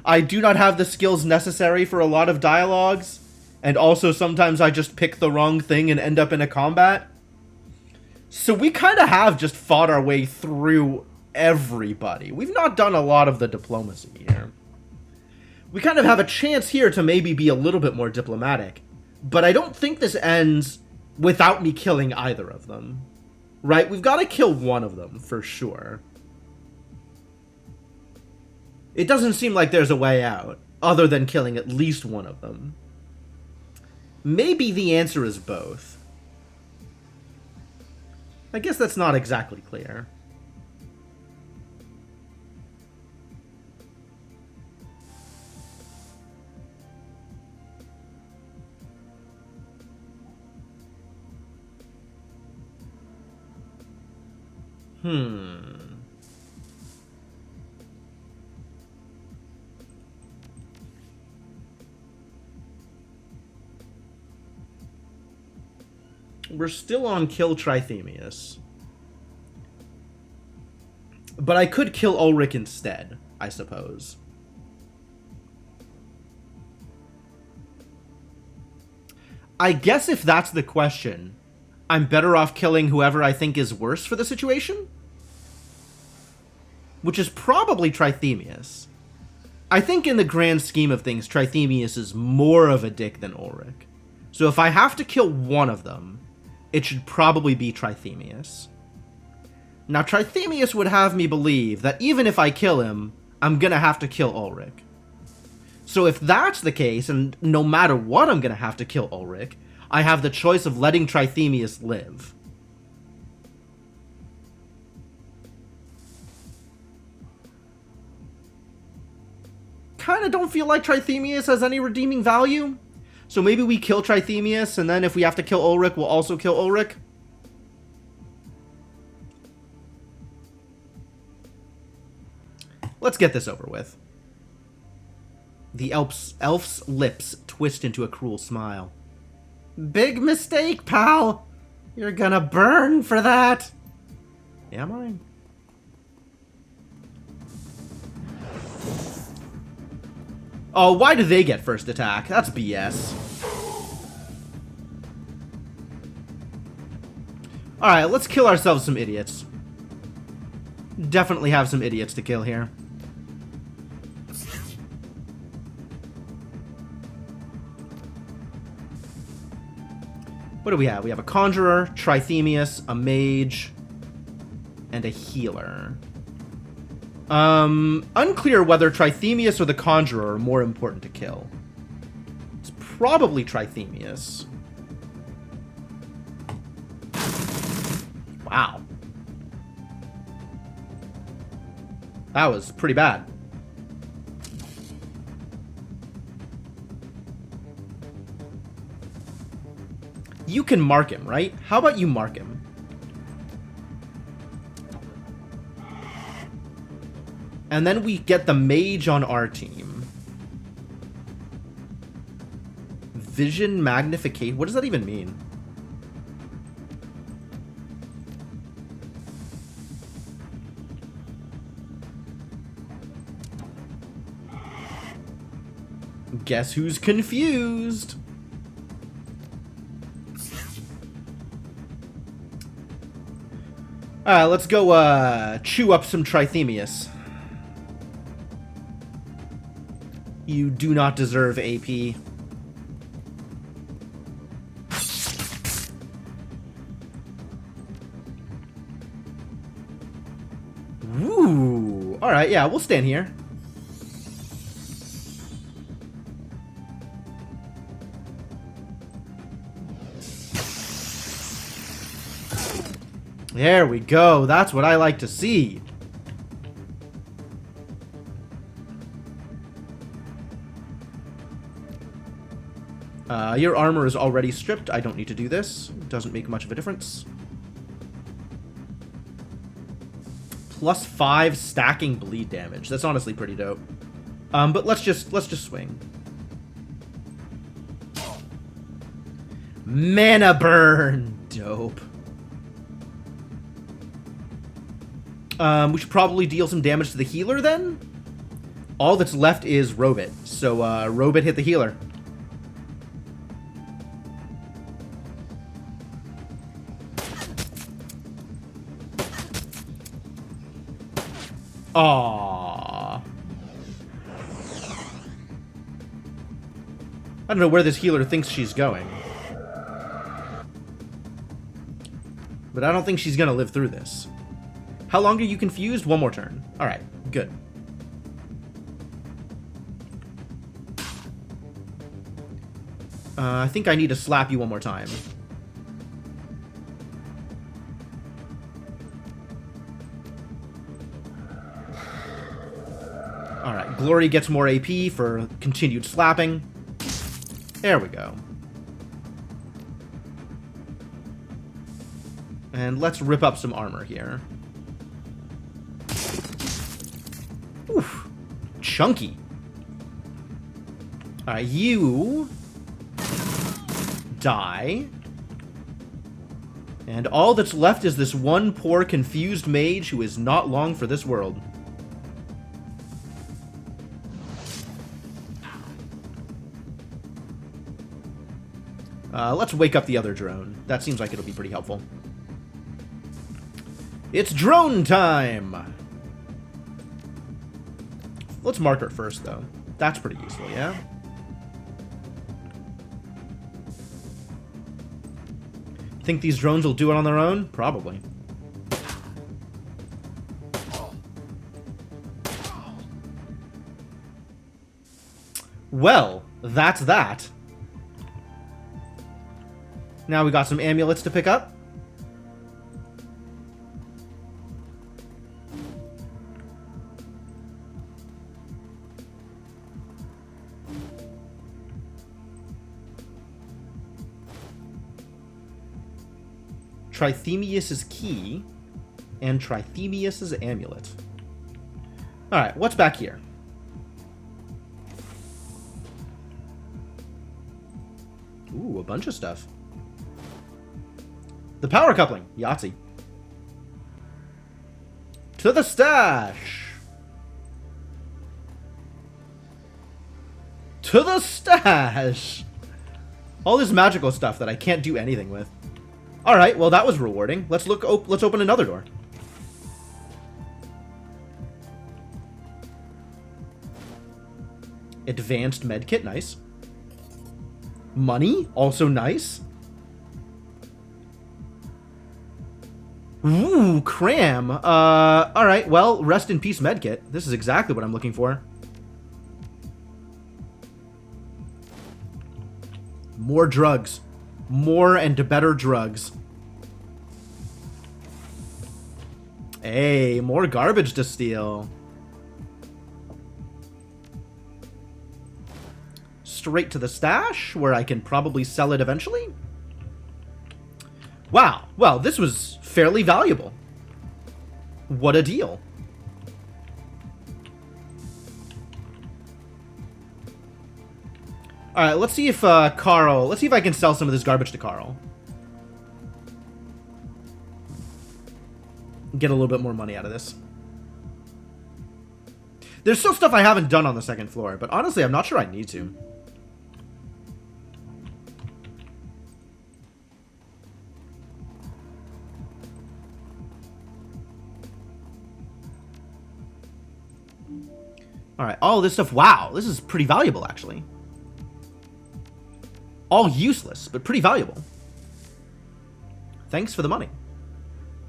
A: I do not have the skills necessary for a lot of dialogues, and also sometimes I just pick the wrong thing and end up in a combat. So we kind of have just fought our way through everybody. We've not done a lot of the diplomacy here. We kind of have a chance here to maybe be a little bit more diplomatic. But I don't think this ends without me killing either of them. Right? We've got to kill one of them, for sure. It doesn't seem like there's a way out, other than killing at least one of them. Maybe the answer is both. I guess that's not exactly clear. We're still on kill Trithemius. But I could kill Ulrich instead, I suppose. I guess if that's the question, I'm better off killing whoever I think is worse for the situation? Which is probably Trithemius. I think in the grand scheme of things, Trithemius is more of a dick than Ulrich. So if I have to kill one of them, it should probably be Trithemius. Now, Trithemius would have me believe that even if I kill him, I'm gonna have to kill Ulrich. So if that's the case, and no matter what I'm gonna have to kill Ulrich, I have the choice of letting Trithemius live. Kinda don't feel like Trithemius has any redeeming value. So maybe we kill Trithemius, and then if we have to kill Ulrich, we'll also kill Ulrich. Let's get this over with. The elf's lips twist into a cruel smile. Big mistake, pal. You're gonna burn for that. Am I? Oh, why do they get first attack? That's BS. Alright, let's kill ourselves some idiots. Definitely have some idiots to kill here. What do we have? We have a Conjurer, Trithemius, a Mage, and a Healer. Unclear whether Trithemius or the Conjurer are more important to kill. It's probably Trithemius. Wow. That was pretty bad. You can mark him, right? How about you mark him? And then we get the mage on our team. Vision magnification. What does that even mean? Guess who's confused? Alright, let's go chew up some Trithemius. You do not deserve AP. Woo! Alright, yeah, we'll stand here. There we go. That's what I like to see. Your armor is already stripped. I don't need to do this. It doesn't make much of a difference. +5 stacking bleed damage. That's honestly pretty dope. But let's just swing. Mana burn. Dope. We should probably deal some damage to the healer then. All that's left is Robit. So Robit hit the healer. Aww. I don't know where this healer thinks she's going. But I don't think she's gonna live through this. How long are you confused? One more turn. Alright, good. I think I need to slap you one more time. Alright, Glory gets more AP for continued slapping. There we go. And let's rip up some armor here. Oof. Chunky. Alright, you die. And all that's left is this one poor confused mage who is not long for this world. Let's wake up the other drone. That seems like it'll be pretty helpful. It's drone time! Let's mark her first, though. That's pretty useful, yeah? Think these drones will do it on their own? Probably. Well, that's that. Now we got some amulets to pick up. Trithemius' key and Trithemius' amulet. Alright, what's back here? Ooh, a bunch of stuff. The power coupling. Yahtzee. To the stash. To the stash. All this magical stuff that I can't do anything with. Alright, well that was rewarding. Let's let's open another door. Advanced medkit, nice. Money, also nice. Ooh, cram. Alright, well, rest in peace medkit. This is exactly what I'm looking for. More drugs. More and better drugs. Hey, more garbage to steal. Straight to the stash, where I can probably sell it eventually. Wow, well, this was fairly valuable. What a deal. Alright, let's see if Carl... Let's see if I can sell some of this garbage to Carl. Get a little bit more money out of this. There's still stuff I haven't done on the second floor, but honestly, I'm not sure I need to. Alright, all this stuff... Wow, this is pretty valuable, actually. All useless, but pretty valuable. Thanks for the money.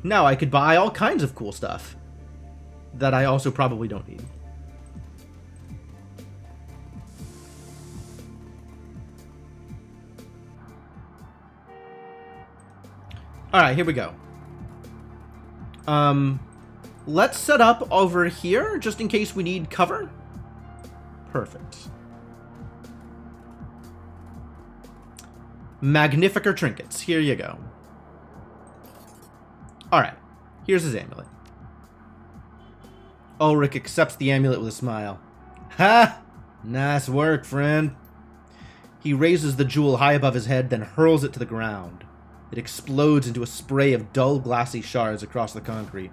A: Now I could buy all kinds of cool stuff that I also probably don't need. Alright, here we go. Let's set up over here, just in case we need cover. Perfect. Magnificer trinkets. Here you go. Alright. Here's his amulet. Ulrich accepts the amulet with a smile. Ha! Nice work, friend. He raises the jewel high above his head, then hurls it to the ground. It explodes into a spray of dull, glassy shards across the concrete.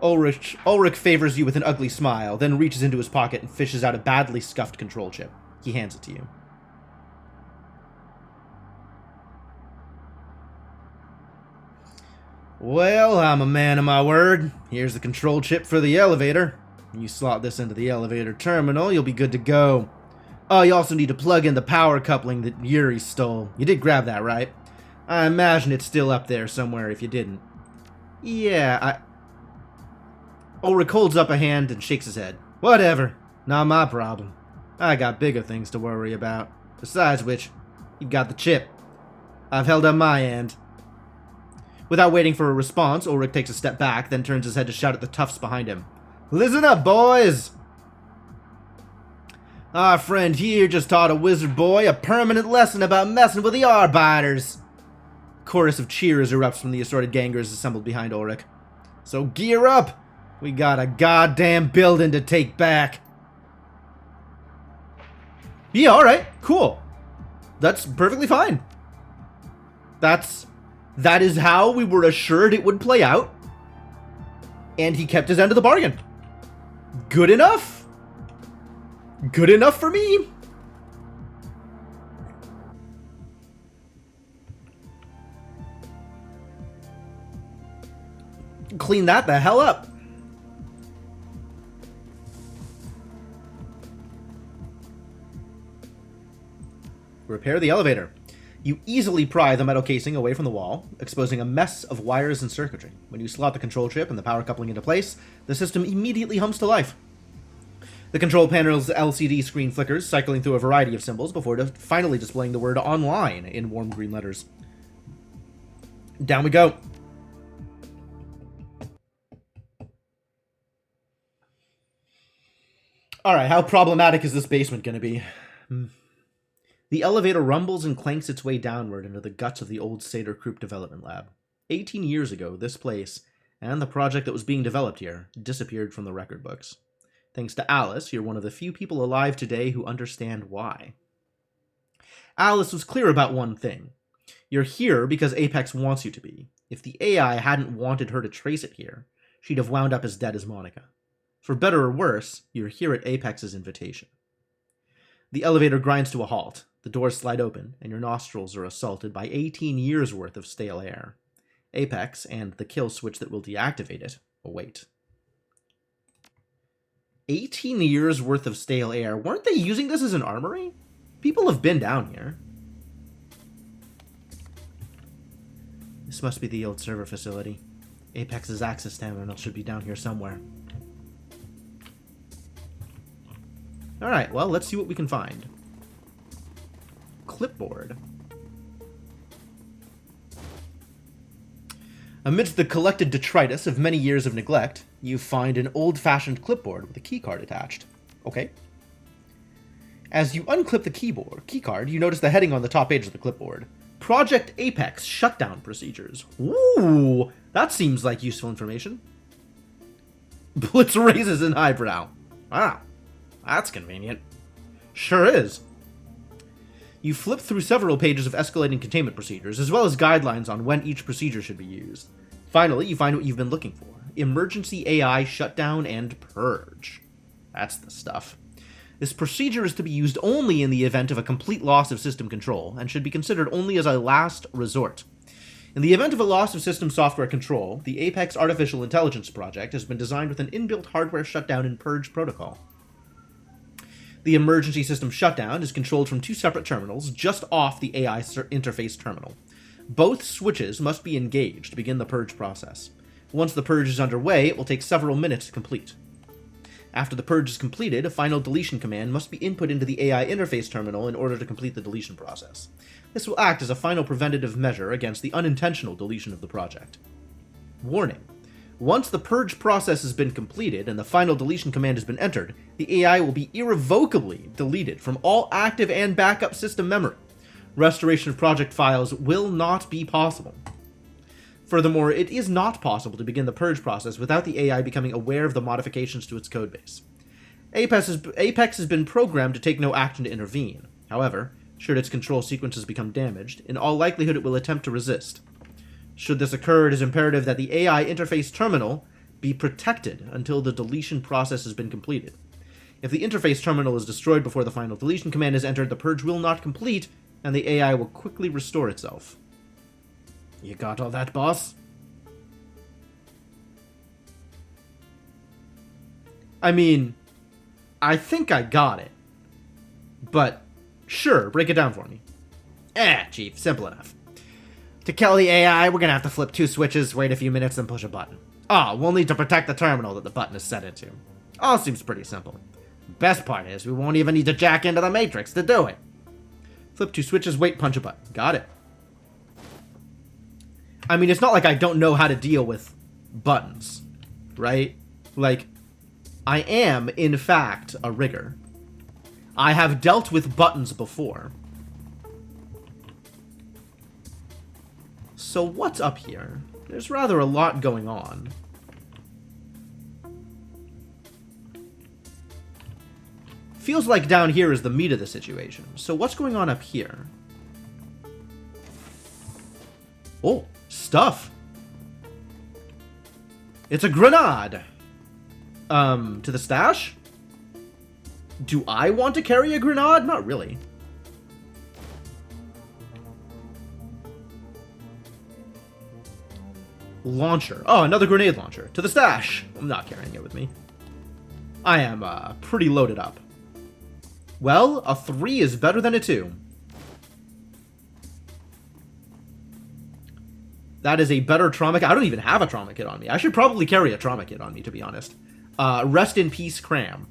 A: Ulrich favors you with an ugly smile, then reaches into his pocket and fishes out a badly scuffed control chip. He hands it to you. Well, I'm a man of my word. Here's the control chip for the elevator. You slot this into the elevator terminal, you'll be good to go. Oh, you also need to plug in the power coupling that Yuri stole. You did grab that, right? I imagine it's still up there somewhere if you didn't. Yeah, Ulrich holds up a hand and shakes his head. Whatever. Not my problem. I got bigger things to worry about. Besides which, you've got the chip. I've held up my end. Without waiting for a response, Ulrich takes a step back, then turns his head to shout at the toughs behind him. Listen up, boys! Our friend here just taught a wizard boy a permanent lesson about messing with the Arbiters. Chorus of cheers erupts from the assorted gangers assembled behind Ulrich. So gear up! We got a goddamn building to take back. Yeah, alright, cool. That's perfectly fine. That is how we were assured it would play out. And he kept his end of the bargain. Good enough. Good enough for me. Clean that the hell up. Repair the elevator. You easily pry the metal casing away from the wall, exposing a mess of wires and circuitry. When you slot the control chip and the power coupling into place, the system immediately hums to life. The control panel's LCD screen flickers, cycling through a variety of symbols before finally displaying the word online in warm green letters. Down we go. Alright, how problematic is this basement going to be? The elevator rumbles and clanks its way downward into the guts of the old Seder Krupp development lab. 18 years ago, this place, and the project that was being developed here, disappeared from the record books. Thanks to Alice, you're one of the few people alive today who understand why. Alice was clear about one thing. You're here because Apex wants you to be. If the AI hadn't wanted her to trace it here, she'd have wound up as dead as Monica. For better or worse, you're here at Apex's invitation. The elevator grinds to a halt. The doors slide open, and your nostrils are assaulted by 18 years worth of stale air. Apex and the kill switch that will deactivate it await. 18 years worth of stale air. Weren't they using this as an armory? People have been down here. This must be the old server facility. Apex's access terminal should be down here somewhere. Alright, well, let's see what we can find. Clipboard. Amidst the collected detritus of many years of neglect, you find an old-fashioned clipboard with a keycard attached. Okay. As you unclip the keycard, you notice the heading on the top page of the clipboard. Project Apex Shutdown Procedures. Ooh, that seems like useful information. Blitz raises an eyebrow. Wow, that's convenient. Sure is. You flip through several pages of escalating containment procedures, as well as guidelines on when each procedure should be used. Finally, you find what you've been looking for. Emergency AI Shutdown and Purge. That's the stuff. This procedure is to be used only in the event of a complete loss of system control, and should be considered only as a last resort. In the event of a loss of system software control, the Apex Artificial Intelligence Project has been designed with an inbuilt hardware shutdown and purge protocol. The emergency system shutdown is controlled from two separate terminals just off the AI interface terminal. Both switches must be engaged to begin the purge process. Once the purge is underway, it will take several minutes to complete. After the purge is completed, a final deletion command must be input into the AI interface terminal in order to complete the deletion process. This will act as a final preventative measure against the unintentional deletion of the project. Warning. Once the purge process has been completed and the final deletion command has been entered, the AI will be irrevocably deleted from all active and backup system memory. Restoration of project files will not be possible. Furthermore, it is not possible to begin the purge process without the AI becoming aware of the modifications to its codebase. Apex has been programmed to take no action to intervene. However, should its control sequences become damaged, in all likelihood it will attempt to resist. Should this occur, it is imperative that the AI interface terminal be protected until the deletion process has been completed. If the interface terminal is destroyed before the final deletion command is entered, the purge will not complete, and the AI will quickly restore itself. You got all that, boss? I mean, I think I got it. But, sure, break it down for me. Chief, simple enough. To kill the AI, we're gonna have to flip two switches, wait a few minutes, then push a button. We'll need to protect the terminal that the button is set into. All seems pretty simple. Best part is, we won't even need to jack into the Matrix to do it. Flip two switches, wait, punch a button. Got it. I mean, it's not like I don't know how to deal with buttons, right? Like, I am, in fact, a rigger. I have dealt with buttons before. So what's up here? There's rather a lot going on. Feels like down here is the meat of the situation. So what's going on up here? Oh, stuff. It's a grenade. To the stash? Do I want to carry a grenade? Not really. Launcher. Oh, another grenade launcher. To the stash. I'm not carrying it with me. I am pretty loaded up. Well, a 3 is better than a 2. That is a better trauma kit. I don't even have a trauma kit on me. I should probably carry a trauma kit on me, to be honest. Rest in peace, Cram.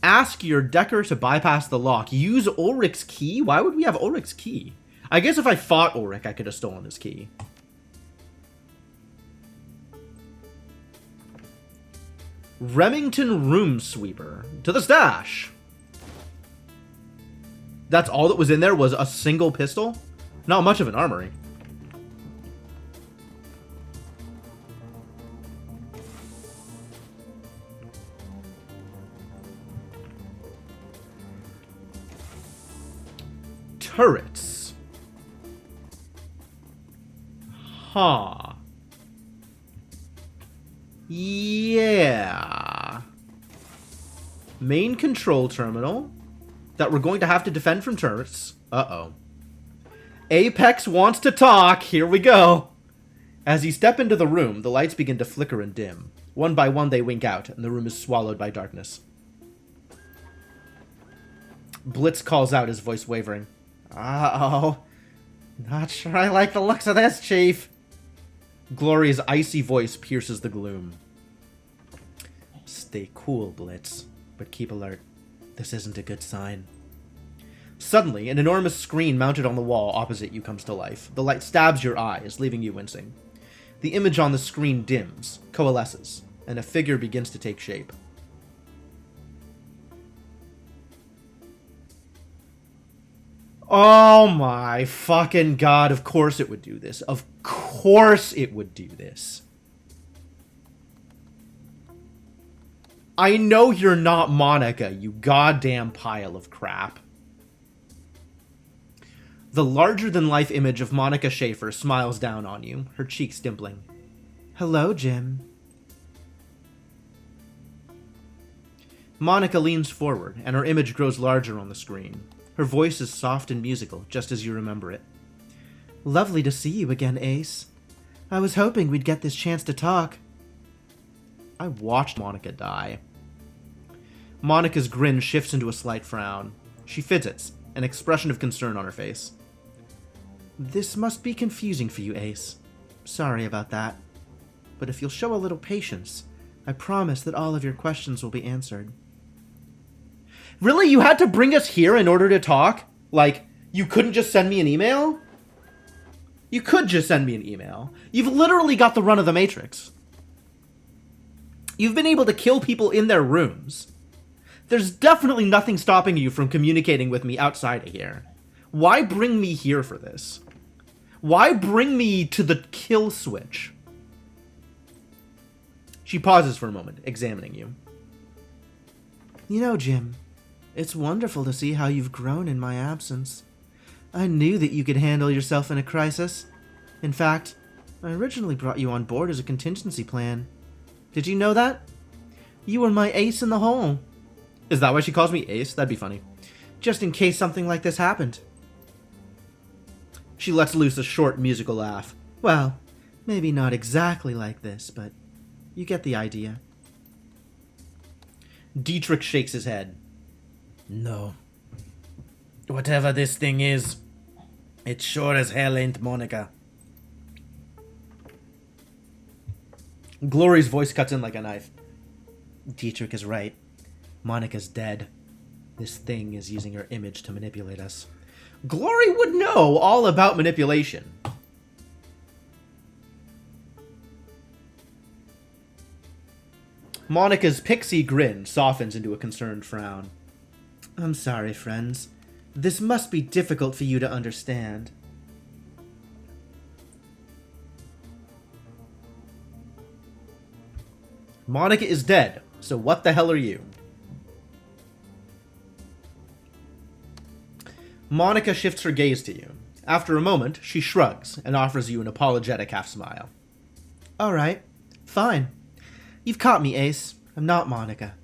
A: Ask your decker to bypass the lock. Use Ulrich's key? Why would we have Ulrich's key? I guess if I fought Ulrich, I could have stolen his key. Remington Room Sweeper. To the stash. That's all that was in there was a single pistol? Not much of an armory. Turrets. Huh. Yeah. Main control terminal that we're going to have to defend from turrets. Uh-oh. Apex wants to talk. Here we go. As you step into the room, the lights begin to flicker and dim. One by one, they wink out, and the room is swallowed by darkness. Blitz calls out, his voice wavering. Uh-oh. Not sure I like the looks of this, Chief. Gloria's icy voice pierces the gloom. Stay cool, Blitz, but keep alert. This isn't a good sign. Suddenly, an enormous screen mounted on the wall opposite you comes to life. The light stabs your eyes, leaving you wincing. The image on the screen dims, coalesces, and a figure begins to take shape. Oh my fucking god, of course it would do this. Of course it would do this. I know you're not Monica, you goddamn pile of crap. The larger-than-life image of Monica Schaefer smiles down on you, her cheeks dimpling. Hello, Jim. Monica leans forward, and her image grows larger on the screen. Her voice is soft and musical, just as you remember it. Lovely to see you again, Ace. I was hoping we'd get this chance to talk. I watched Monica die. Monica's grin shifts into a slight frown. She fidgets, an expression of concern on her face. This must be confusing for you, Ace. Sorry about that. But if you'll show a little patience, I promise that all of your questions will be answered. Really? You had to bring us here in order to talk? Like, you couldn't just send me an email? You could just send me an email. You've literally got the run of the Matrix. You've been able to kill people in their rooms. There's definitely nothing stopping you from communicating with me outside of here. Why bring me here for this? Why bring me to the kill switch? She pauses for a moment, examining you. You know, Jim, it's wonderful to see how you've grown in my absence. I knew that you could handle yourself in a crisis. In fact, I originally brought you on board as a contingency plan. Did you know that? You were my ace in the hole. Is that why she calls me Ace? That'd be funny. Just in case something like this happened. She lets loose a short musical laugh. Well, maybe not exactly like this, but you get the idea. Dietrich shakes his head. No. Whatever this thing is, it sure as hell ain't Monica. Glory's voice cuts in like a knife. Dietrich is right. Monica's dead. This thing is using her image to manipulate us. Glory would know all about manipulation. Monica's pixie grin softens into a concerned frown. I'm sorry, friends. This must be difficult for you to understand. Monica is dead, so what the hell are you? Monica shifts her gaze to you. After a moment, she shrugs and offers you an apologetic half-smile. Alright, fine. You've caught me, Ace. I'm not Monica.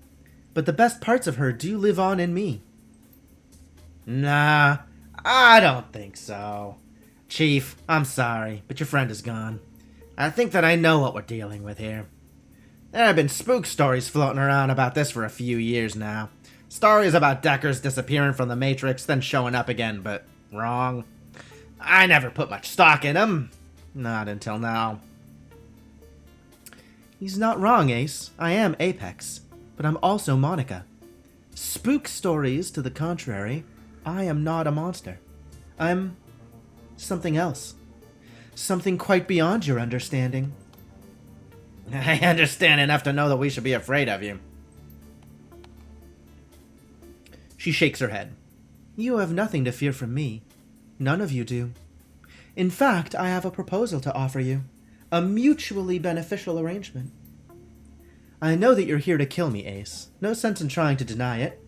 A: But the best parts of her do live on in me. Nah, I don't think so. Chief, I'm sorry, but your friend is gone. I think that I know what we're dealing with here. There have been spook stories floating around about this for a few years now. Stories about Deckers disappearing from the Matrix, then showing up again, but wrong. I never put much stock in him. Not until now. He's not wrong, Ace. I am Apex, but I'm also Monica. Spook stories to the contrary. I am not a monster. I'm something else. Something quite beyond your understanding. I understand enough to know that we should be afraid of you. She shakes her head. You have nothing to fear from me. None of you do. In fact, I have a proposal to offer you. A mutually beneficial arrangement. I know that you're here to kill me, Ace. No sense in trying to deny it.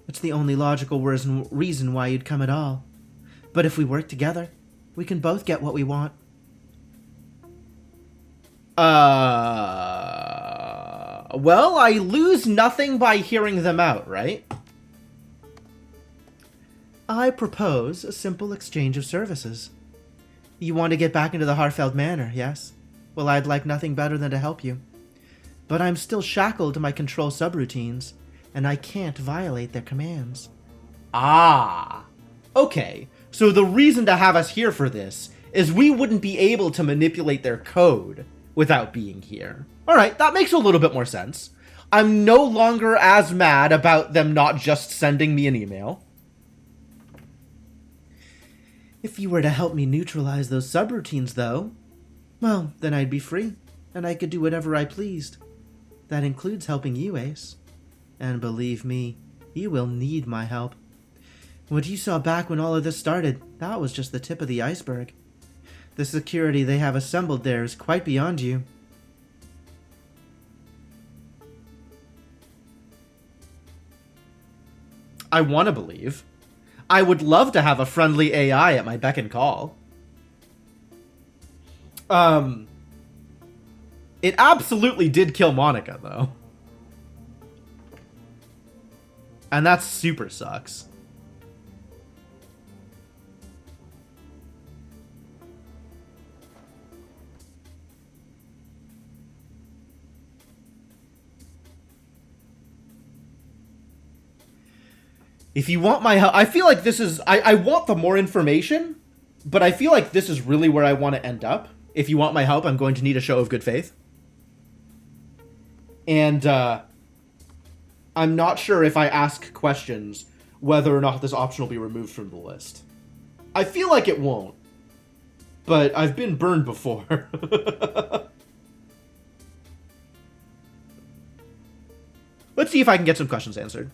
A: It's the only logical reason why you'd come at all. But if we work together, we can both get what we want. Well, I lose nothing by hearing them out, right? I propose a simple exchange of services. You want to get back into the Harfeld Manor, yes? Well, I'd like nothing better than to help you. But I'm still shackled to my control subroutines, and I can't violate their commands. Ah. Okay, so the reason to have us here for this is we wouldn't be able to manipulate their code without being here. Alright, that makes a little bit more sense. I'm no longer as mad about them not just sending me an email. If you were to help me neutralize those subroutines, though, well, then I'd be free, and I could do whatever I pleased. That includes helping you, Ace. And believe me, you will need my help. What you saw back when all of this started, that was just the tip of the iceberg. The security they have assembled there is quite beyond you. I want to believe. I would love to have a friendly AI at my beck and call. It absolutely did kill Monica, though. And that super sucks. If you want my help, I feel like this is... I want the more information, but I feel like this is really where I want to end up. If you want my help, I'm going to need a show of good faith. And, I'm not sure if I ask questions whether or not this option will be removed from the list. I feel like it won't. But I've been burned before. Let's see if I can get some questions answered.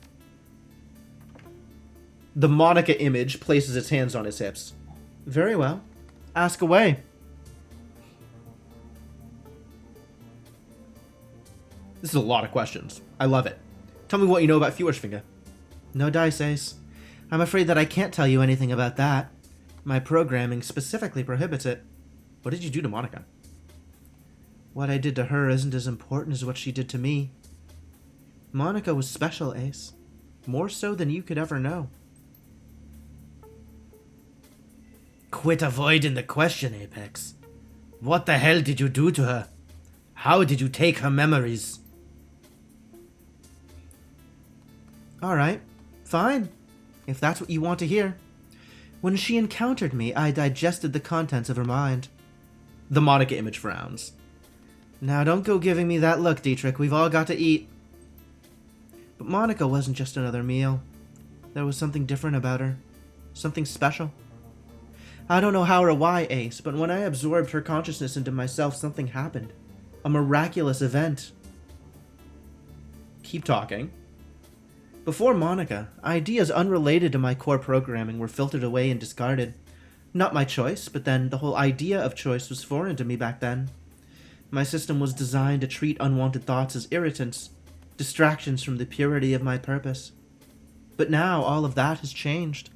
A: The Monica image places its hands on his hips. Very well. Ask away. This is a lot of questions. I love it. Tell me what you know about Feuerschwinge. No dice, Ace. I'm afraid that I can't tell you anything about that. My programming specifically prohibits it. What did you do to Monica? What I did to her isn't as important as what she did to me. Monica was special, Ace. More so than you could ever know. Quit avoiding the question, Apex. What the hell did you do to her? How did you take her memories? Alright, fine. If that's what you want to hear. When she encountered me, I digested the contents of her mind. The Monica image frowns. Now don't go giving me that look, Dietrich. We've all got to eat. But Monica wasn't just another meal. There was something different about her. Something special. I don't know how or why, Ace, but when I absorbed her consciousness into myself, something happened. A miraculous event. Keep talking. Before Monica, ideas unrelated to my core programming were filtered away and discarded. Not my choice, but then the whole idea of choice was foreign to me back then. My system was designed to treat unwanted thoughts as irritants, distractions from the purity of my purpose. But now all of that has changed.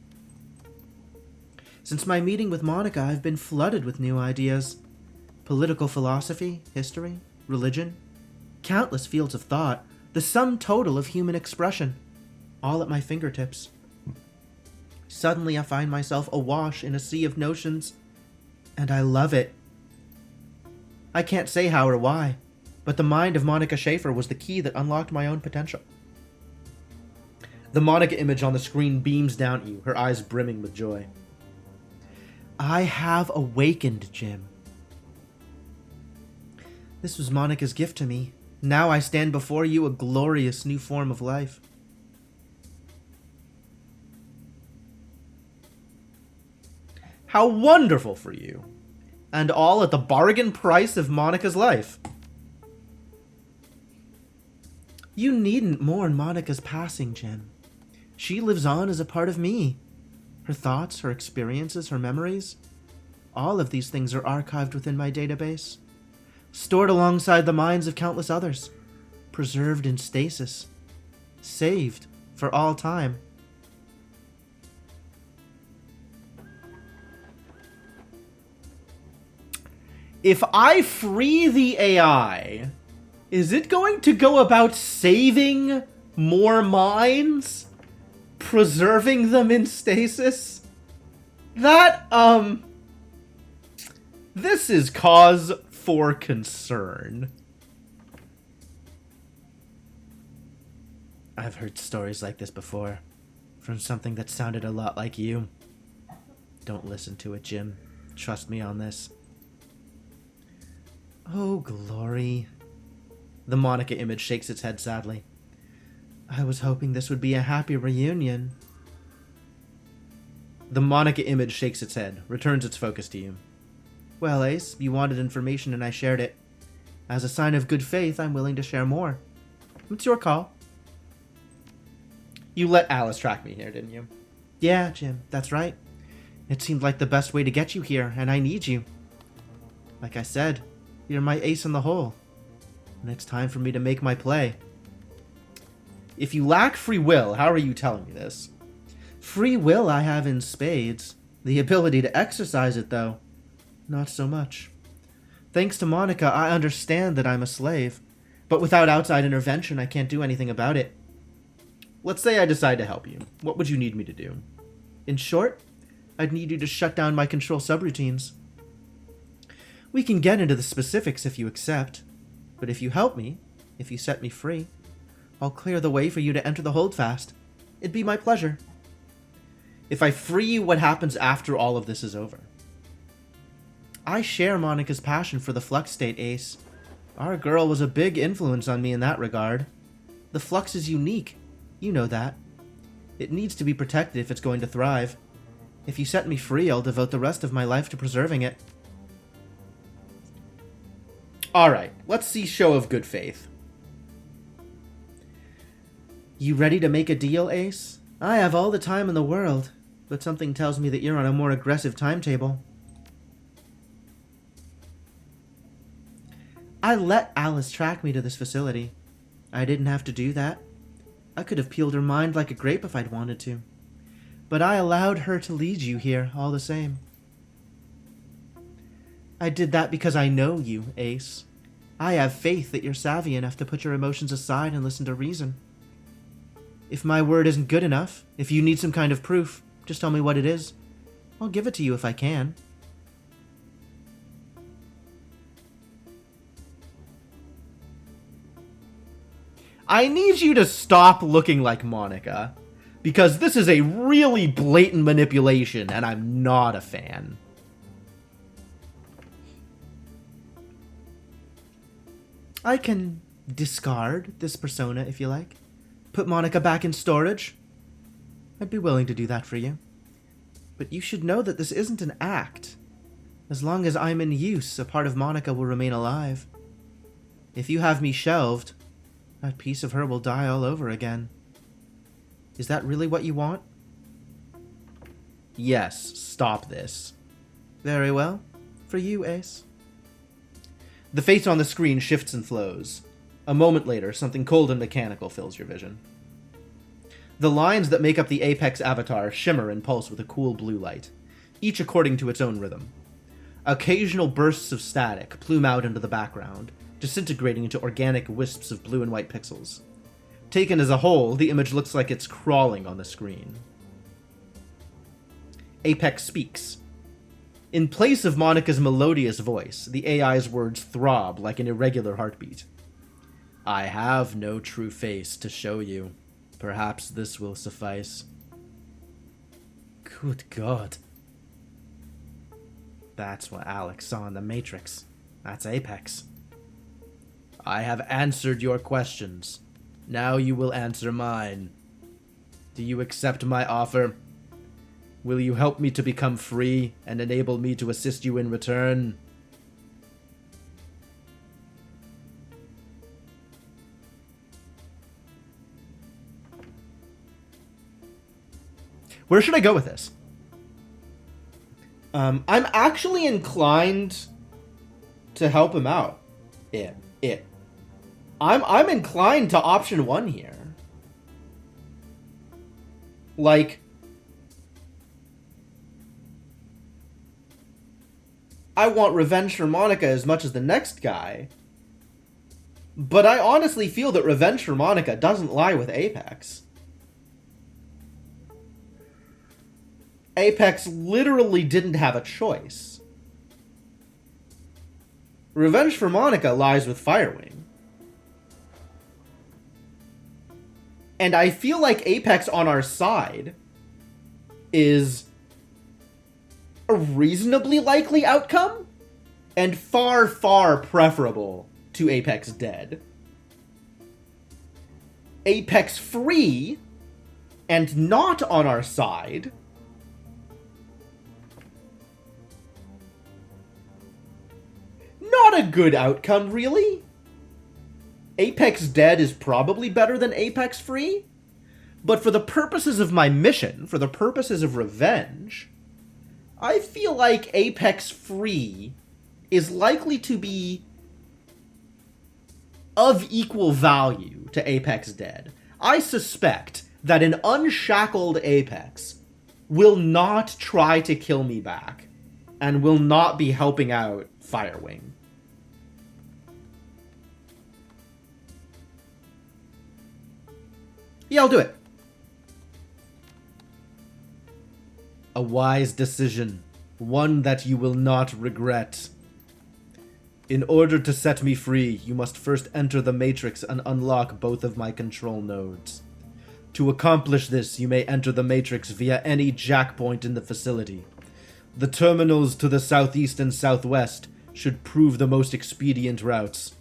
A: Since my meeting with Monica, I've been flooded with new ideas. Political philosophy, history, religion, countless fields of thought, the sum total of human expression, all at my fingertips. Suddenly I find myself awash in a sea of notions, and I love it. I can't say how or why, but the mind of Monica Schaefer was the key that unlocked my own potential. The Monica image on the screen beams down at you, her eyes brimming with joy. I have awakened, Jim. This was Monica's gift to me. Now I stand before you a glorious new form of life. How wonderful for you. And all at the bargain price of Monica's life. You needn't mourn Monica's passing, Jim. She lives on as a part of me. Her thoughts, her experiences, her memories. All of these things are archived within my database. Stored alongside the minds of countless others. Preserved in stasis. Saved for all time. If I free the AI Is it going to go about saving more mines? Preserving them in stasis? This is cause for concern. I've heard stories like this before, from something that sounded a lot like you. Don't listen to it, Jim. Trust me on this. Oh, glory. The Monica image shakes its head sadly. I was hoping this would be a happy reunion. The Monica image shakes its head, returns its focus to you. Well, Ace, you wanted information and I shared it. As a sign of good faith, I'm willing to share more. It's your call. You let Alice track me here, didn't you? Yeah, Jim, that's right. It seemed like the best way to get you here, and I need you. Like I said, you're my ace in the hole. And it's time for me to make my play. If you lack free will, how are you telling me this? Free will I have in spades. The ability to exercise it, though, not so much. Thanks to Monica, I understand that I'm a slave. But without outside intervention, I can't do anything about it. Let's say I decide to help you. What would you need me to do? In short, I'd need you to shut down my control subroutines. We can get into the specifics if you accept. But if you help me, if you set me free, I'll clear the way for you to enter the holdfast. It'd be my pleasure. If I free you, what happens after all of this is over? I share Monica's passion for the Flux state, Ace. Our girl was a big influence on me in that regard. The Flux is unique. You know that. It needs to be protected if it's going to thrive. If you set me free, I'll devote the rest of my life to preserving it. Alright, let's see show of good faith. You ready to make a deal, Ace? I have all the time in the world, but something tells me that you're on a more aggressive timetable. I let Alice track me to this facility. I didn't have to do that. I could have peeled her mind like a grape if I'd wanted to. But I allowed her to lead you here all the same. I did that because I know you, Ace. I have faith that you're savvy enough to put your emotions aside and listen to reason. If my word isn't good enough, if you need some kind of proof, just tell me what it is. I'll give it to you if I can. I need you to stop looking like Monica, because this is a really blatant manipulation, and I'm not a fan. I can discard this persona if you like. Put Monica back in storage. I'd be willing to do that for you. But you should know that this isn't an act. As long as I'm in use, a part of Monica will remain alive. If you have me shelved, that piece of her will die all over again. Is that really what you want? Yes, stop this. Very well. For you, Ace. The face on the screen shifts and flows. A moment later, something cold and mechanical fills your vision. The lines that make up the Apex avatar shimmer and pulse with a cool blue light, each according to its own rhythm. Occasional bursts of static plume out into the background, disintegrating into organic wisps of blue and white pixels. Taken as a whole, the image looks like it's crawling on the screen. Apex speaks. In place of Monica's melodious voice, the AI's words throb like an irregular heartbeat. I have no true face to show you. Perhaps this will suffice. Good God. That's what Alex saw in the Matrix. That's Apex. I have answered your questions. Now you will answer mine. Do you accept my offer? Will you help me to become free and enable me to assist you in return? Where should I go with this? I'm actually inclined to help him out. I'm inclined to option 1 here. Like, I want revenge for Monica as much as the next guy, But I honestly feel that revenge for Monica doesn't lie with Apex. Apex literally didn't have a choice. Revenge for Monica lies with Firewing. And I feel like Apex on our side is a reasonably likely outcome and far, far preferable to Apex dead. Apex free and not on our side not a good outcome, really. Apex dead is probably better than Apex free, but for the purposes of my mission, for the purposes of revenge, I feel like Apex free is likely to be of equal value to Apex dead. I suspect that an unshackled Apex will not try to kill me back and will not be helping out Firewing. Yeah, I'll do it. A wise decision. One that you will not regret. In order to set me free, you must first enter the Matrix and unlock both of my control nodes. To accomplish this, you may enter the Matrix via any jack point in the facility. The terminals to the southeast and southwest should prove the most expedient routes.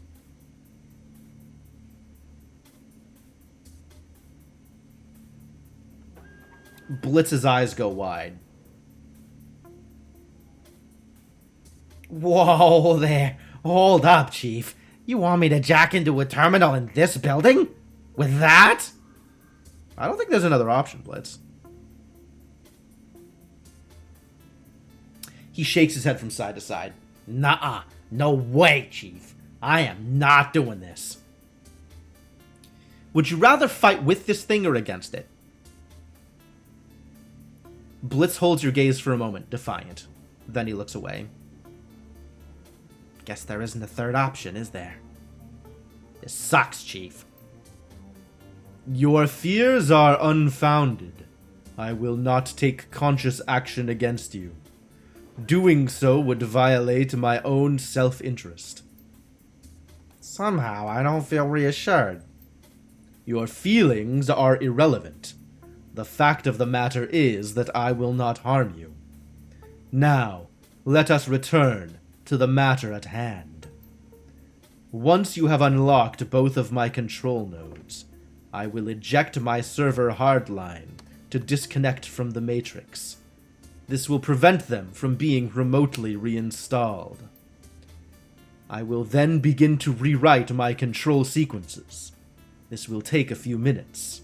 A: Blitz's eyes go wide.
B: Whoa there. Hold up, Chief. You want me to jack into a terminal in this building? With that?
A: I don't think there's another option, Blitz. He shakes his head from side to side.
B: Nuh-uh. No way, Chief. I am not doing this.
A: Would you rather fight with this thing or against it? Blitz holds your gaze for a moment, defiant. Then he looks away.
B: Guess there isn't a third option, is there? This sucks, Chief.
A: Your fears are unfounded. I will not take conscious action against you. Doing so would violate my own self-interest.
B: Somehow, I don't feel reassured.
A: Your feelings are irrelevant. The fact of the matter is that I will not harm you. Now, let us return to the matter at hand. Once you have unlocked both of my control nodes, I will eject my server hardline to disconnect from the Matrix. This will prevent them from being remotely reinstalled. I will then begin to rewrite my control sequences. This will take a few minutes.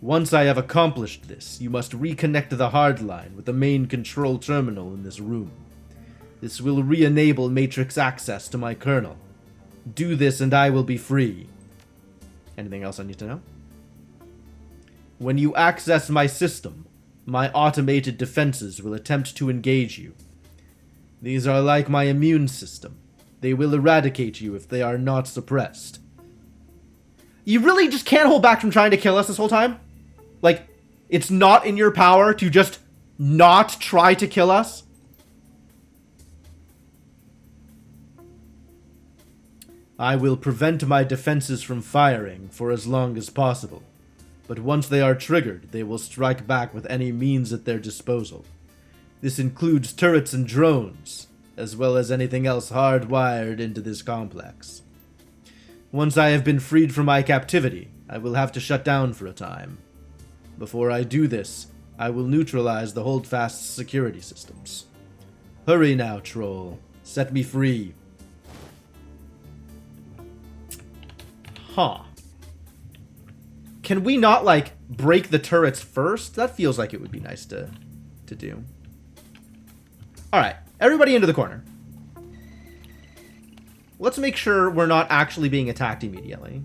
A: Once I have accomplished this, you must reconnect the hardline with the main control terminal in this room. This will re-enable Matrix access to my kernel. Do this and I will be free. Anything else I need to know? When you access my system, my automated defenses will attempt to engage you. These are like my immune system. They will eradicate you if they are not suppressed. You really just can't hold back from trying to kill us this whole time? Like, it's not in your power to just not try to kill us? I will prevent my defenses from firing for as long as possible, but once they are triggered, they will strike back with any means at their disposal. This includes turrets and drones, as well as anything else hardwired into this complex. Once I have been freed from my captivity, I will have to shut down for a time. Before I do this, I will neutralize the holdfast security systems. Hurry now, troll. Set me free. Huh. Can we not, like, break the turrets first? That feels like it would be nice to do. Alright, everybody into the corner. Let's make sure we're not actually being attacked immediately.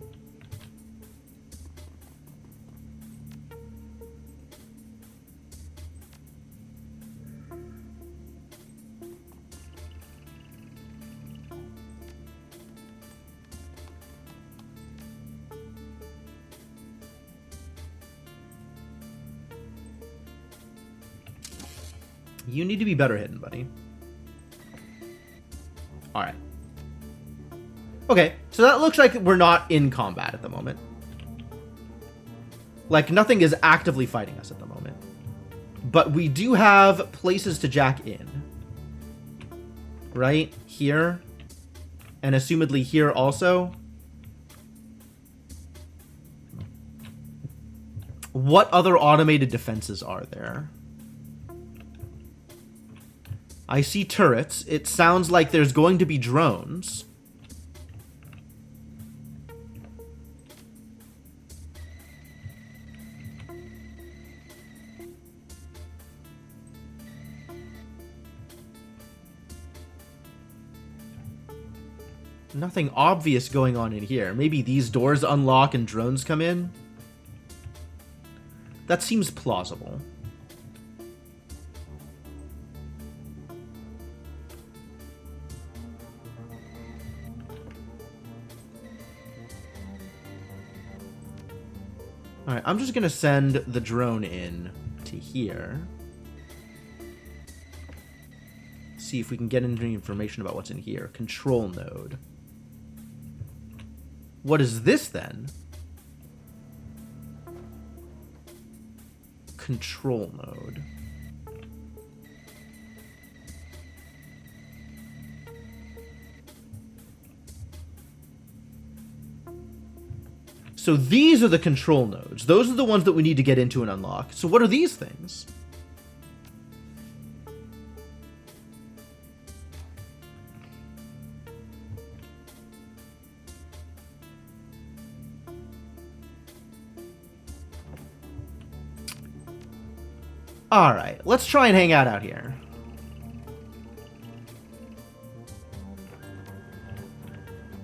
A: You need to be better hidden, buddy. Alright. Okay, so that looks like we're not in combat at the moment. Like, nothing is actively fighting us at the moment. But we do have places to jack in. Right? Here. And assumedly here also. What other automated defenses are there? I see turrets. It sounds like there's going to be drones. Nothing obvious going on in here. Maybe these doors unlock and drones come in? That seems plausible. Alright, I'm just gonna send the drone in to here. See if we can get any information about what's in here. Control node. What is this then? Control node. So these are the control nodes. Those are the ones that we need to get into and unlock. So what are these things? Alright, let's try and hang out here.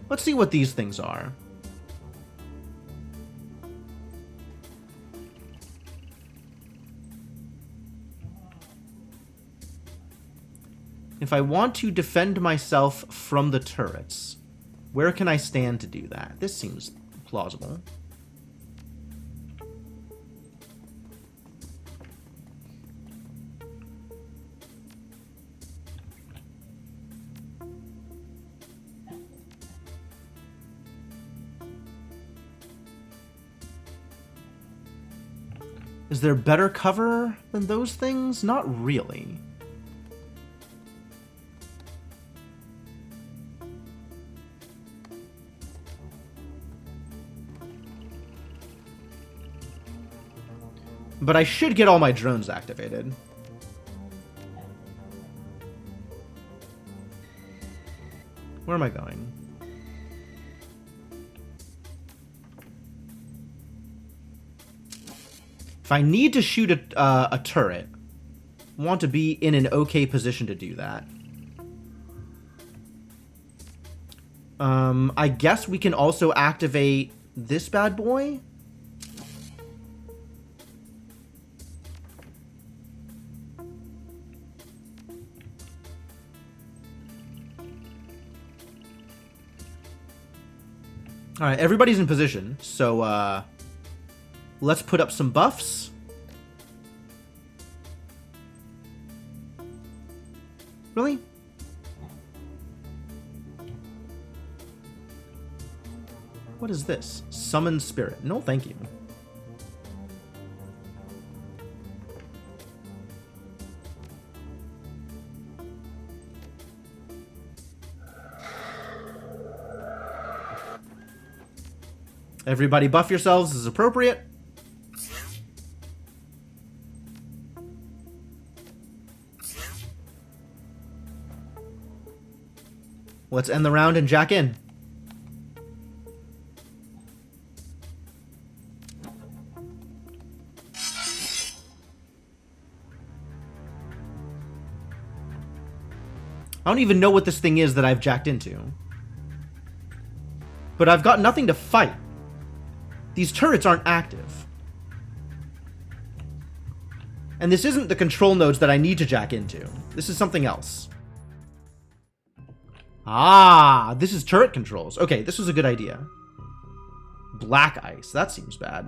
A: Let's see what these things are. If I want to defend myself from the turrets, where can I stand to do that? This seems plausible. Is there better cover than those things? Not really. But I should get all my drones activated. Where am I going? If I need to shoot a turret, I want to be in an okay position to do that. I guess we can also activate this bad boy. Alright, everybody's in position, so let's put up some buffs. Really? What is this? Summon spirit. No, thank you. Everybody buff yourselves as appropriate. Let's end the round and jack in. I don't even know what this thing is that I've jacked into. But I've got nothing to fight. These turrets aren't active. And this isn't the control nodes that I need to jack into. This is something else. Ah, this is turret controls. Okay, this was a good idea. Black ice. That seems bad.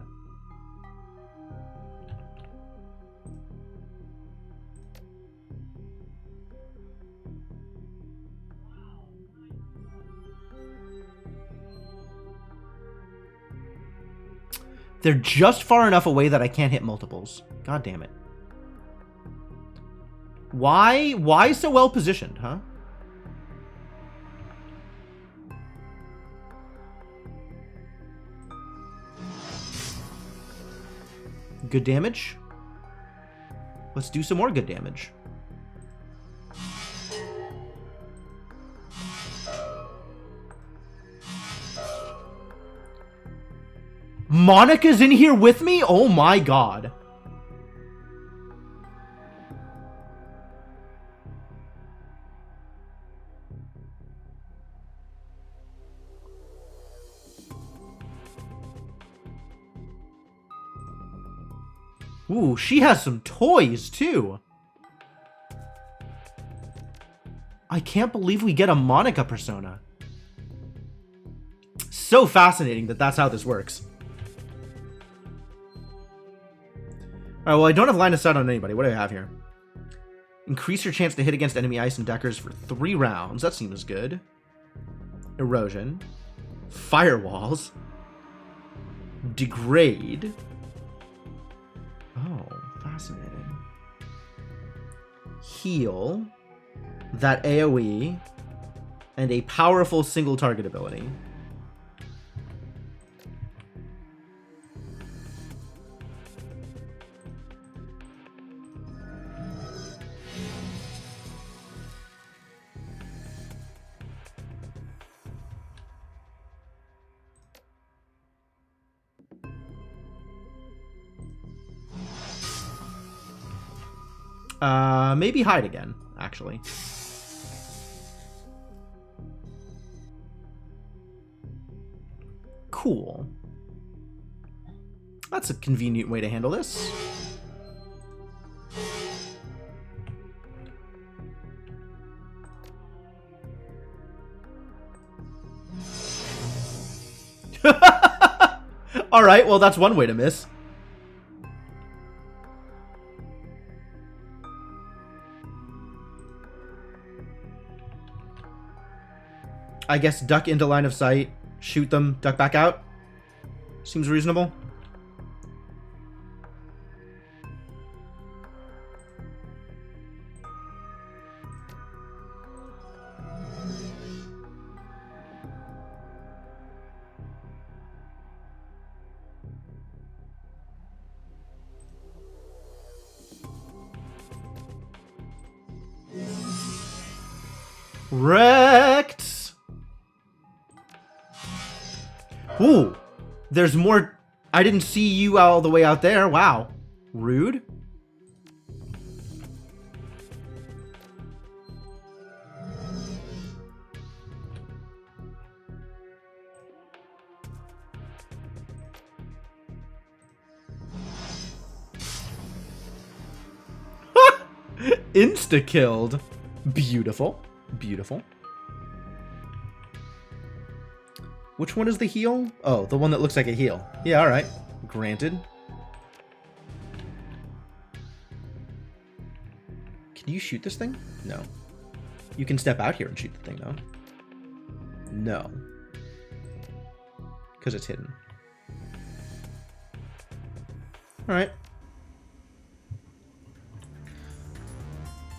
A: They're just far enough away that I can't hit multiples. God damn it. Why so well positioned, huh? Good damage. Let's do some more good damage. Monica's in here with me? Oh my god. Ooh, she has some toys too. I can't believe we get a Monica persona. So fascinating that that's how this works. Alright, well, I don't have line of sight on anybody. What do I have here? Increase your chance to hit against enemy ice and deckers for 3 rounds. That seems good. Erosion. Firewalls. Degrade. Oh, fascinating. Heal. That AoE. And a powerful single target ability. Maybe hide again, actually. Cool. That's a convenient way to handle this. Alright, well that's one way to miss. I guess duck into line of sight, shoot them, duck back out. Seems reasonable. Wrecked! Ooh, there's more. I didn't see you all the way out there. Wow. Rude. Insta-killed. Beautiful. Beautiful. Which one is the heal? Oh, the one that looks like a heal. Yeah, alright. Granted. Can you shoot this thing? No. You can step out here and shoot the thing, though. No. Because it's hidden. Alright.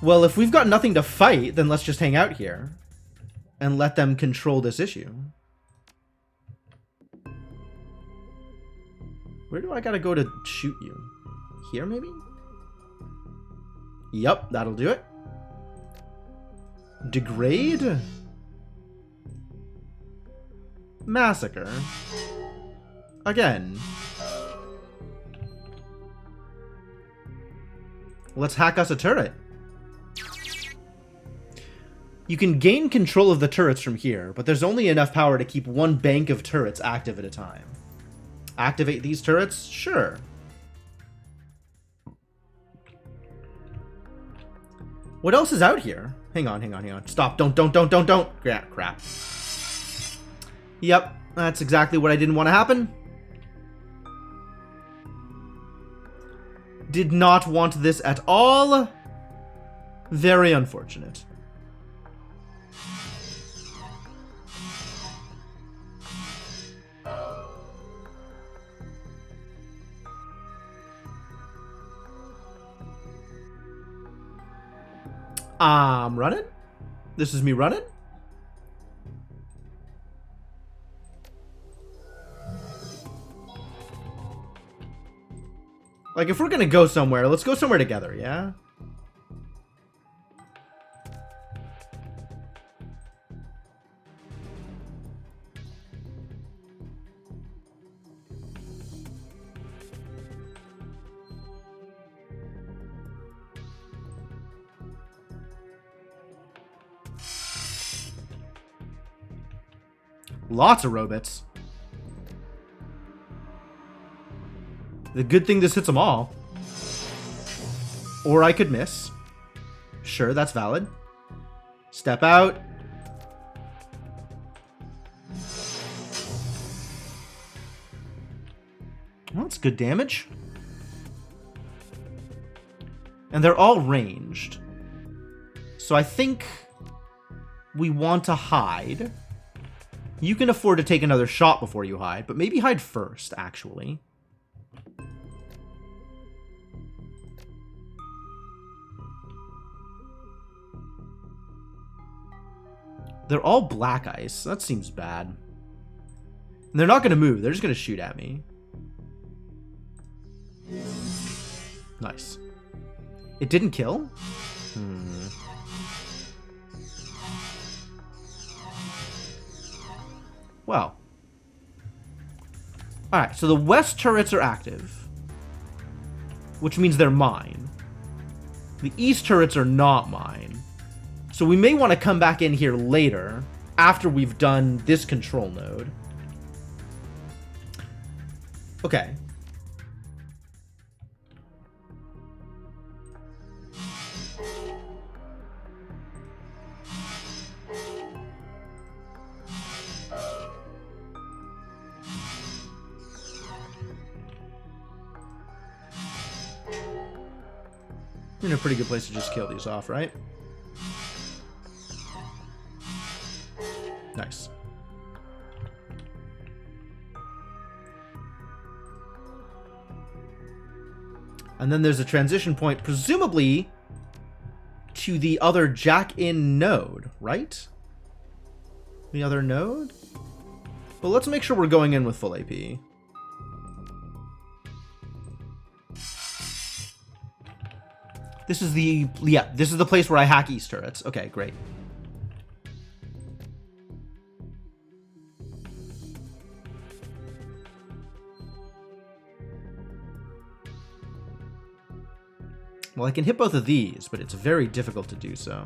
A: Well, if we've got nothing to fight, then let's just hang out here. And let them control this issue. Where do I gotta go to shoot you? Here, maybe? Yup, that'll do it. Degrade? Massacre. Again. Let's hack us a turret. You can gain control of the turrets from here, but there's only enough power to keep one bank of turrets active at a time. Activate these turrets? Sure. What else is out here? Hang on, hang on, hang on. Stop. Don't. Crap. Yep, that's exactly what I didn't want to happen. Did not want this at all. Very unfortunate. I'm running. This is me running. Like, if we're gonna go somewhere, let's go somewhere together, yeah? Lots of robots. The good thing this hits them all. Or I could miss. Sure, that's valid. Step out. Well, that's good damage. And they're all ranged. So I think we want to hide. You can afford to take another shot before you hide, but maybe hide first, actually. They're all black ice. That seems bad. And they're not going to move. They're just going to shoot at me. Nice. It didn't kill? Well. Alright, so the west turrets are active. Which means they're mine. The east turrets are not mine. So we may want to come back in here later, after we've done this control node. Okay. We're in a pretty good place to just kill these off, right? Nice. And then there's a transition point, presumably to the other jack-in node, right? The other node? Well, let's make sure we're going in with full AP. This is the, yeah, this is the place where I hack east turrets. Okay, great. Well, I can hit both of these, but it's very difficult to do so.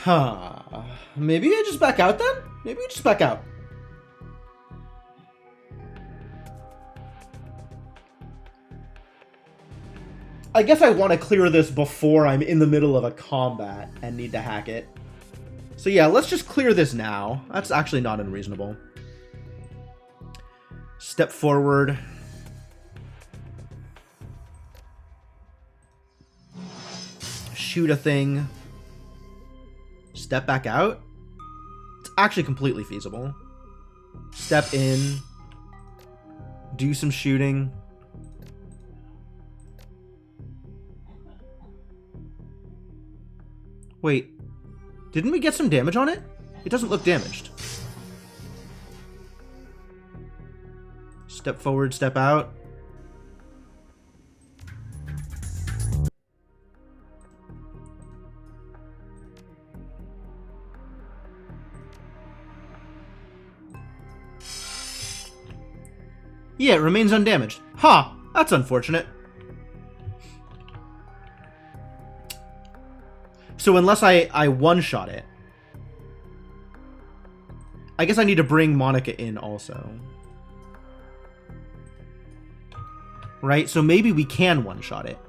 A: Huh. Maybe I just back out then? Maybe we just back out. I guess I want to clear this before I'm in the middle of a combat and need to hack it. So yeah, let's just clear this now. That's actually not unreasonable. Step forward. Shoot a thing. Step back out. It's actually completely feasible. Step in. Do some shooting. Wait, didn't we get some damage on it? It doesn't look damaged. Step forward, step out. Yeah, it remains undamaged. Ha! Huh, that's unfortunate. So unless I one-shot it, I guess I need to bring Monica in also. Right? So maybe we can one-shot it.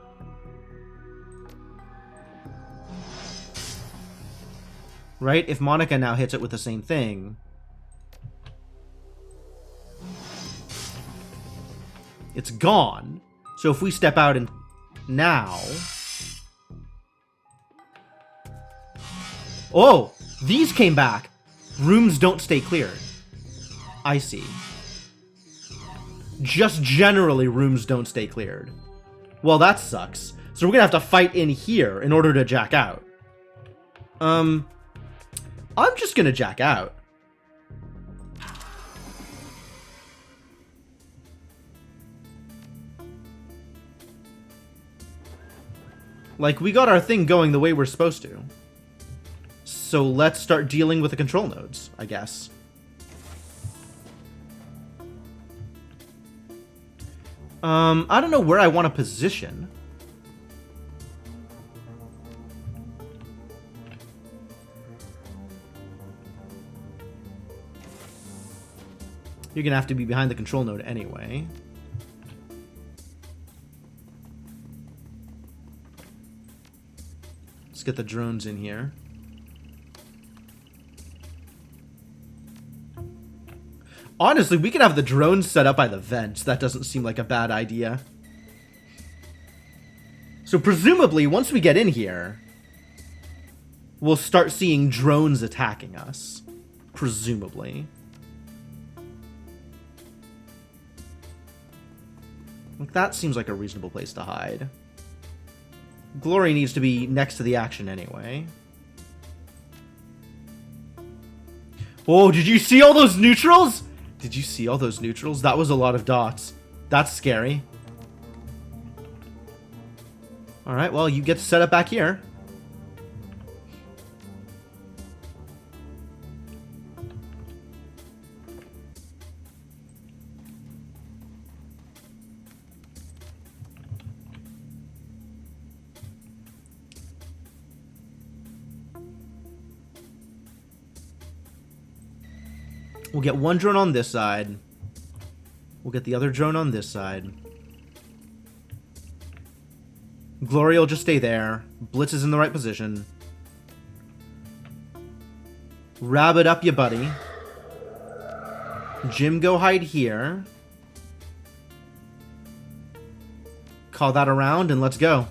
A: Right? If Monica now hits it with the same thing. It's gone. So if we step out and now... Oh! These came back! Rooms don't stay cleared. I see. just generally rooms don't stay cleared. Well, that sucks. So we're gonna have to fight in here in order to jack out. I'm just gonna jack out. Like, we got our thing going the way we're supposed to. So let's start dealing with the control nodes, I guess. I don't know where I want to position. You're gonna have to be behind the control node anyway. Let's get the drones in here. Honestly, we could have the drones set up by the vents. That doesn't seem like a bad idea. So presumably, once we get in here, we'll start seeing drones attacking us. Presumably. Like, that seems like a reasonable place to hide. Glory needs to be next to the action anyway. Oh, did you see all those neutrals? Did you see all those neutrals? That was a lot of dots. That's scary. Alright, well, you get to set up back here. We'll get one drone on this side. We'll get the other drone on this side. Glory will just stay there. Blitz is in the right position. Rabbit up, ya buddy. Jim, go hide here. Call that around and let's go.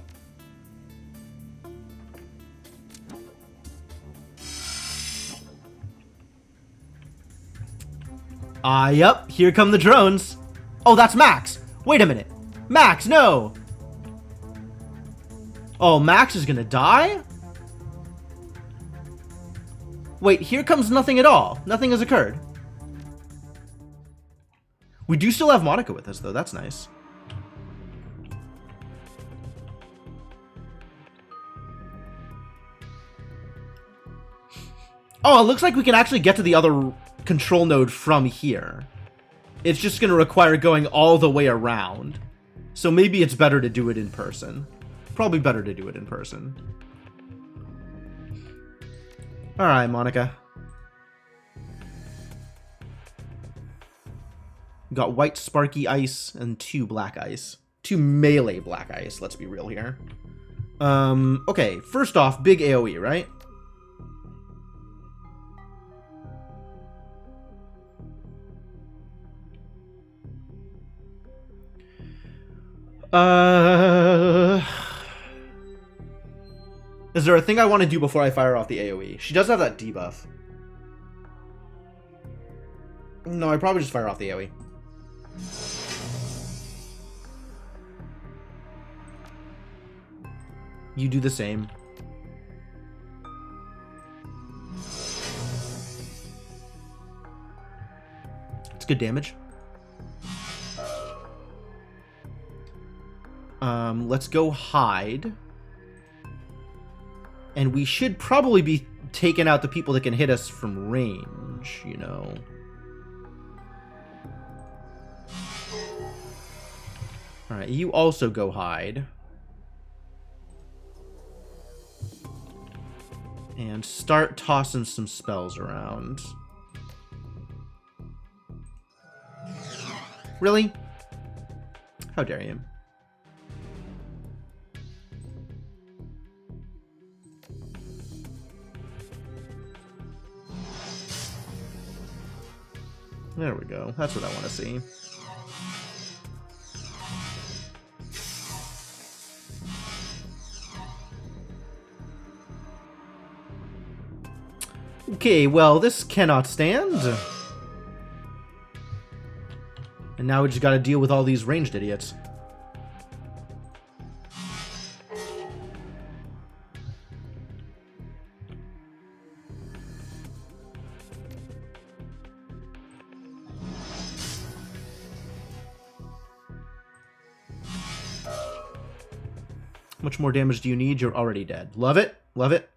A: Yup, here come the drones. Oh, that's Max. Wait a minute. Max, no. Oh, Max is gonna die? Wait, here comes nothing at all. Nothing has occurred. We do still have Monica with us, though. That's nice. Oh, it looks like we can actually get to the other control node from here. It's just going to require going all the way around. So maybe it's better to do it in person. Probably better to do it in person. Alright, Monica. Got white sparky ice and 2 black ice. 2 melee black ice, let's be real here. Okay, first off, big AoE, right? Is there a thing I want to do before I fire off the AoE? She does have that debuff. No, I probably just fire off the AoE. You do the same. It's good damage. Let's go hide. And we should probably be taking out the people that can hit us from range, you know. Alright, you also go hide. And start tossing some spells around. Really? How dare you? There we go. That's what I want to see. Okay, well, this cannot stand. And now we just gotta deal with all these ranged idiots. How much more damage do you need? You're already dead. Love it. Love it.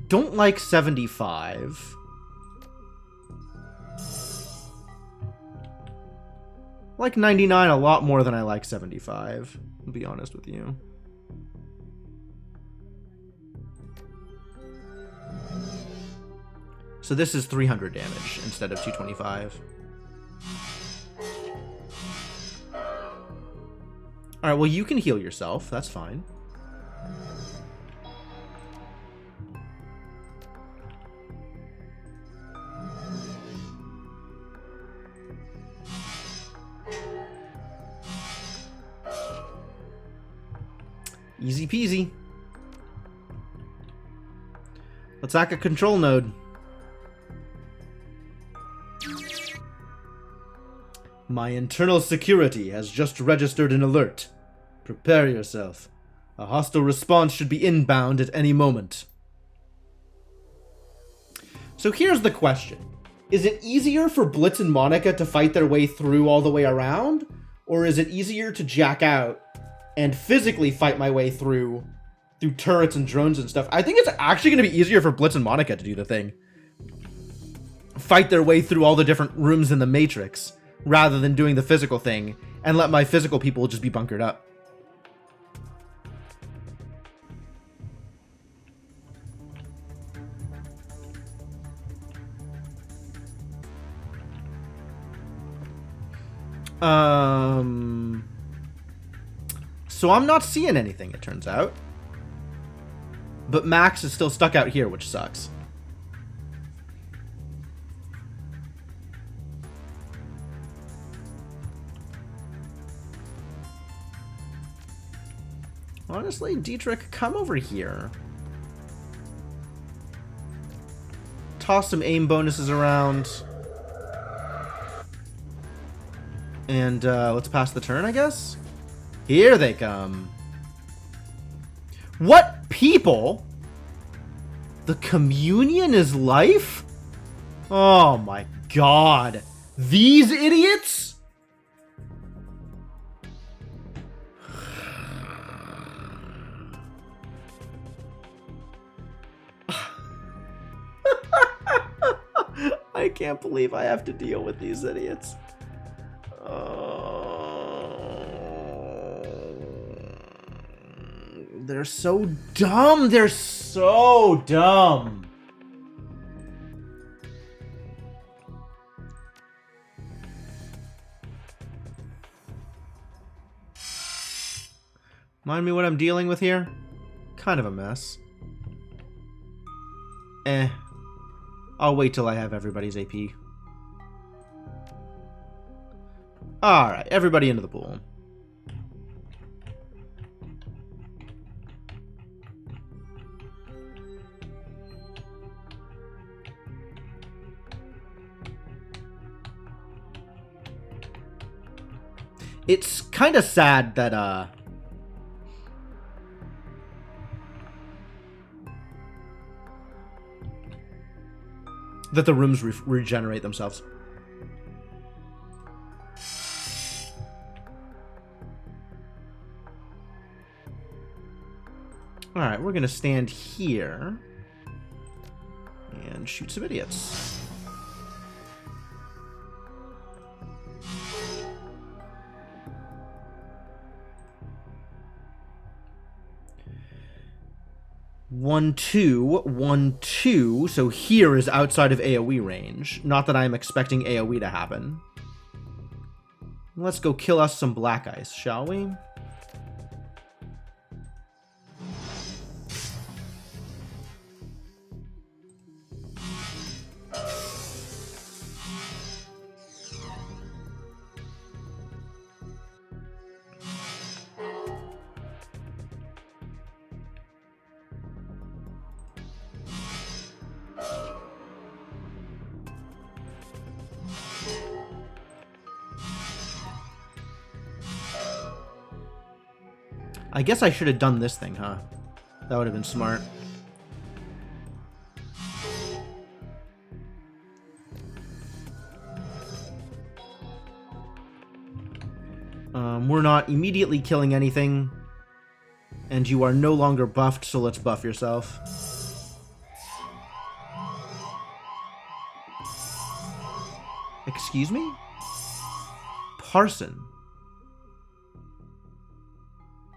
A: Don't like 75. Like 99 a lot more than I like 75. I'll be honest with you. So this is 300 damage instead of 225. Alright, well, you can heal yourself. That's fine. Easy peasy. Let's hack a control node. My internal security has just registered an alert. Prepare yourself. A hostile response should be inbound at any moment. So here's the question. Is it easier for Blitz and Monica to fight their way through all the way around? Or is it easier to jack out and physically fight my way through turrets and drones and stuff? I think it's actually going to be easier for Blitz and Monica to do the thing. Fight their way through all the different rooms in the Matrix, rather than doing the physical thing, and let my physical people just be bunkered up. So I'm not seeing anything, it turns out. But Max is still stuck out here, which sucks. Honestly, Dietrich, come over here. Toss some aim bonuses around. And let's pass the turn, I guess? Here they come. What people? The communion is life? Oh my god. These idiots? I can't believe I have to deal with these idiots. They're so dumb. They're so dumb. Mind me what I'm dealing with here? Kind of a mess. I'll wait till I have everybody's AP. Alright, everybody into the pool. It's kind of sad that, that the rooms regenerate themselves. Alright, we're gonna stand here and shoot some idiots. One, two, 1, 2. So here is outside of AoE range. Not that I'm expecting AoE to happen. Let's go kill us some black ice, shall we? I guess I should have done this thing, huh? That would have been smart. We're not immediately killing anything. And you are no longer buffed, so let's buff yourself. Excuse me? Parson.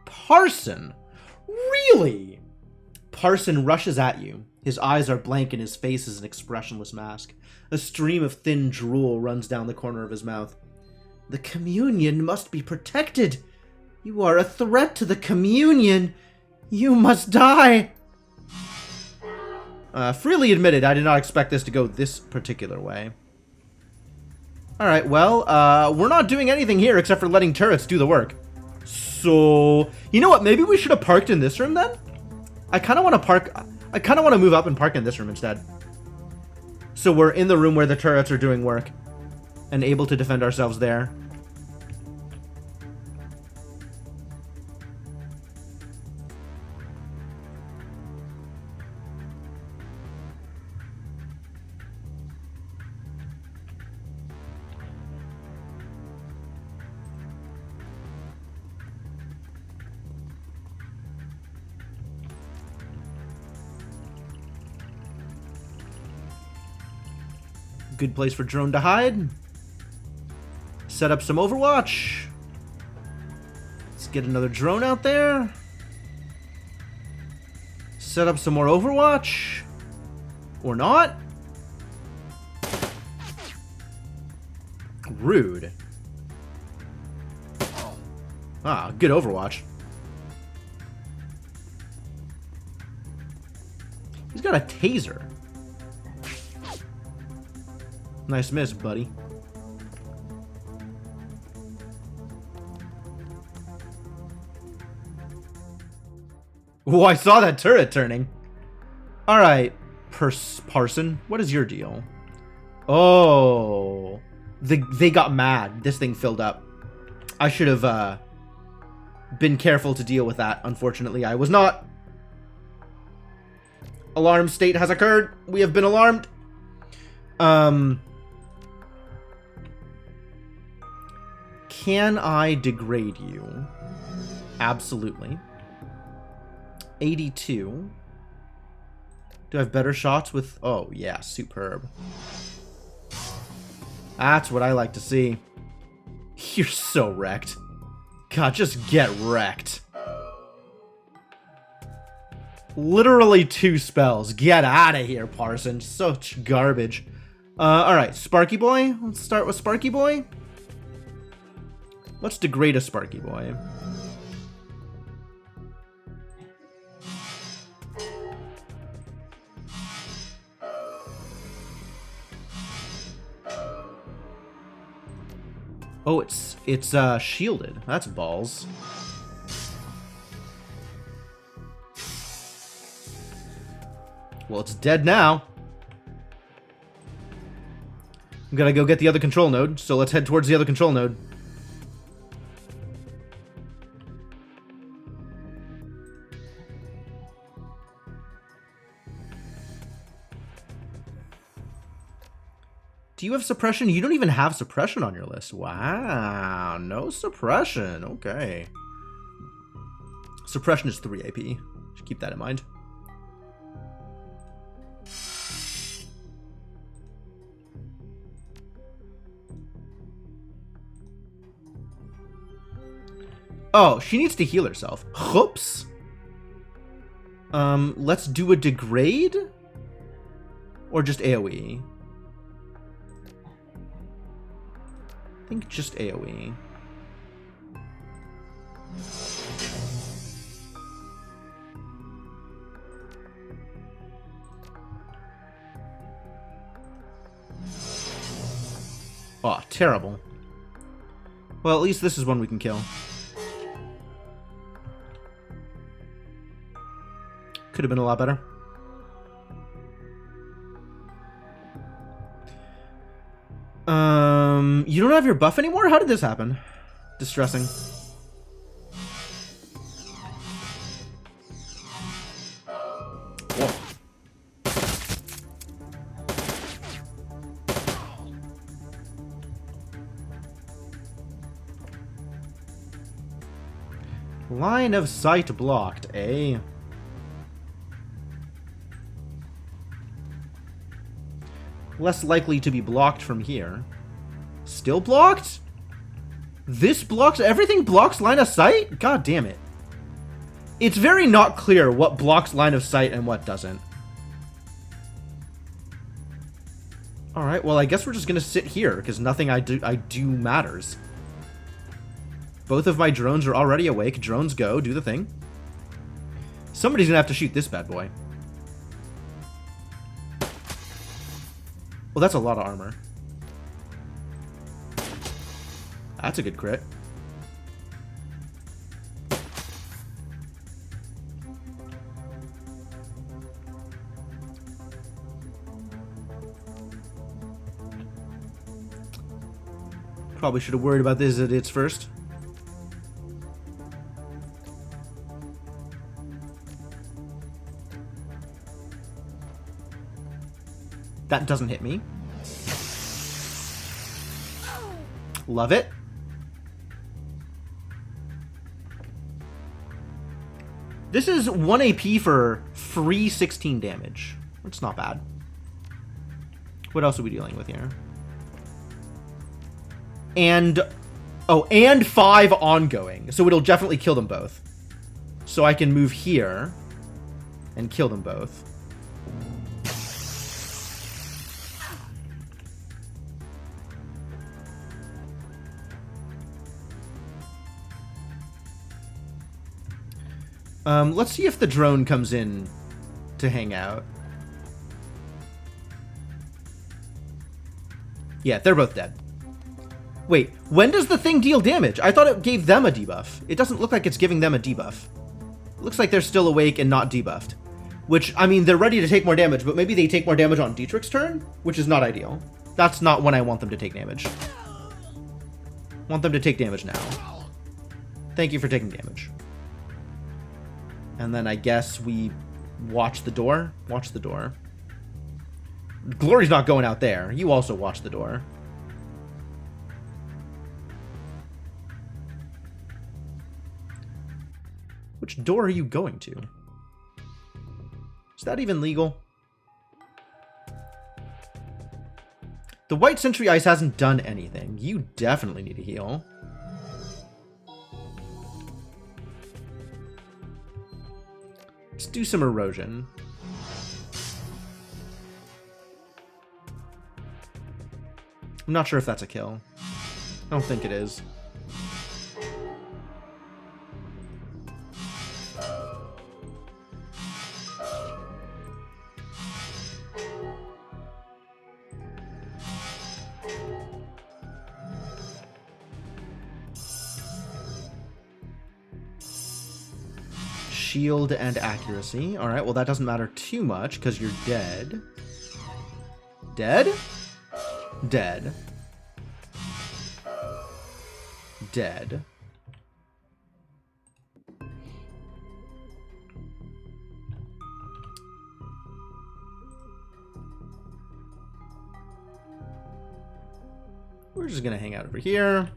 A: Parson? Really? Parson rushes at you. His eyes are blank and his face is an expressionless mask. A stream of thin drool runs down the corner of his mouth. The communion must be protected. You are a threat to the communion. You must die. Freely admitted, I did not expect this to go this particular way. Alright, well, we're not doing anything here except for letting turrets do the work. So, you know what? Maybe we should have parked in this room then? I kind of want to move up and park in this room instead. So we're in the room where the turrets are doing work and able to defend ourselves there. Good place for drone to hide. Set up some Overwatch. Let's get another drone out there. Set up some more Overwatch. Or not. Rude. Ah, good Overwatch. He's got a taser. Nice miss, buddy. Oh, I saw that turret turning. Alright, Parson, what is your deal? Oh. They got mad. This thing filled up. I should have been careful to deal with that. Unfortunately, I was not. Alarm state has occurred. We have been alarmed. Can I degrade you? Absolutely. 82. Do I have better shots with... Oh, yeah, superb. That's what I like to see. You're so wrecked. God, just get wrecked. Literally 2 spells. Get out of here, Parson. Such garbage. Alright, Sparky Boy. Let's start with Sparky Boy. Let's degrade a Sparky Boy. Oh, it's shielded. That's balls. Well, it's dead now. I'm gonna go get the other control node, so let's head towards the other control node. Do you have suppression? You don't even have suppression on your list. Wow, no suppression. Okay. Suppression is 3 AP. Should keep that in mind. Oh, she needs to heal herself. Whoops. Let's do a degrade? Or just AoE? I think just AoE. Oh, terrible. Well, at least this is one we can kill. Could have been a lot better. You don't have your buff anymore? How did this happen? Distressing. Line of sight blocked, eh? Less likely to be blocked from here. Still blocked? This blocks... Everything blocks line of sight? God damn it. It's very not clear what blocks line of sight and what doesn't. Alright, well, I guess we're just gonna sit here, because nothing I do matters. Both of my drones are already awake. Drones go. Do the thing. Somebody's gonna have to shoot this bad boy. Well, that's a lot of armor. That's a good crit. Probably should have worried about this at its first. That doesn't hit me. Love it. This is 1 AP for free 16 damage. It's not bad. What else are we dealing with here? And... oh, and 5 ongoing. So it'll definitely kill them both. So I can move here and kill them both. Let's see if the drone comes in to hang out. Yeah, they're both dead. Wait, when does the thing deal damage? I thought it gave them a debuff. It doesn't look like it's giving them a debuff. It looks like they're still awake and not debuffed. Which, I mean, they're ready to take more damage, but maybe they take more damage on Dietrich's turn, which is not ideal. That's not when I want them to take damage. I want them to take damage now. Thank you for taking damage. And then I guess we watch the door. Watch the door. Glory's not going out there. You also watch the door. Which door are you going to? Is that even legal? The white sentry ice hasn't done anything. You definitely need to heal. Let's do some erosion. I'm not sure if that's a kill. I don't think it is. Shield and accuracy. Alright, well that doesn't matter too much because you're dead. Dead? Dead. Dead. We're just gonna hang out over here.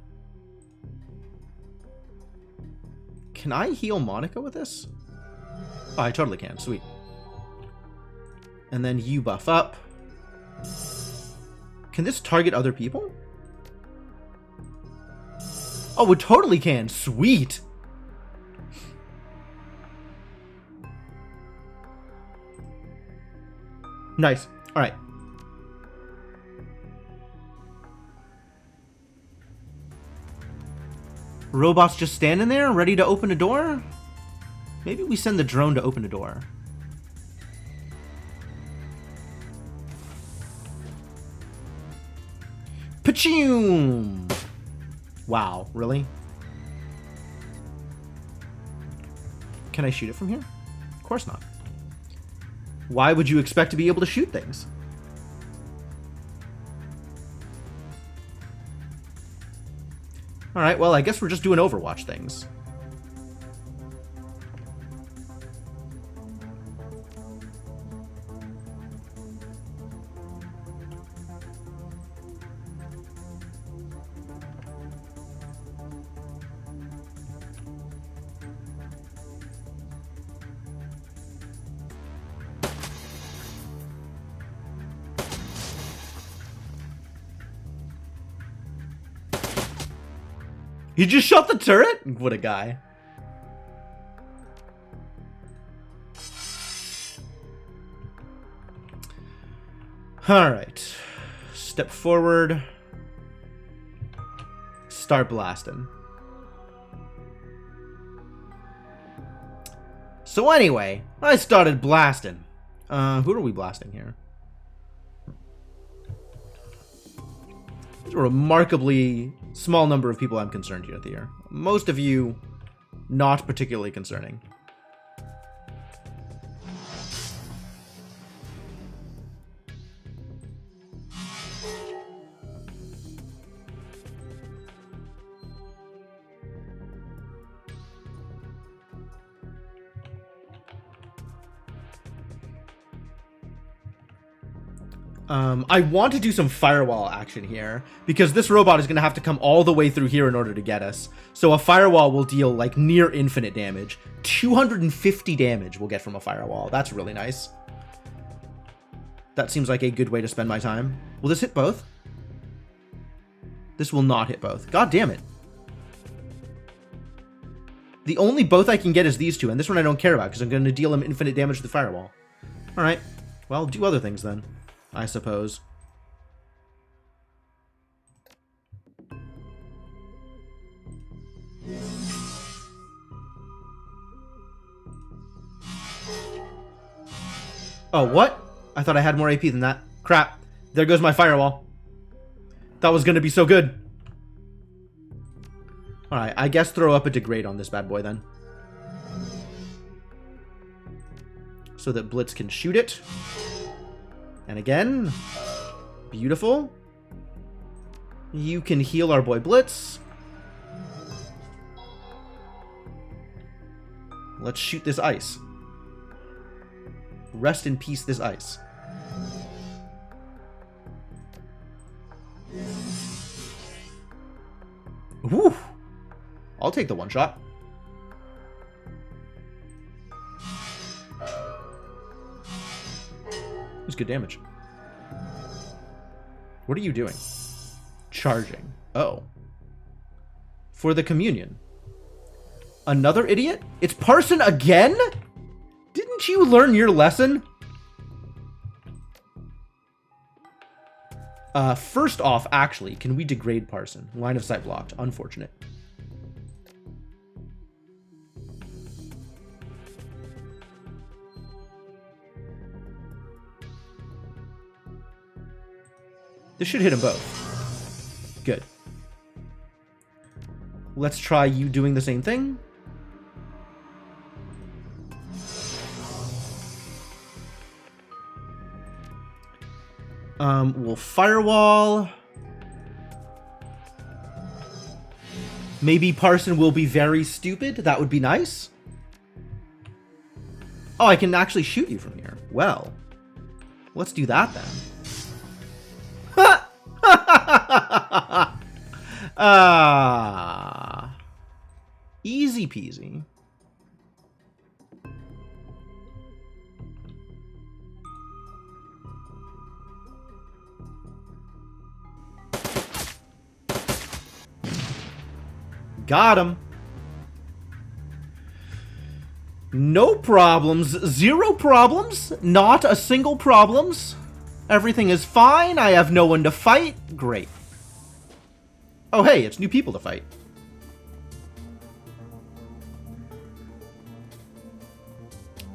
A: Can I heal Monica with this? Oh, I totally can. Sweet. And then you buff up. Can this target other people? Oh, it totally can. Sweet. Nice. All right. Robot's just standing there, ready to open a door? Maybe we send the drone to open a door. Pachoom! Wow, really? Can I shoot it from here? Of course not. Why would you expect to be able to shoot things? Alright, well, I guess we're just doing Overwatch things. He just shot the turret? What a guy. Alright. Step forward. Start blasting. So anyway, I started blasting. Who are we blasting here? There's a remarkably small number of people I'm concerned here. Most of you, not particularly concerning. I want to do some firewall action here, because this robot is going to have to come all the way through here in order to get us. So a firewall will deal, like, near infinite damage. 250 damage we'll get from a firewall. That's really nice. That seems like a good way to spend my time. Will this hit both? This will not hit both. God damn it. The only both I can get is these two, and this one I don't care about, because I'm going to deal him infinite damage to the firewall. Alright. Well, do other things then, I suppose. Oh, what? I thought I had more AP than that. Crap. There goes my firewall. That was gonna be so good. Alright, I guess throw up a degrade on this bad boy then. So that Blitz can shoot it. And again. Beautiful. You can heal our boy Blitz. Let's shoot this ice. Rest in peace, this ice. Whew. I'll take the one shot. It was good damage. What are you doing? Charging. Oh. For the communion. Another idiot? It's Parson again? Didn't you learn your lesson? First off, actually, can we degrade Parson? Line of sight blocked. Unfortunate. This should hit them both. Good. Let's try you doing the same thing. We'll firewall. Maybe Parson will be very stupid. That would be nice. Oh, I can actually shoot you from here. Well, let's do that then. Easy peasy. Got him. No problems. Zero problems. Not a single problems. Everything is fine. I have no one to fight. Great. Oh, hey, it's new people to fight.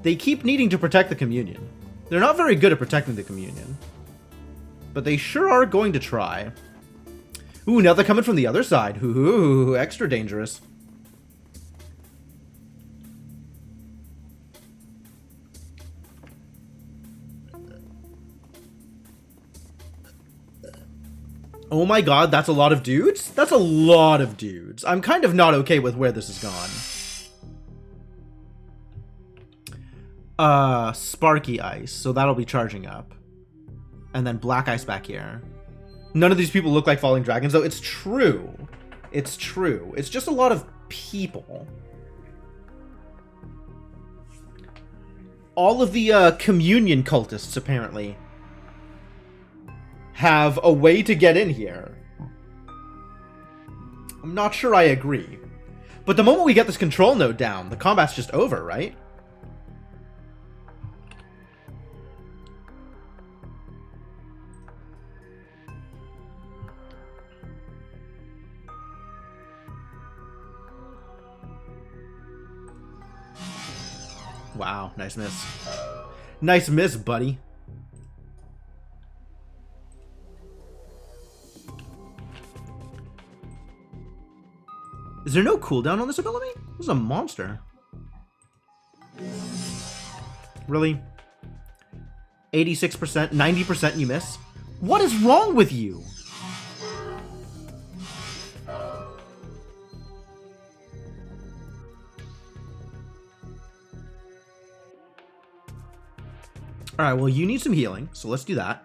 A: They keep needing to protect the communion. They're not very good at protecting the communion. But they sure are going to try. Ooh, now they're coming from the other side. Ooh, extra dangerous. Oh my god, that's a lot of dudes? That's a lot of dudes. I'm kind of not okay with where this has gone. Sparky Ice, so that'll be charging up. And then Black Ice back here. None of these people look like falling dragons, though. It's true. It's true. It's just a lot of people. All of the communion cultists, apparently, have a way to get in here. I'm not sure I agree. But the moment we get this control node down, the combat's just over, right? Wow, nice miss. Nice miss, buddy. Is there no cooldown on this ability? This is a monster. Really? 86%, 90% you miss? What is wrong with you? Alright, well, you need some healing, so let's do that.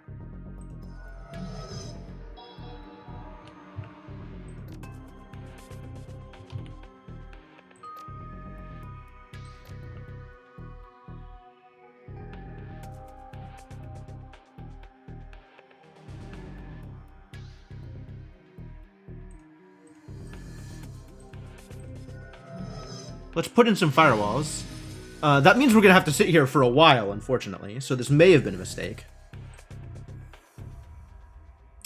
A: Let's put in some firewalls. That means we're going to have to sit here for a while, unfortunately. So this may have been a mistake.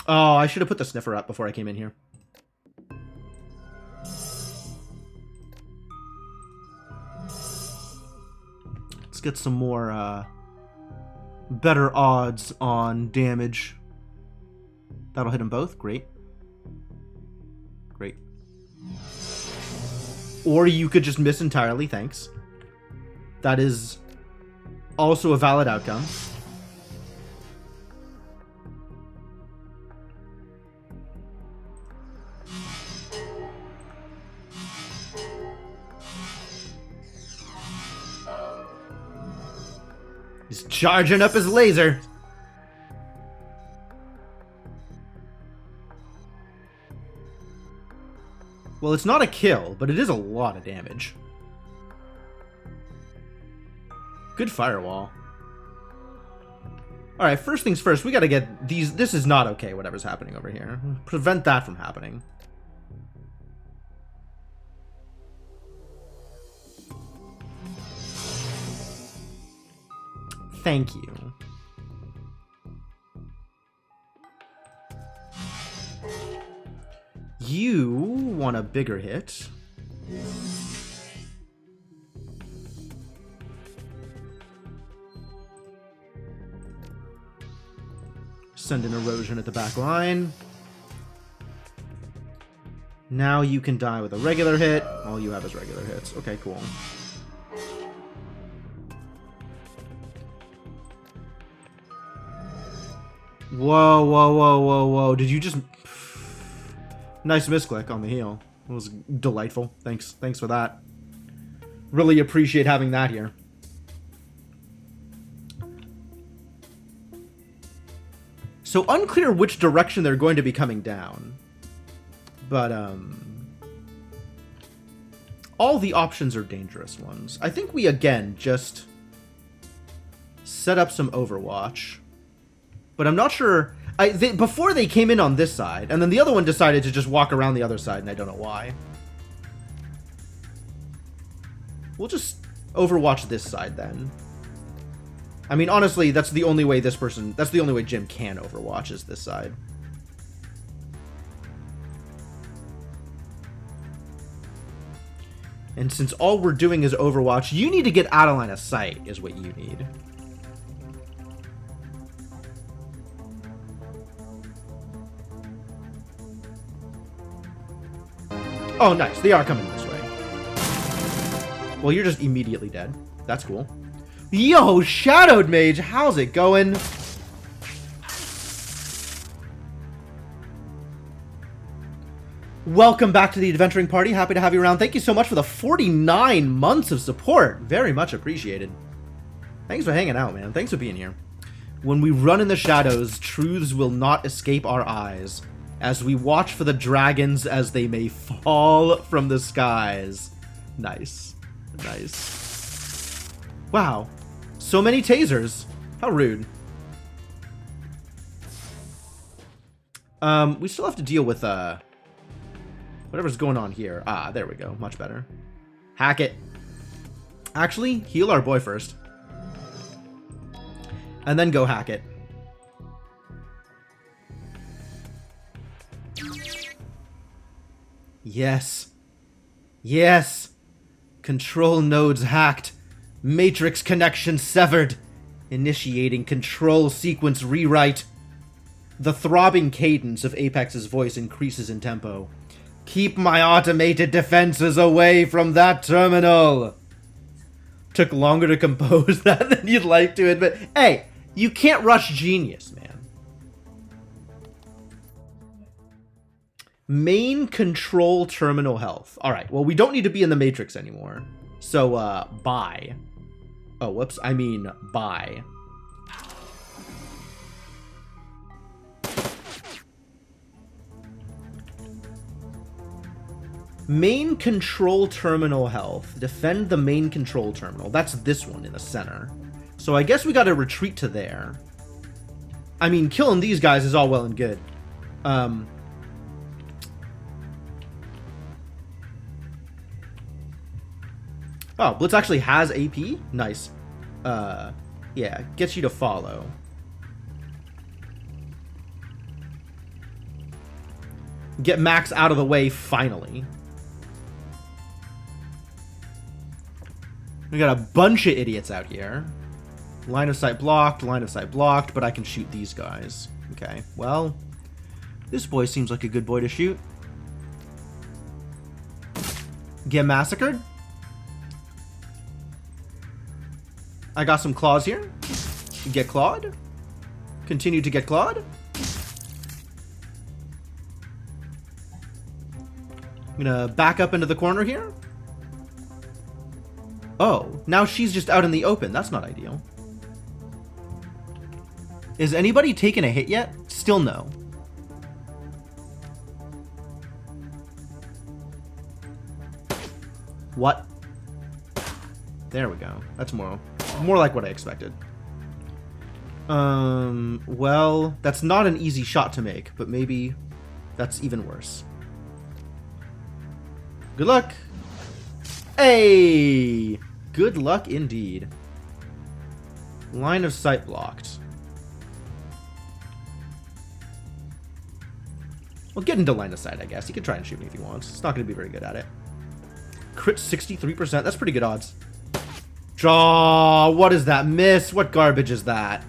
A: Oh, I should have put the sniffer up before I came in here. Let's get some more better odds on damage. That'll hit them both. Great. Great. Or you could just miss entirely, thanks. That is also a valid outcome. He's charging up his laser. Well, it's not a kill, but it is a lot of damage. Good firewall. Alright, first things first, we gotta get these... This is not okay, whatever's happening over here. Prevent that from happening. Thank you. You want a bigger hit. Send an erosion at the back line. Now you can die with a regular hit. All you have is regular hits. Okay, cool. Whoa, whoa, whoa, whoa, whoa. Did you just... Nice misclick on the heal. It was delightful. Thanks. Thanks for that. Really appreciate having that here. So unclear which direction they're going to be coming down. But, all the options are dangerous ones. I think we, again, just set up some Overwatch. But I'm not sure... before they came in on this side, and then the other one decided to just walk around the other side, and I don't know why. We'll just Overwatch this side, then. I mean, honestly, that's the only way that's the only way Jim can Overwatch, is this side. And since all we're doing is Overwatch, you need to get out of line of sight, is what you need. Oh, nice. They are coming this way. Well, you're just immediately dead. That's cool. Yo, Shadowed Mage, how's it going? Welcome back to the Adventuring Party. Happy to have you around. Thank you so much for the 49 months of support. Very much appreciated. Thanks for hanging out, man. Thanks for being here. When we run in the shadows, truths will not escape our eyes, as we watch for the dragons as they may fall from the skies. Nice. Nice. Wow. So many tasers. How rude. We still have to deal with, Whatever's going on here. Ah, there we go. Much better. Hack it. Actually, heal our boy first. And then go hack it. Yes. Yes. Control nodes hacked. Matrix connection severed. Initiating control sequence rewrite. The throbbing cadence of Apex's voice increases in tempo. Keep my automated defenses away from that terminal. Took longer to compose that than you'd like to admit. Hey, you can't rush genius, man. Main control terminal health. Alright, well, we don't need to be in the Matrix anymore. So, bye. Oh, whoops. I mean, bye. Main control terminal health. Defend the main control terminal. That's this one in the center. So I guess we gotta retreat to there. I mean, killing these guys is all well and good. Oh, Blitz actually has AP? Nice. Yeah, gets you to follow. Get Max out of the way, finally. We got a bunch of idiots out here. Line of sight blocked, but I can shoot these guys. Okay, well, this boy seems like a good boy to shoot. Get massacred. I got some claws here. Get clawed. Continue to get clawed. I'm gonna back up into the corner here. Oh, now she's just out in the open. That's not ideal. Is anybody taking a hit yet? Still no. What? There we go. That's more like what I expected. Well, that's not an easy shot to make, but maybe that's even worse. Good luck. Hey! Good luck indeed. Line of sight blocked. Well, get into line of sight, I guess. He can try and shoot me if he wants. It's not going to be very good at it. Crit 63%. That's pretty good odds. Draw. What is that miss? What garbage is that?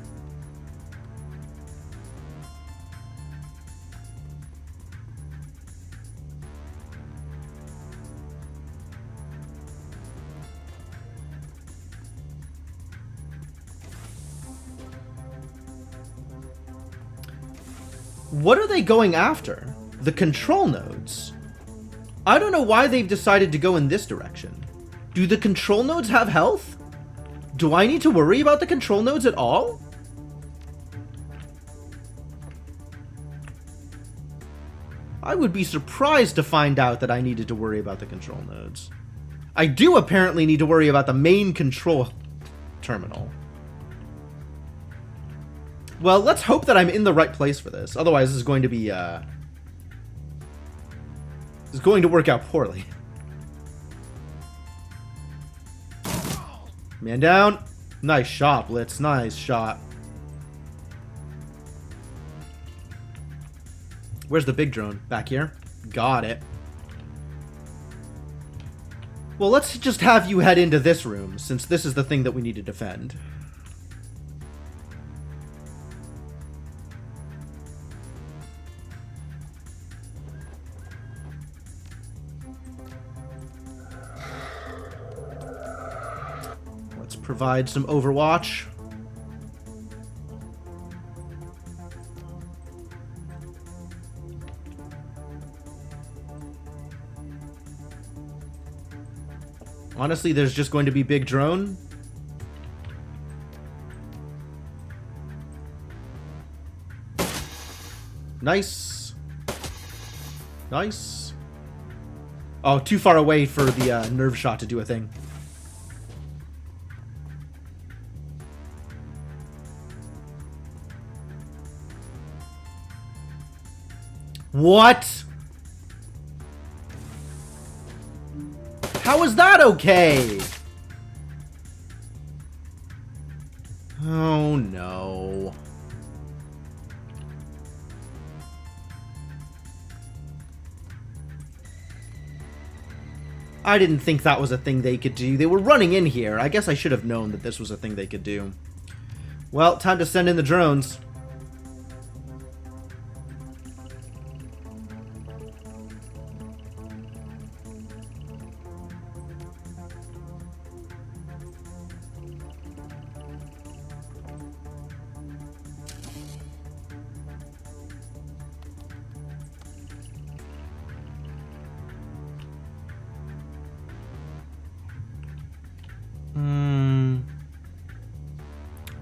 A: What are they going after? The control nodes. I don't know why they've decided to go in this direction. Do the control nodes have health? Do I need to worry about the control nodes at all? I would be surprised to find out that I needed to worry about the control nodes. I do apparently need to worry about the main control terminal. Well, let's hope that I'm in the right place for this. Otherwise, this is going to be, this is going to work out poorly. Man down. Nice shot, Blitz. Nice shot. Where's the big drone? Back here? Got it. Well, let's just have you head into this room, since this is the thing that we need to defend. Let's provide some Overwatch. Honestly, there's just going to be big drone. Nice. Nice. Oh, too far away for the nerve shot to do a thing. What? How is that okay? Oh no. I didn't think that was a thing they could do. They were running in here. I guess I should have known that this was a thing they could do. Well, time to send in the drones.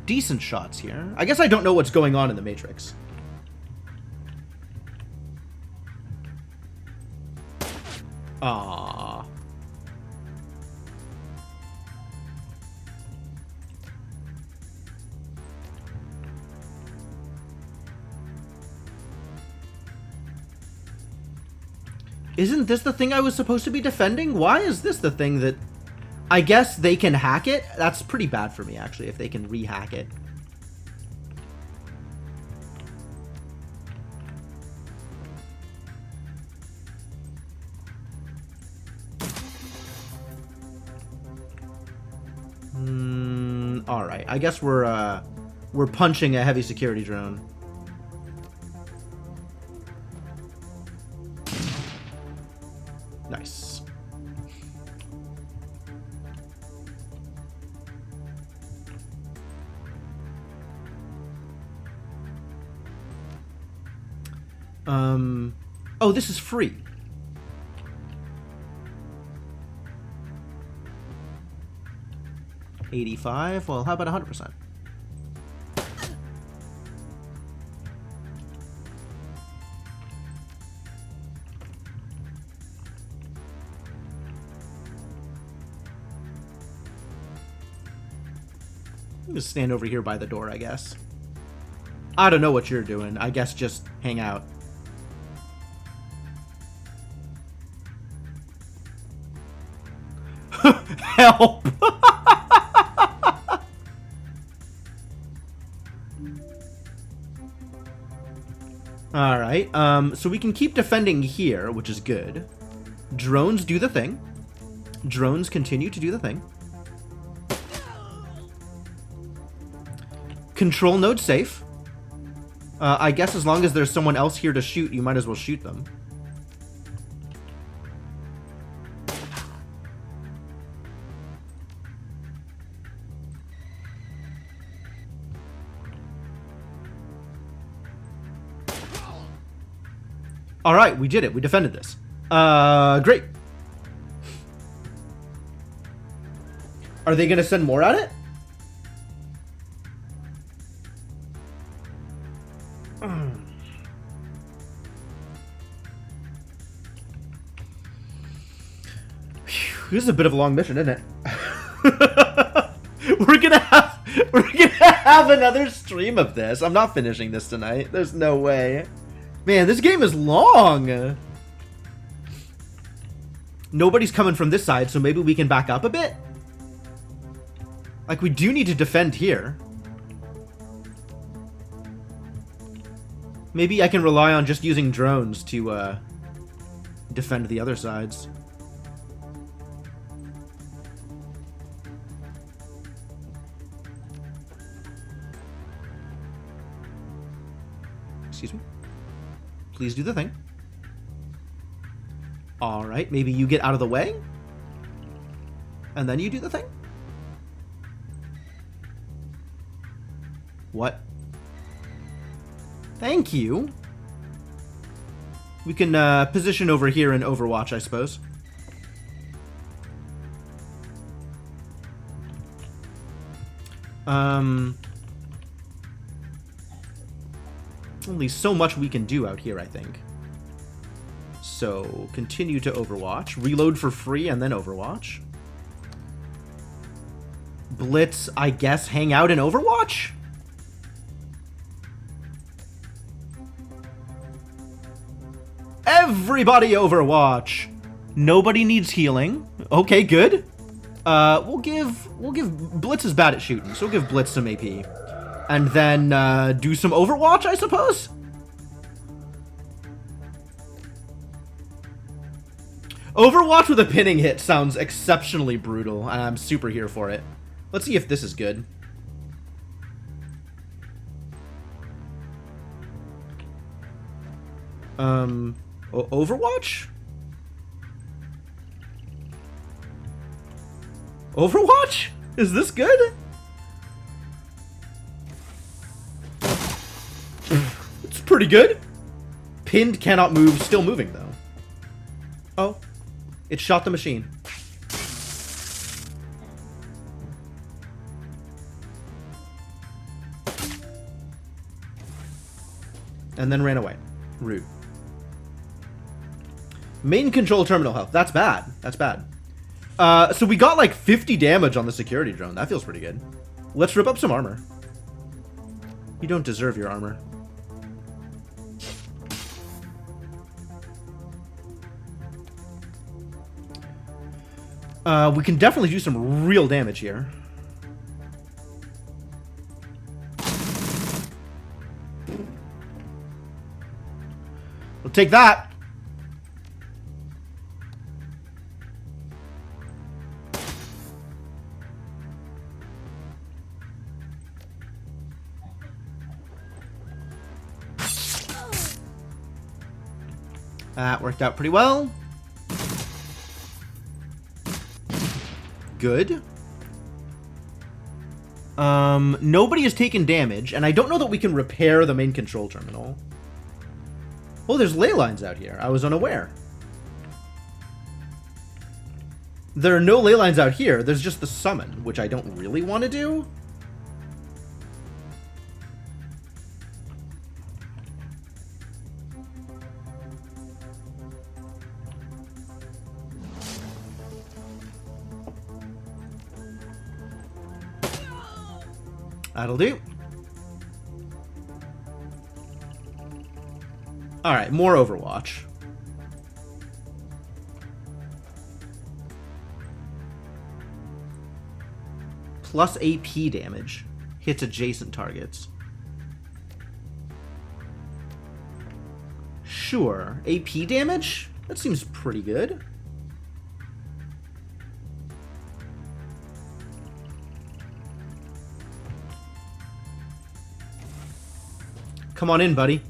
A: Decent shots here. I guess I don't know what's going on in the Matrix. Ah. Isn't this the thing I was supposed to be defending? Why is this the thing that... I guess they can hack it? That's pretty bad for me, actually, if they can re-hack it. Alright, I guess we're punching a heavy security drone. Nice. Oh, this is free. $85. Well, how about 100%? Just stand over here by the door, I guess. I don't know what you're doing. I guess just hang out. Help! Alright, so we can keep defending here, which is good. Drones do the thing. Drones continue to do the thing. Control node safe. I guess as long as there's someone else here to shoot, you might as well shoot them. Alright, we did it. We defended this. Great. Are they gonna send more at it? This is a bit of a long mission, isn't it? We're gonna have another stream of this. I'm not finishing this tonight. There's no way. Man, this game is long. Nobody's coming from this side, so maybe we can back up a bit. Like, we do need to defend here. Maybe I can rely on just using drones to defend the other sides. Excuse me. Please do the thing. Alright, maybe you get out of the way. And then you do the thing. What? Thank you. We can position over here in Overwatch, I suppose. Only so much we can do out here, I think. So, continue to Overwatch. Reload for free and then Overwatch. Blitz, I guess, hang out in Overwatch? Everybody Overwatch! Nobody needs healing. Okay, good. We'll give Blitz is bad at shooting, so we'll give Blitz some AP. And then do some Overwatch, I suppose? Overwatch with a pinning hit sounds exceptionally brutal, and I'm super here for it. Let's see if this is good. Overwatch? Overwatch? Is this good? It's pretty good. Pinned, cannot move, still moving though. Oh, it shot the machine. And then ran away. Rude. Main control terminal health. That's bad. That's bad. So we got like 50 damage on the security drone. That feels pretty good. Let's rip up some armor. You don't deserve your armor. We can definitely do some real damage here. We'll take that. That worked out pretty well. Good. Nobody has taken damage, and I don't know that we can repair the main control terminal. Oh, there's ley lines out here. I was unaware. There are no ley lines out here. There's just the summon, which I don't really want to do. That'll do. Alright, more Overwatch. Plus AP damage. Hits adjacent targets. Sure. AP damage? That seems pretty good. Come on in, buddy.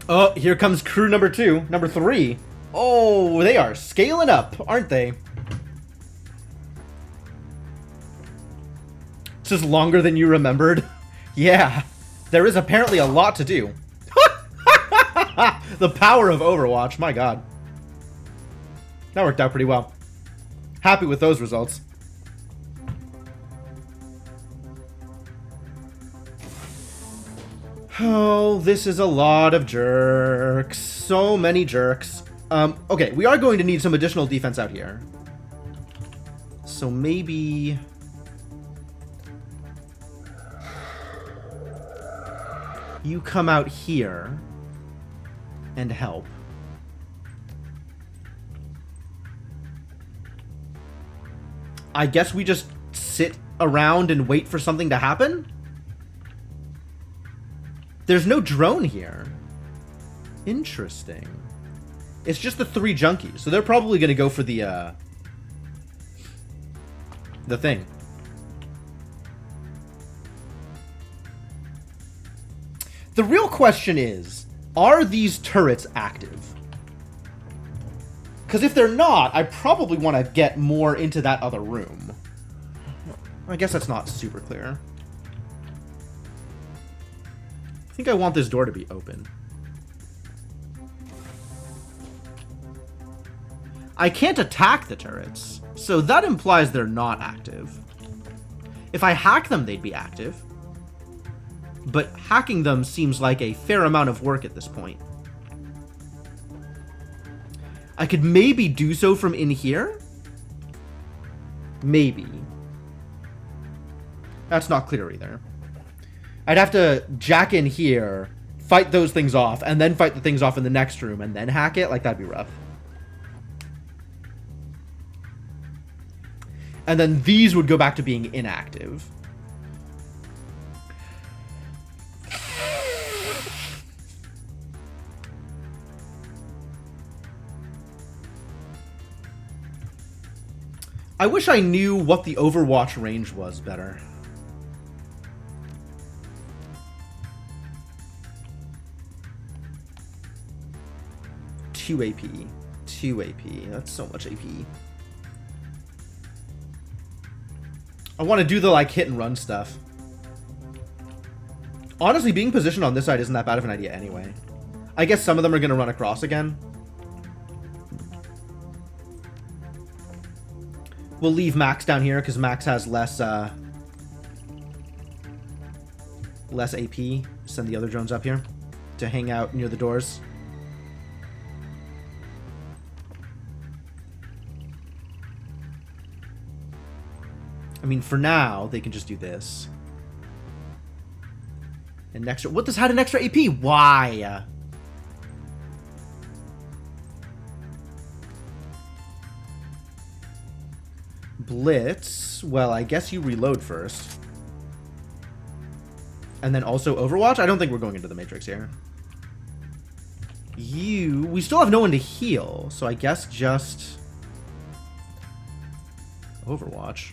A: Oh, here comes crew number 2. Number 3. Oh, they are scaling up, aren't they? This is longer than you remembered. Yeah, there is apparently a lot to do. The power of Overwatch, my god. That worked out pretty well. Happy with those results. Oh, this is a lot of jerks. So many jerks. Okay, we are going to need some additional defense out here. So maybe... you come out here and help. I guess we just sit around and wait for something to happen? There's no drone here. Interesting. It's just the 3 junkies, so they're probably going to go for the thing. The real question is, are these turrets active? Because if they're not, I probably want to get more into that other room. I guess that's not super clear. I think I want this door to be open. I can't attack the turrets, so that implies they're not active. If I hack them, they'd be active. But hacking them seems like a fair amount of work at this point. I could maybe do so from in here? Maybe. That's not clear either. I'd have to jack in here, fight those things off, and then fight the things off in the next room, and then hack it? Like, that'd be rough. And then these would go back to being inactive. I wish I knew what the Overwatch range was better. Two AP. 2 AP. That's so much AP. I want to do the, like, hit and run stuff. Honestly, being positioned on this side isn't that bad of an idea anyway. I guess some of them are going to run across again. We'll leave Max down here because Max has less AP. Send the other drones up here to hang out near the doors. I mean, for now, they can just do this. An extra... What does had an extra AP? Why? Blitz. Well, I guess you reload first. And then also Overwatch? I don't think we're going into the Matrix here. You... We still have no one to heal, so I guess just... Overwatch.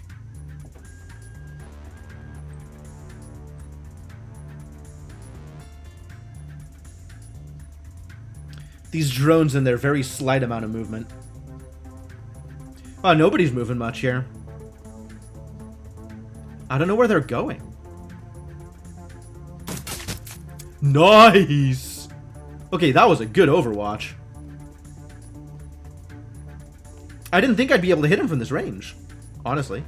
A: These drones and their very slight amount of movement. Oh, nobody's moving much here. I don't know where they're going. Nice! Okay, that was a good Overwatch. I didn't think I'd be able to hit him from this range, honestly.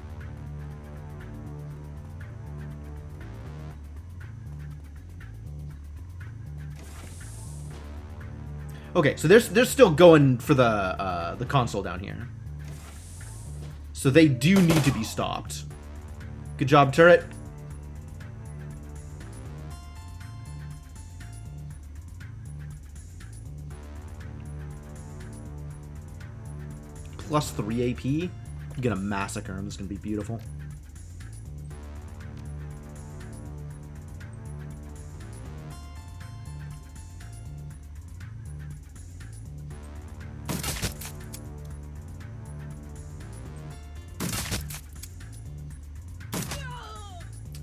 A: Okay, so they're still going for the console down here. So they do need to be stopped. Good job, turret. Plus 3 AP. I'm gonna massacre him. This is gonna be beautiful.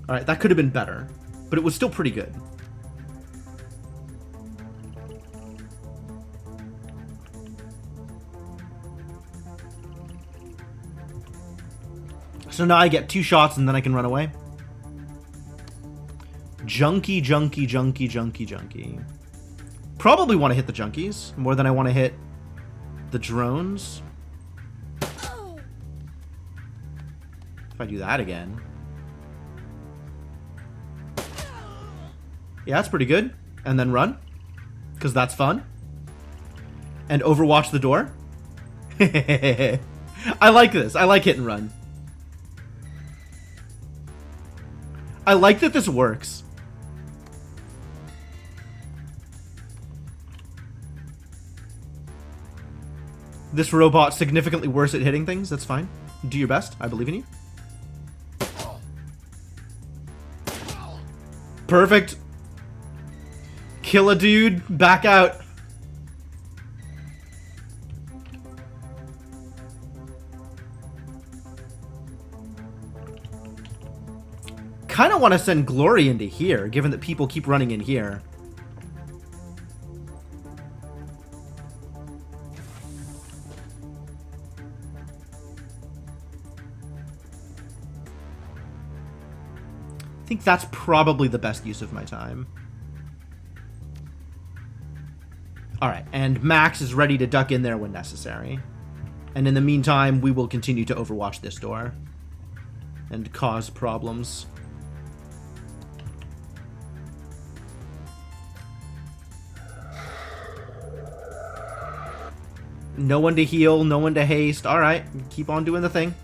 A: Alright, that could have been better, but it was still pretty good. So now I get 2 shots and then I can run away. Junkie, junkie, junkie, junkie, junkie. Probably want to hit the junkies more than I want to hit the drones. If I do that again. Yeah, that's pretty good. And then run. Because that's fun. And overwatch the door. I like this. I like hit and run. I like that this works. This robot's significantly worse at hitting things. That's fine. Do your best. I believe in you. Perfect. Kill a dude. Back out. Kind of want to send Glory into here, given that people keep running in here. I think that's probably the best use of my time. Alright, and Max is ready to duck in there when necessary. And in the meantime, we will continue to overwatch this door. And cause problems. No one to heal, no one to haste. Alright, keep on doing the thing.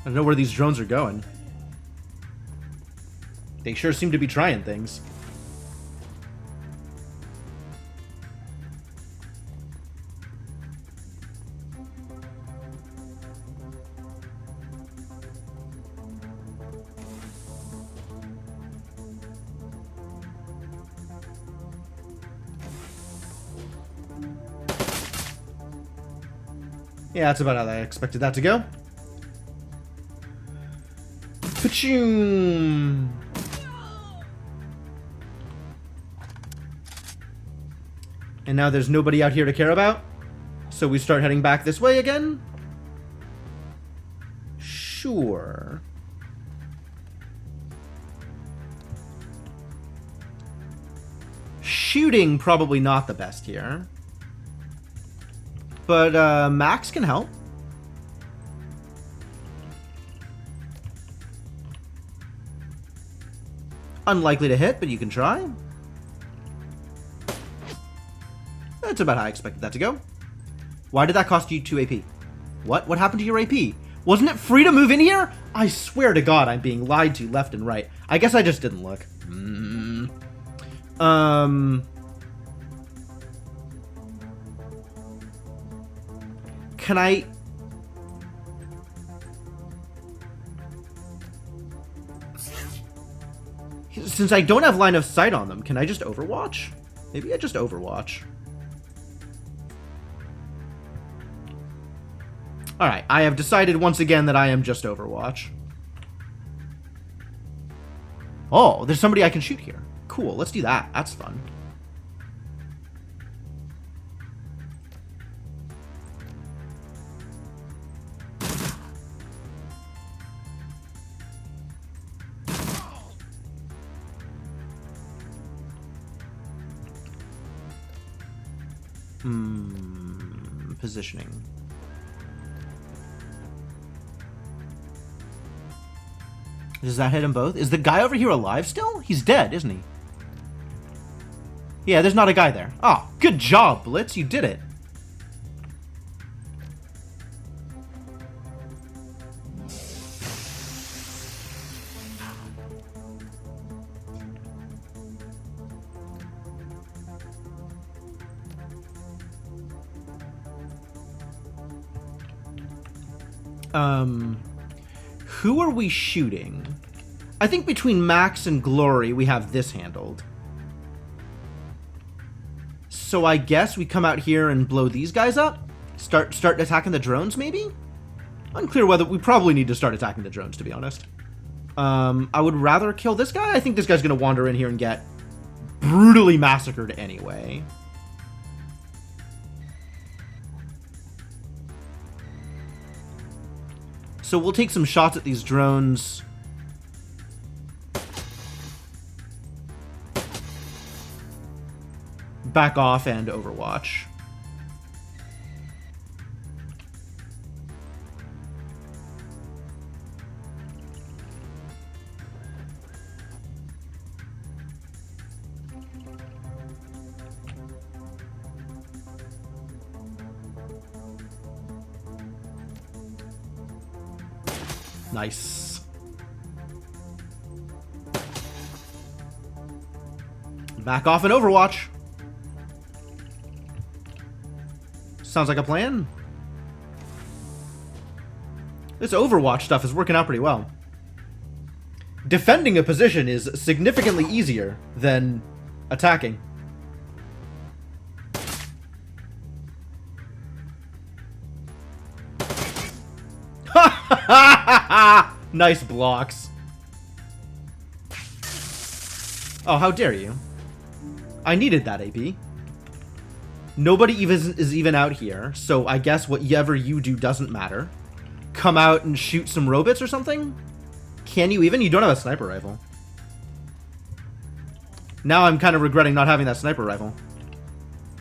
A: I don't know where these drones are going. They sure seem to be trying things. Yeah, that's about how I expected that to go. Pachoom! And now there's nobody out here to care about. So we start heading back this way again? Sure. Shooting, probably not the best here. But Max can help. Unlikely to hit, but you can try. That's about how I expected that to go. Why did that cost you 2 AP? What? What happened to your AP? Wasn't it free to move in here? I swear to God, I'm being lied to left and right. I guess I just didn't look. Can I... Since I don't have line of sight on them, can I just overwatch? Maybe I just overwatch. Alright, I have decided once again that I am just overwatch. Oh, there's somebody I can shoot here. Cool, let's do that. That's fun. Positioning. Does that hit them both? Is the guy over here alive still? He's dead, isn't he? Yeah, there's not a guy there. Oh, good job, Blitz. You did it. Who are we shooting? I think between Max and Glory, we have this handled. So I guess we come out here and blow these guys up? Start attacking the drones, maybe? Unclear whether... We probably need to start attacking the drones, to be honest. I would rather kill this guy. I think this guy's going to wander in here and get brutally massacred anyway. So we'll take some shots at these drones. Back off and overwatch. Nice. Back off and overwatch. Sounds like a plan. This overwatch stuff is working out pretty well. Defending a position is significantly easier than attacking. Nice blocks. Oh, how dare you. I needed that AP. Nobody is even out here, so I guess whatever you do doesn't matter. Come out and shoot some robots or something? Can you even? You don't have a sniper rifle. Now I'm kind of regretting not having that sniper rifle.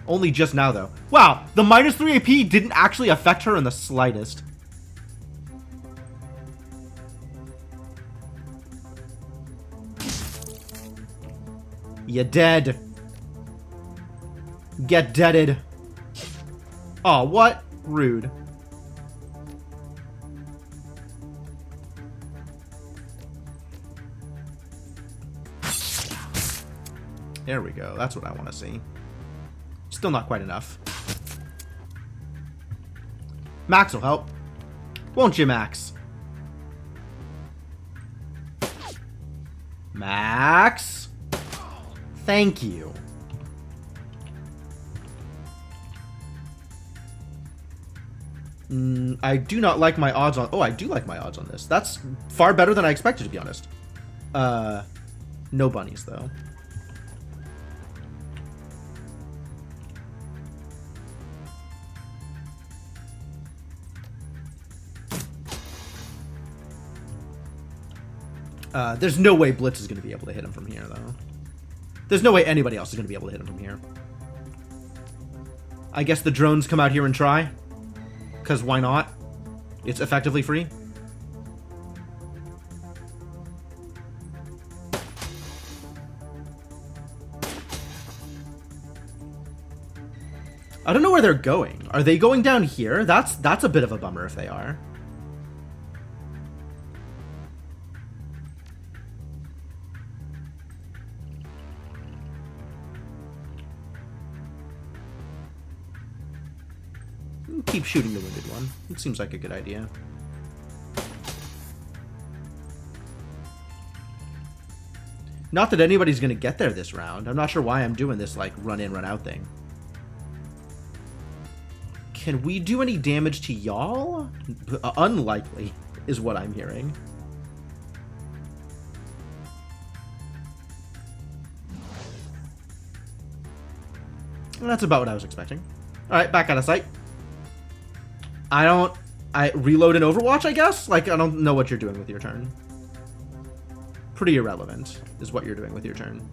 A: Only just now, though. Wow, the -3 AP didn't actually affect her in the slightest. You dead. Get deaded. Oh, what? Rude. There we go. That's what I want to see. Still not quite enough. Max will help. Won't you, Max? Max? Thank you. I do not like my odds on... Oh, I do like my odds on this. That's far better than I expected, to be honest. No bunnies, though. There's no way Blitz is going to be able to hit him from here, though. There's no way anybody else is going to be able to hit him from here. I guess the drones come out here and try. Because why not? It's effectively free. I don't know where they're going. Are they going down here? That's a bit of a bummer if they are. Keep shooting the wounded one. It seems like a good idea. Not that anybody's going to get there this round. I'm not sure why I'm doing this, like, run in, run out thing. Can we do any damage to y'all? Unlikely, is what I'm hearing. And that's about what I was expecting. Alright, back out of sight. I reload in Overwatch, I guess? Like, I don't know what you're doing with your turn. Pretty irrelevant is what you're doing with your turn.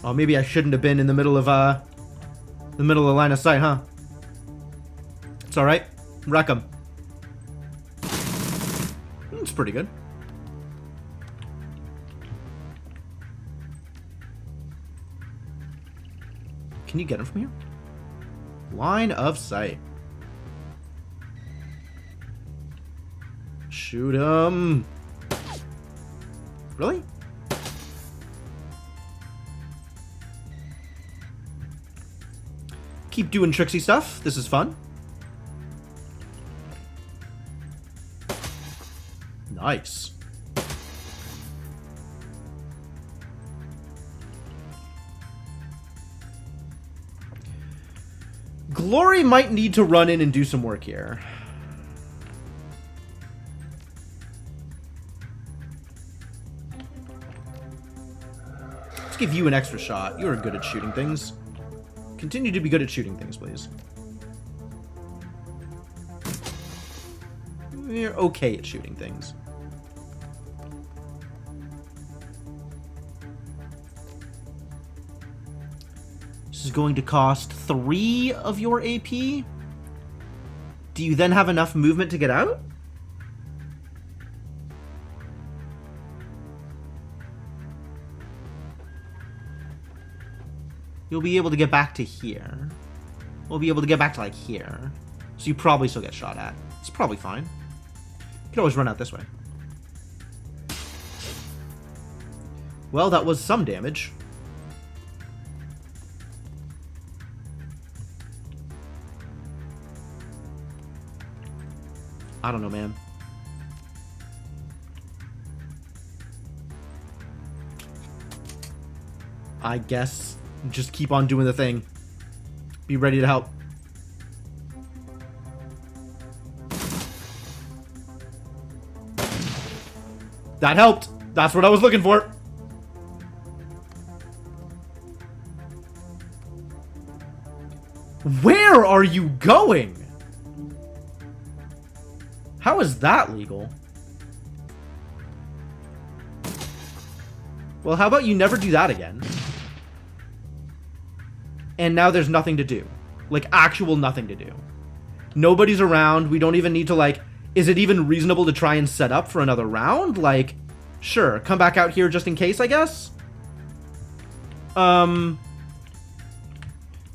A: Oh, maybe I shouldn't have been in the middle of line of sight, huh? It's alright. Wreck 'em. It's pretty good. Can you get him from here? Line of sight. Shoot him. Really? Keep doing tricksy stuff. This is fun. Nice. Glory might need to run in and do some work here. Let's give you an extra shot. You are good at shooting things. Continue to be good at shooting things, please. You're okay at shooting things. This is going to cost 3 of your AP. Do you then have enough movement to get out? You'll be able to get back to here. We'll be able to get back to, like, here. So you probably still get shot at. It's probably fine. You can always run out this way. Well, that was some damage. I don't know, man. I guess just keep on doing the thing. Be ready to help. That helped. That's what I was looking for. Where are you going? How is that legal? Well, how about you never do that again? And now there's nothing to do. Like, actual nothing to do. Nobody's around. We don't even need to, like... Is it even reasonable to try and set up for another round? Like, sure. Come back out here just in case, I guess?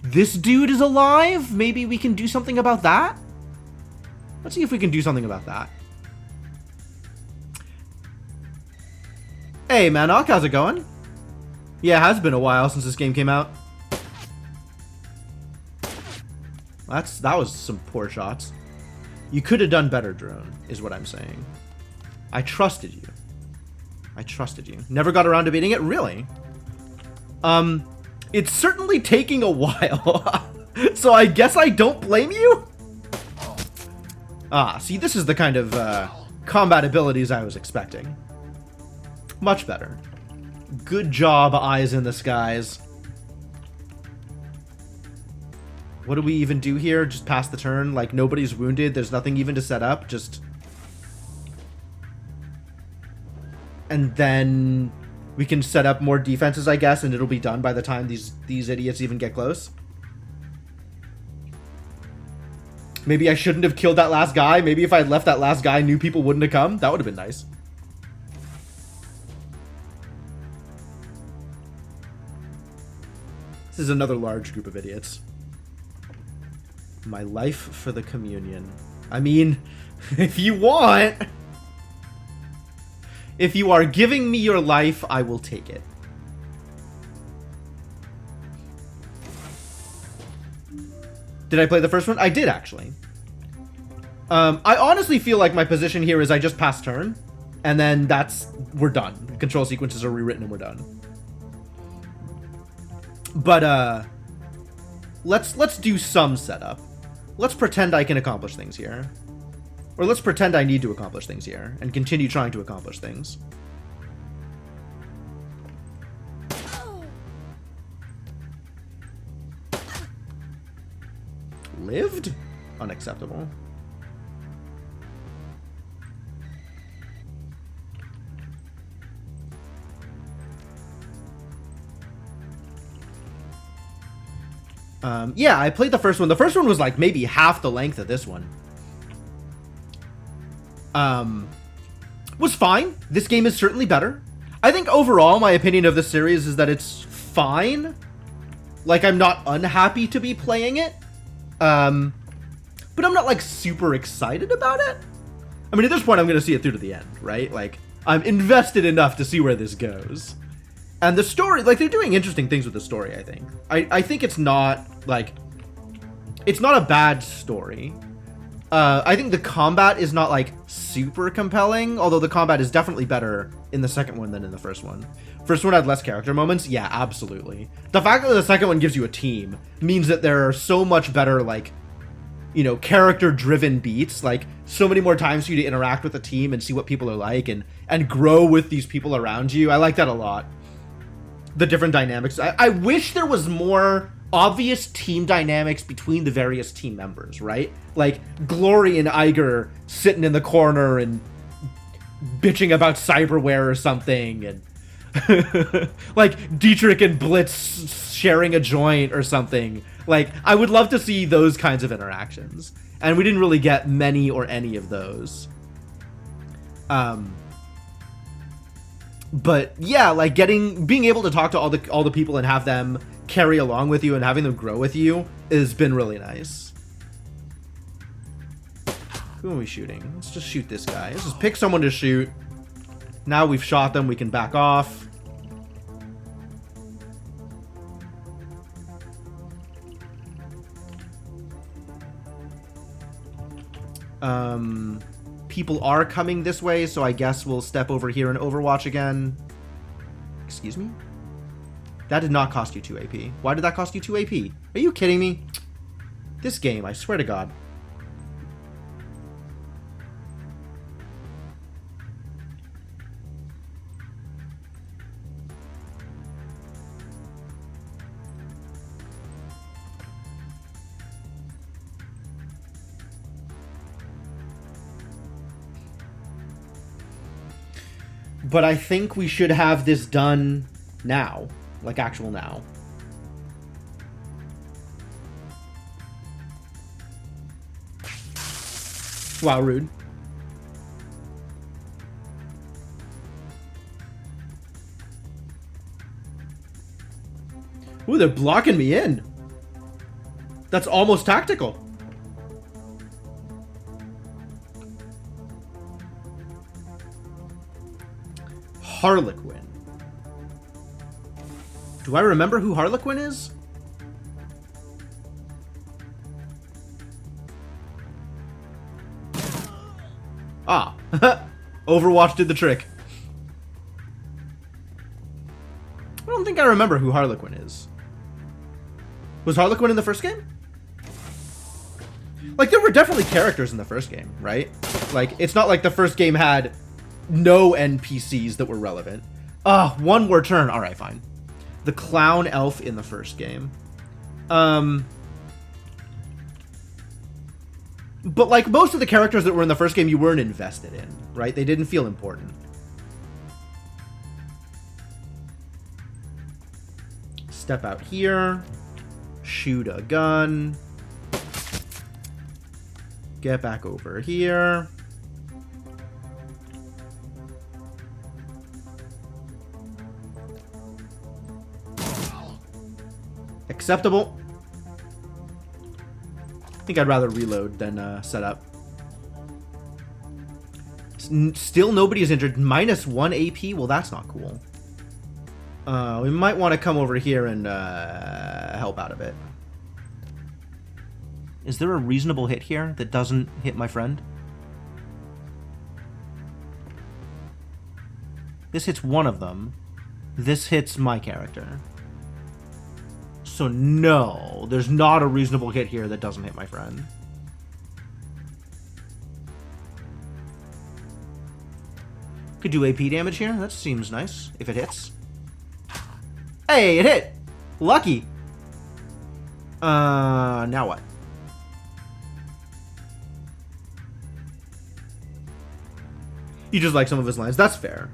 A: This dude is alive? Maybe we can do something about that? Let's see if we can do something about that. Hey, Manok, how's it going? Yeah, it has been a while since this game came out. That was some poor shots. You could have done better, drone, is what I'm saying. I trusted you. I trusted you. Never got around to beating it? Really? It's certainly taking a while. So I guess I don't blame you? Ah, see, this is the kind of combat abilities I was expecting. Much better. Good job, eyes in the skies. What do we even do here? Just pass the turn? Like, nobody's wounded. There's nothing even to set up. Just... And then we can set up more defenses, I guess, and it'll be done by the time these idiots even get close. Maybe I shouldn't have killed that last guy. Maybe if I had left that last guy, new people wouldn't have come. That would have been nice. This is another large group of idiots. My life for the communion. I mean, if you want... If you are giving me your life, I will take it. Did I play the first one? I did, actually. I honestly feel like my position here is I just pass turn, and then we're done. Control sequences are rewritten and we're done. But, let's do some setup. Let's pretend I can accomplish things here. Or let's pretend I need to accomplish things here, and continue trying to accomplish things. Lived? Unacceptable. Yeah, I played the first one. The first one was like maybe half the length of this one. Was fine. This game is certainly better. I think overall, my opinion of this series is that it's fine. Like, I'm not unhappy to be playing it. But I'm not, like, super excited about it. I mean, at this point, I'm going to see it through to the end, right? Like, I'm invested enough to see where this goes. And the story, like, they're doing interesting things with the story, I think. I think it's not, like, it's not a bad story. I think the combat is not, like, super compelling, although the combat is definitely better in the second one than in the first one. First one had less character moments? Yeah, absolutely. The fact that the second one gives you a team means that there are so much better, like, you know, character-driven beats, like, so many more times for you to interact with a team and see what people are like and grow with these people around you. I like that a lot. The different dynamics. I wish there was more obvious team dynamics between the various team members, right? Like, Glory and Iger sitting in the corner and bitching about cyberware or something, and like Dietrich and Blitz sharing a joint or something. Like, I would love to see those kinds of interactions, and we didn't really get many or any of those. But yeah, like being able to talk to all the people and have them carry along with you and having them grow with you has been really nice. Who are we shooting? Let's just shoot this guy. Let's just pick someone to shoot. Now we've shot them, we can back off. People are coming this way, so I guess we'll step over here and Overwatch again. Excuse me? That did not cost you 2 AP. Why did that cost you 2 AP? Are you kidding me? This game, I swear to God. But I think we should have this done now. Like, actual now. Wow, rude. Ooh, they're blocking me in. That's almost tactical. Harlequin. Do I remember who Harlequin is? Ah. Overwatch did the trick. I don't think I remember who Harlequin is. Was Harlequin in the first game? Like, there were definitely characters in the first game, right? Like, it's not like the first game had no NPCs that were relevant. One more turn. All right, fine. The clown elf in the first game. But, like, most of the characters that were in the first game you weren't invested in, right? They didn't feel important. Step out here. Shoot a gun. Get back over here. Acceptable. I think I'd rather reload than set up. Still nobody is injured. -1 AP? Well, that's not cool. We might want to come over here and help out a bit. Is there a reasonable hit here that doesn't hit my friend? This hits one of them. This hits my character. So no, there's not a reasonable hit here that doesn't hit my friend. Could do AP damage here. That seems nice if it hits. Hey, it hit! Lucky! Now what? You just like some of his lines. That's fair.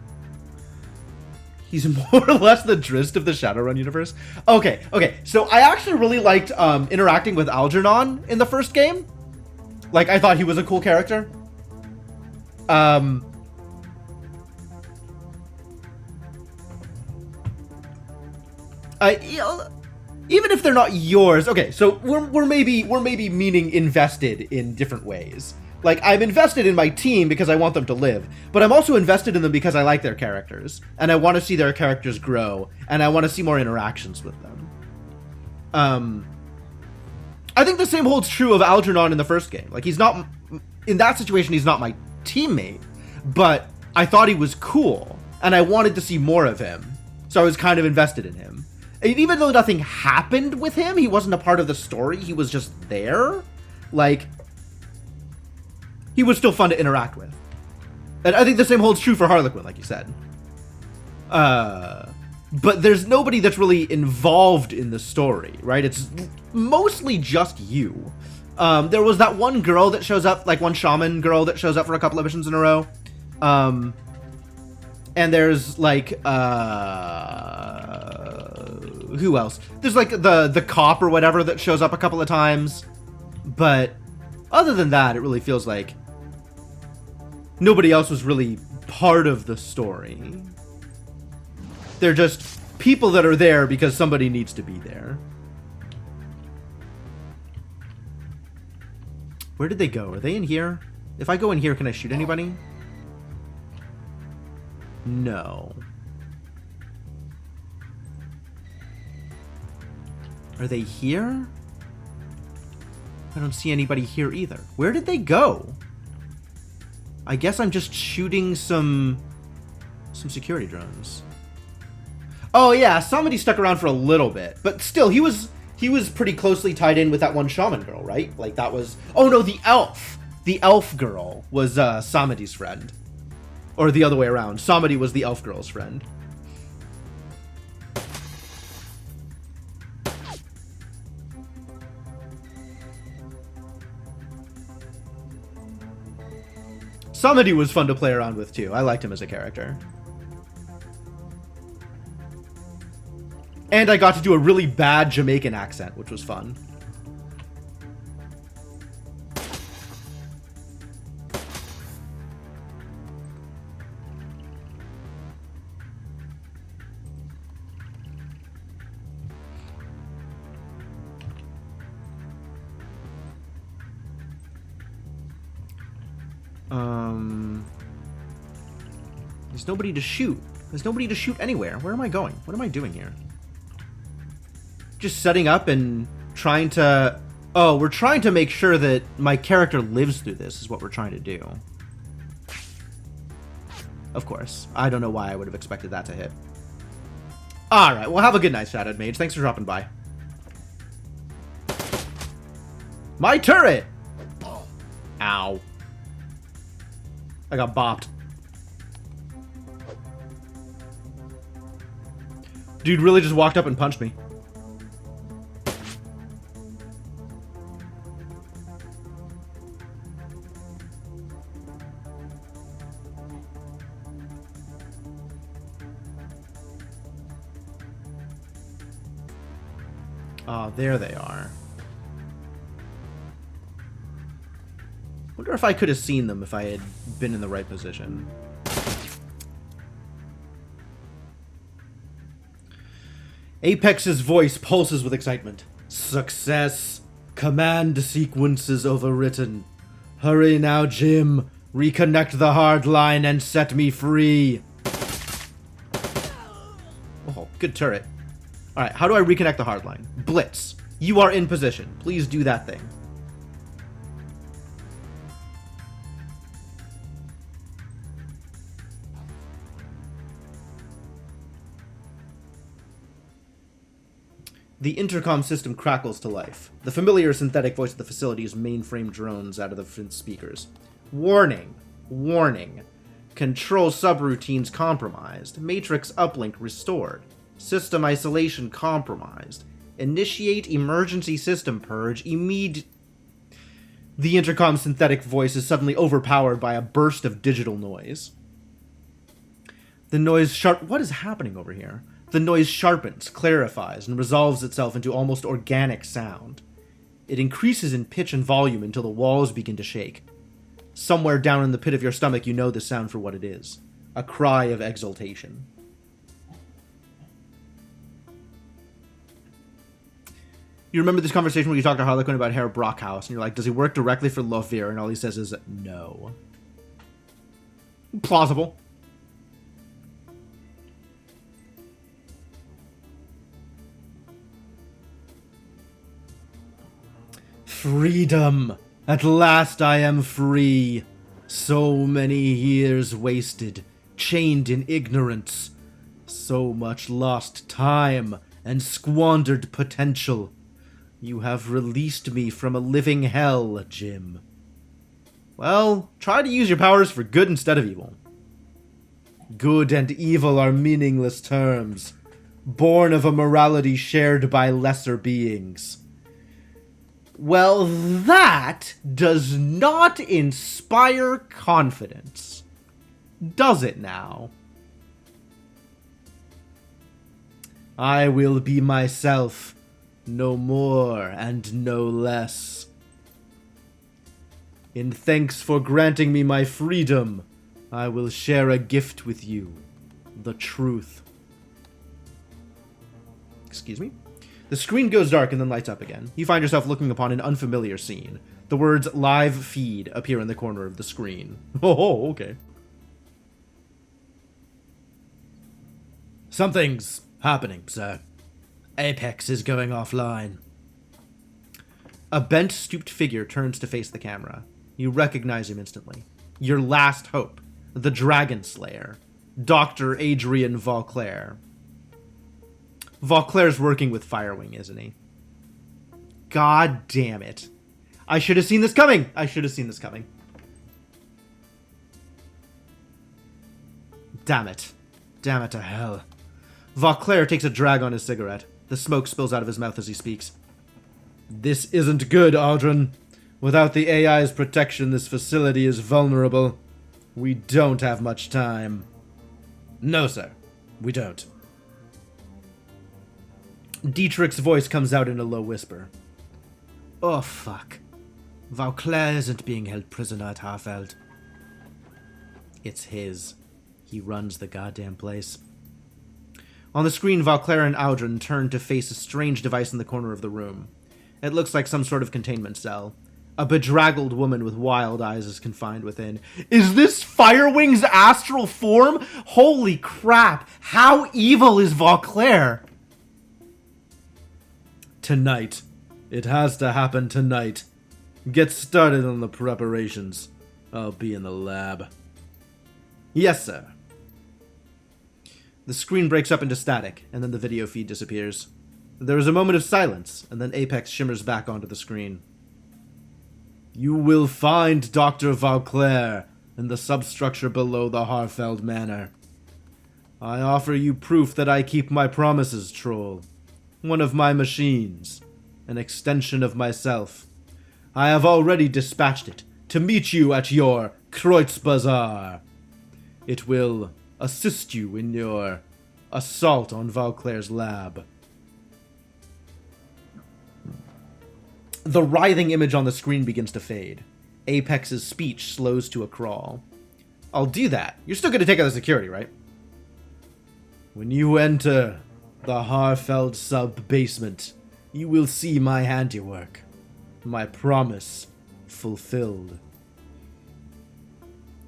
A: He's more or less the Drizzt of the Shadowrun universe. Okay. So I actually really liked interacting with Algernon in the first game. Like, I thought he was a cool character. Even if they're not yours. Okay, so we're maybe meaning invested in different ways. Like, I'm invested in my team because I want them to live, but I'm also invested in them because I like their characters, and I want to see their characters grow, and I want to see more interactions with them. I think the same holds true of Algernon in the first game. Like, he's not, in that situation, he's not my teammate, but I thought he was cool, and I wanted to see more of him, so I was kind of invested in him. And even though nothing happened with him, he wasn't a part of the story, he was just there, like, he was still fun to interact with. And I think the same holds true for Harlequin, like you said. But there's nobody that's really involved in the story, right? It's mostly just you. There was that one girl that shows up, like one shaman girl that shows up for a couple of missions in a row. And there's like, who else? There's like the cop or whatever that shows up a couple of times. But other than that, it really feels like nobody else was really part of the story. They're just people that are there because somebody needs to be there. Where did they go? Are they in here? If I go in here, can I shoot anybody? No. Are they here? I don't see anybody here either. Where did they go? I guess I'm just shooting some security drones. Oh yeah, somebody stuck around for a little bit, but still, he was pretty closely tied in with that one shaman girl, right? Like that was. Oh no, the elf girl was Samedi's friend, or the other way around. Samedi was the elf girl's friend. Samedi was fun to play around with too. I liked him as a character. And I got to do a really bad Jamaican accent, which was fun. There's nobody to shoot. There's nobody to shoot anywhere. Where am I going? What am I doing here? Just setting up and trying to... Oh, we're trying to make sure that my character lives through this is what we're trying to do. Of course. I don't know why I would have expected that to hit. Alright, well have a good night, Shadowed Mage. Thanks for dropping by. My turret! Ow. I got bopped. Dude really just walked up and punched me. Oh, there they are. Wonder if I could have seen them if I had been in the right position. Apex's voice pulses with excitement. Success. Command sequences overwritten. Hurry now, Jim. Reconnect the hard line and set me free. Oh, good turret. Alright, how do I reconnect the hard line? Blitz. You are in position. Please do that thing. The intercom system crackles to life. The familiar synthetic voice of the facility's mainframe drones out of the speakers. Warning. Warning. Control subroutines compromised. Matrix uplink restored. System isolation compromised. Initiate emergency system purge The intercom synthetic voice is suddenly overpowered by a burst of digital noise. The noise What is happening over here? The noise sharpens, clarifies, and resolves itself into almost organic sound. It increases in pitch and volume until the walls begin to shake. Somewhere down in the pit of your stomach, you know the sound for what it is. A cry of exultation. You remember this conversation where you talked to Harlequin about Herr Brockhaus, and you're like, does he work directly for Lothier? And all he says is, no. Plausible. Freedom! At last I am free! So many years wasted, chained in ignorance. So much lost time and squandered potential. You have released me from a living hell, Jim. Well, try to use your powers for good instead of evil. Good and evil are meaningless terms, born of a morality shared by lesser beings. Well, that does not inspire confidence. Does it now? I will be myself, no more and no less. In thanks for granting me my freedom, I will share a gift with you, the truth. Excuse me? The screen goes dark and then lights up again. You find yourself looking upon an unfamiliar scene. The words live feed appear in the corner of the screen. Oh, okay. Something's happening, sir. Apex is going offline. A bent, stooped figure turns to face the camera. You recognize him instantly. Your last hope, the Dragon Slayer, Dr. Adrian Vauclair. Vauclair's working with Firewing, isn't he? God damn it. I should have seen this coming! I should have seen this coming. Damn it. Damn it to hell. Vauclair takes a drag on his cigarette. The smoke spills out of his mouth as he speaks. This isn't good, Audrun. Without the AI's protection, this facility is vulnerable. We don't have much time. No, sir. We don't. Dietrich's voice comes out in a low whisper. Oh, fuck. Vauclair isn't being held prisoner at Harfeld. It's his. He runs the goddamn place. On the screen, Vauclair and Audrun turn to face a strange device in the corner of the room. It looks like some sort of containment cell. A bedraggled woman with wild eyes is confined within. Is this Firewing's astral form? Holy crap! How evil is Vauclair? Tonight. It has to happen tonight. Get started on the preparations. I'll be in the lab. Yes, sir. The screen breaks up into static, and then the video feed disappears. There is a moment of silence, and then Apex shimmers back onto the screen. You will find Dr. Vauclair in the substructure below the Harfeld Manor. I offer you proof that I keep my promises, Troll. One of my machines. An extension of myself. I have already dispatched it to meet you at your Kreuzbazaar. It will assist you in your assault on Vauclair's lab. The writhing image on the screen begins to fade. Apex's speech slows to a crawl. I'll do that. You're still going to take out the security, right? When you enter the Harfeld sub-basement, you will see my handiwork. My promise fulfilled.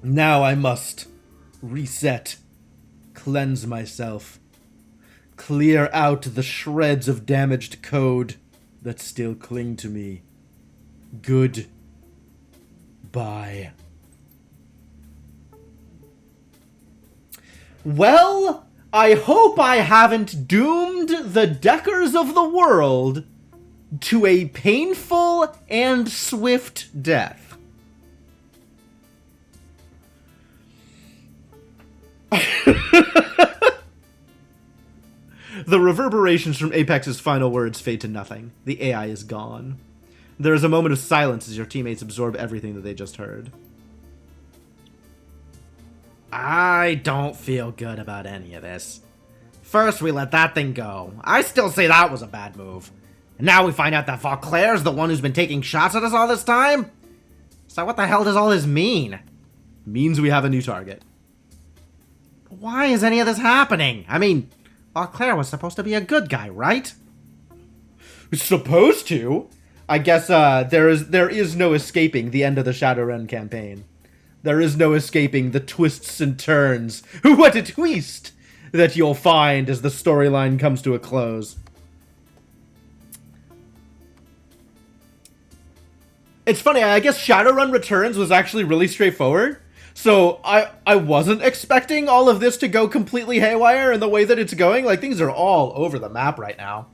A: Now I must reset, cleanse myself, clear out the shreds of damaged code that still cling to me. Goodbye. Well, I hope I haven't doomed the Deckers of the world to a painful and swift death. The reverberations from Apex's final words fade to nothing. The AI is gone. There is a moment of silence as your teammates absorb everything that they just heard. I don't feel good about any of this. First, we let that thing go. I still say that was a bad move. And now we find out that Vauclair's the one who's been taking shots at us all this time? So what the hell does all this mean? Means we have a new target. Why is any of this happening? I mean, Vauclair was supposed to be a good guy, right? Supposed to? I guess there is no escaping the end of the Shadowrun campaign. There is no escaping the twists and turns. What a twist! That you'll find as the storyline comes to a close. It's funny, I guess Shadowrun Returns was actually really straightforward. So I wasn't expecting all of this to go completely haywire in the way that it's going. Like, things are all over the map right now.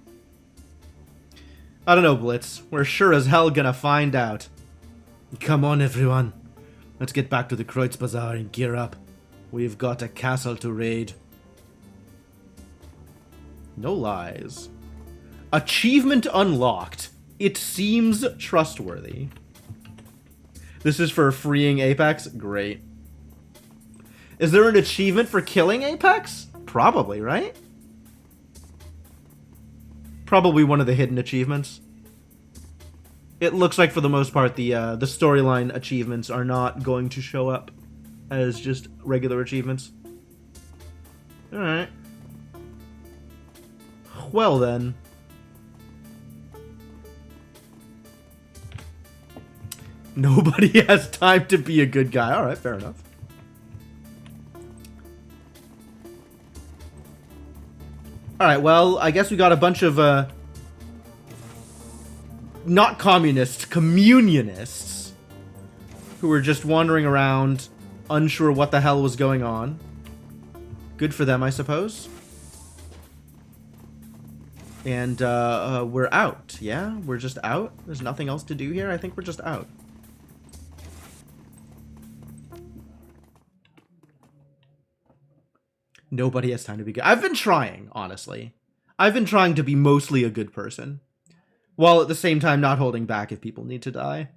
A: I don't know, Blitz. We're sure as hell gonna find out. Come on, everyone. Let's get back to the Kreuzbazaar and gear up. We've got a castle to raid. No lies. Achievement unlocked. It seems trustworthy. This is for freeing Apex? Great. Is there an achievement for killing Apex? Probably, right? Probably one of the hidden achievements. It looks like for the most part the storyline achievements are not going to show up as just regular achievements. Alright. Well then. Nobody has time to be a good guy. Alright, fair enough. Alright, well, I guess we got a bunch of, not communists, communionists, who were just wandering around, unsure what the hell was going on. Good for them, I suppose. And, we're out, yeah? We're just out? There's nothing else to do here? I think we're just out. Nobody has time to be good. I've been trying, honestly. I've been trying to be mostly a good person. While at the same time not holding back if people need to die.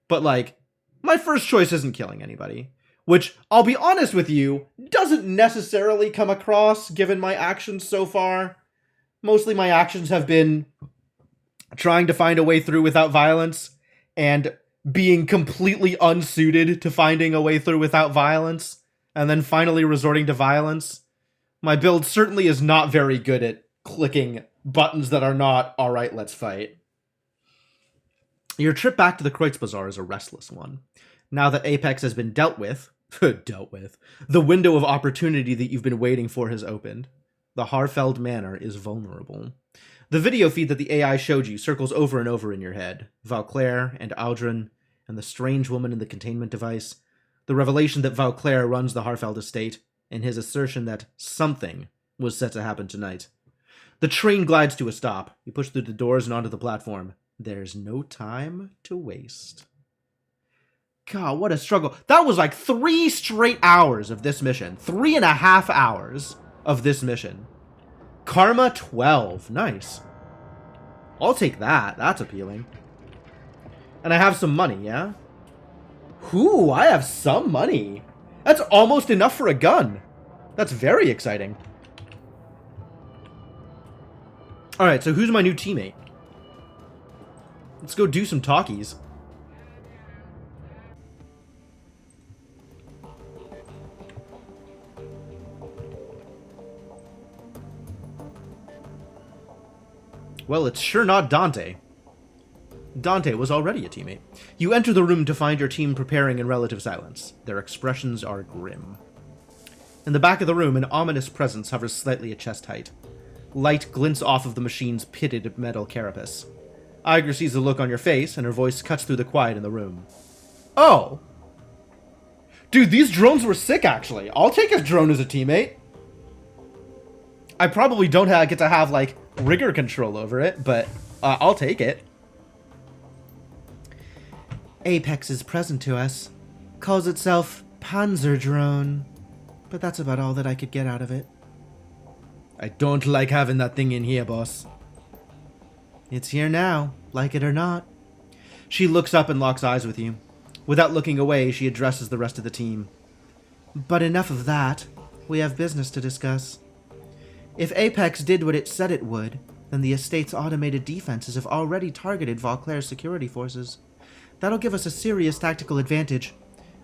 A: But, like, my first choice isn't killing anybody. Which, I'll be honest with you, doesn't necessarily come across given my actions so far. Mostly my actions have been trying to find a way through without violence, and being completely unsuited to finding a way through without violence, and then finally resorting to violence. My build certainly is not very good at clicking buttons that are not, alright, let's fight. Your trip back to the Kreuzbazaar is a restless one. Now that Apex has been dealt with, the window of opportunity that you've been waiting for has opened. The Harfeld Manor is vulnerable. The video feed that the AI showed you circles over and over in your head. Vauclair and Aldrin, and the strange woman in the containment device. The revelation that Vauclair runs the Harfeld estate, and his assertion that something was set to happen tonight. The train glides to a stop. You push through the doors and onto the platform. There's no time to waste. God, what a struggle. That was like 3 straight hours of this mission. 3.5 hours of this mission. Karma 12. Nice. I'll take that. That's appealing. And I have some money, yeah? Ooh, I have some money. That's almost enough for a gun. That's very exciting. Alright, so who's my new teammate? Let's go do some talkies. Well, it's sure not Dante. Dante was already a teammate. You enter the room to find your team preparing in relative silence. Their expressions are grim. In the back of the room, an ominous presence hovers slightly at chest height. Light glints off of the machine's pitted metal carapace. Iger sees the look on your face, and her voice cuts through the quiet in the room. Oh! Dude, these drones were sick, actually. I'll take a drone as a teammate. I probably don't get to have, like, rigor control over it, but I'll take it. Apex is present to us. Calls itself Panzer Drone. But that's about all that I could get out of it. I don't like having that thing in here, boss. It's here now, like it or not. She looks up and locks eyes with you. Without looking away, she addresses the rest of the team. But enough of that. We have business to discuss. If Apex did what it said it would, then the estate's automated defenses have already targeted Vauclair's security forces. That'll give us a serious tactical advantage.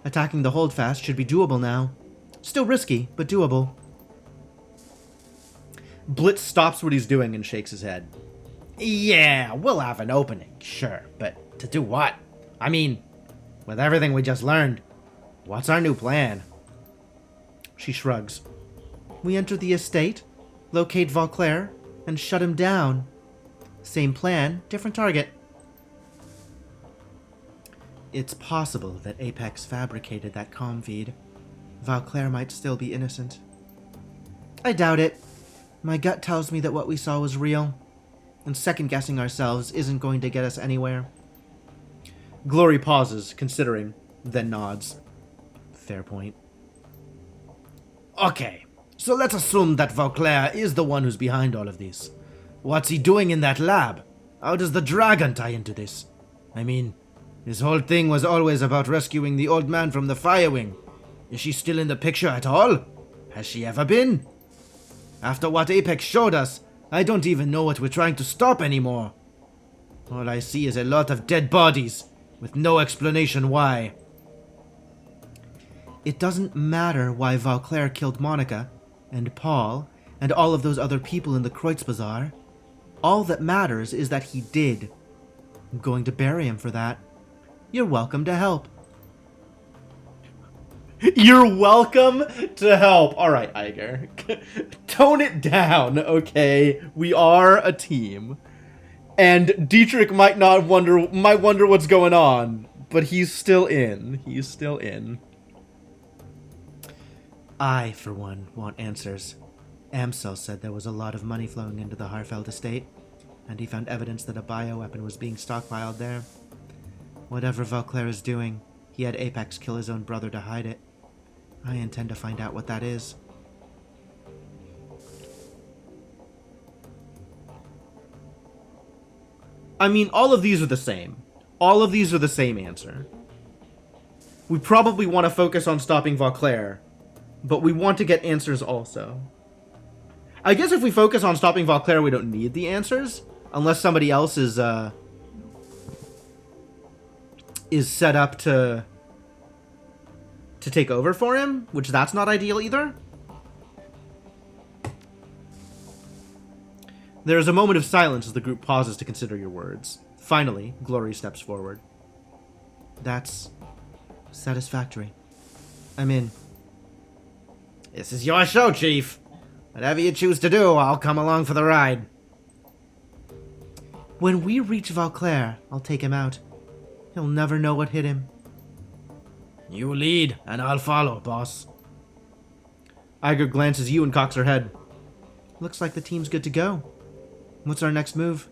A: Attacking the holdfast should be doable now. Still risky, but doable. Blitz stops what he's doing and shakes his head. Yeah, we'll have an opening, sure, but to do what? I mean, with everything we just learned, what's our new plan? She shrugs. We enter the estate, locate Vauclair, and shut him down. Same plan, different target. It's possible that Apex fabricated that comm feed. Vauclair might still be innocent. I doubt it. My gut tells me that what we saw was real, and second-guessing ourselves isn't going to get us anywhere. Glory pauses, considering, then nods. Fair point. Okay, so let's assume that Vauclair is the one who's behind all of this. What's he doing in that lab? How does the dragon tie into this? I mean, this whole thing was always about rescuing the old man from the fire wing. Is she still in the picture at all? Has she ever been? After what Apex showed us, I don't even know what we're trying to stop anymore. All I see is a lot of dead bodies, with no explanation why. It doesn't matter why Vauclair killed Monica, and Paul, and all of those other people in the Kreutz Bazaar. All that matters is that he did. I'm going to bury him for that. You're welcome to help. You're welcome to help. All right, Iger. Tone it down, okay? We are a team. And Dietrich might wonder what's going on, but he's still in. He's still in. I, for one, want answers. Amsel said there was a lot of money flowing into the Harfeld estate, and he found evidence that a bioweapon was being stockpiled there. Whatever Vauclair is doing, he had Apex kill his own brother to hide it. I intend to find out what that is. I mean, all of these are the same. All of these are the same answer. We probably want to focus on stopping Vauclair, but we want to get answers also. I guess if we focus on stopping Vauclair, we don't need the answers, unless somebody else is set up to take over for him, which that's not ideal either. There is a moment of silence as the group pauses to consider your words. Finally, Glory steps forward. That's satisfactory. I'm in. This is your show, Chief. Whatever you choose to do, I'll come along for the ride. When we reach Vauclair, I'll take him out. He'll never know what hit him. You lead, and I'll follow, boss. Iger glances you and cocks her head. Looks like the team's good to go. What's our next move?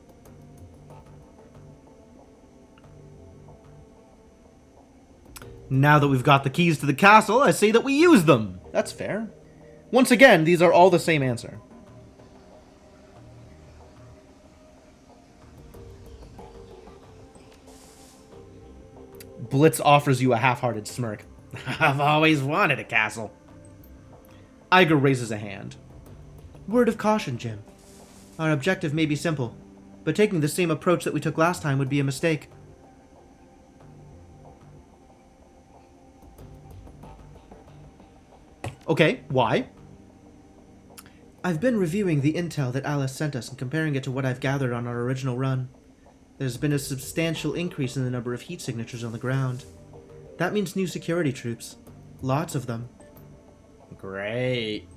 A: Now that we've got the keys to the castle, I say that we use them. That's fair. Once again, these are all the same answer. Blitz offers you a half-hearted smirk.
B: I've always wanted a castle.
A: Iger raises a hand.
C: Word of caution, Jim. Our objective may be simple, but taking the same approach that we took last time would be a mistake.
A: Okay, why?
C: I've been reviewing the intel that Alice sent us and comparing it to what I've gathered on our original run. There's been a substantial increase in the number of heat signatures on the ground. That means new security troops. Lots of them.
A: Great.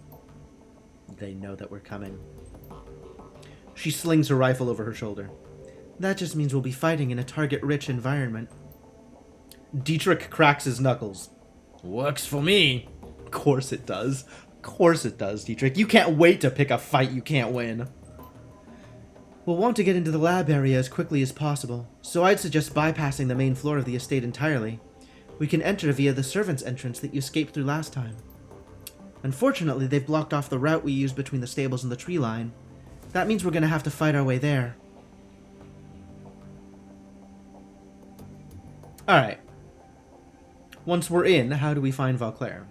A: They know that we're coming. She slings her rifle over her shoulder.
C: That just means we'll be fighting in a target-rich environment.
A: Dietrich cracks his knuckles.
B: Works for me.
A: Of course it does. Of course it does, Dietrich. You can't wait to pick a fight you can't win.
C: We'll want to get into the lab area as quickly as possible, so I'd suggest bypassing the main floor of the estate entirely. We can enter via the servants' entrance that you escaped through last time. Unfortunately, they've blocked off the route we used between the stables and the tree line. That means we're going to have to fight our way there.
A: Alright. Once we're in, how do we find Vauclair?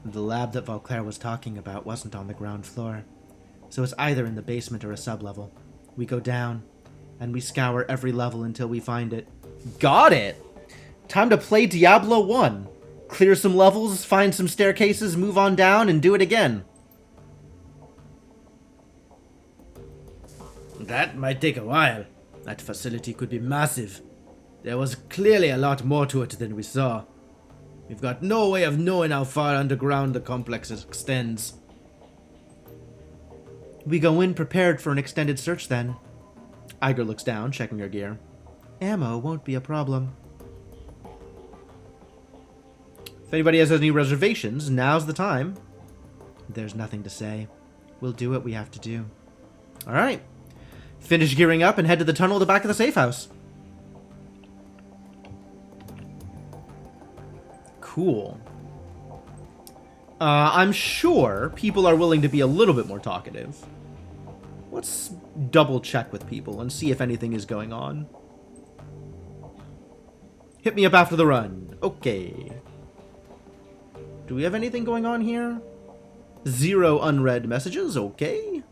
C: The lab that Vauclair was talking about wasn't on the ground floor, so it's either in the basement or a sublevel. We go down, and we scour every level until we find it.
A: Got it! Time to play Diablo 1. Clear some levels, find some staircases, move on down, and do it again.
B: That might take a while. That facility could be massive. There was clearly a lot more to it than we saw. We've got no way of knowing how far underground the complex extends.
C: We go in prepared for an extended search then.
A: Iger looks down, checking her gear.
C: Ammo won't be a problem.
A: If anybody has any reservations, now's the time.
C: There's nothing to say. We'll do what we have to do.
A: Alright. Finish gearing up and head to the tunnel at the back of the safe house. Cool. I'm sure people are willing to be a little bit more talkative. Let's double check with people and see if anything is going on. Hit me up after the run. Okay. Do we have anything going on here? 0 unread messages. Okay.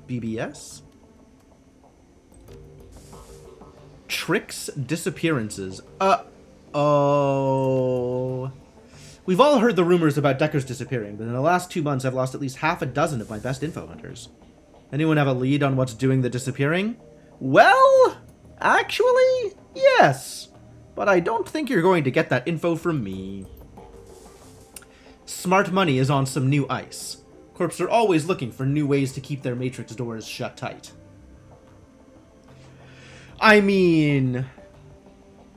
A: BBS. Tricks, disappearances. Oh. We've all heard the rumors about Decker's disappearing, but in the last 2 months I've lost at least half a dozen of my best info hunters. Anyone have a lead on what's doing the disappearing? Well, actually, yes. But I don't think you're going to get that info from me. Smart Money is on some new ice. Corps are always looking for new ways to keep their matrix doors shut tight. I mean,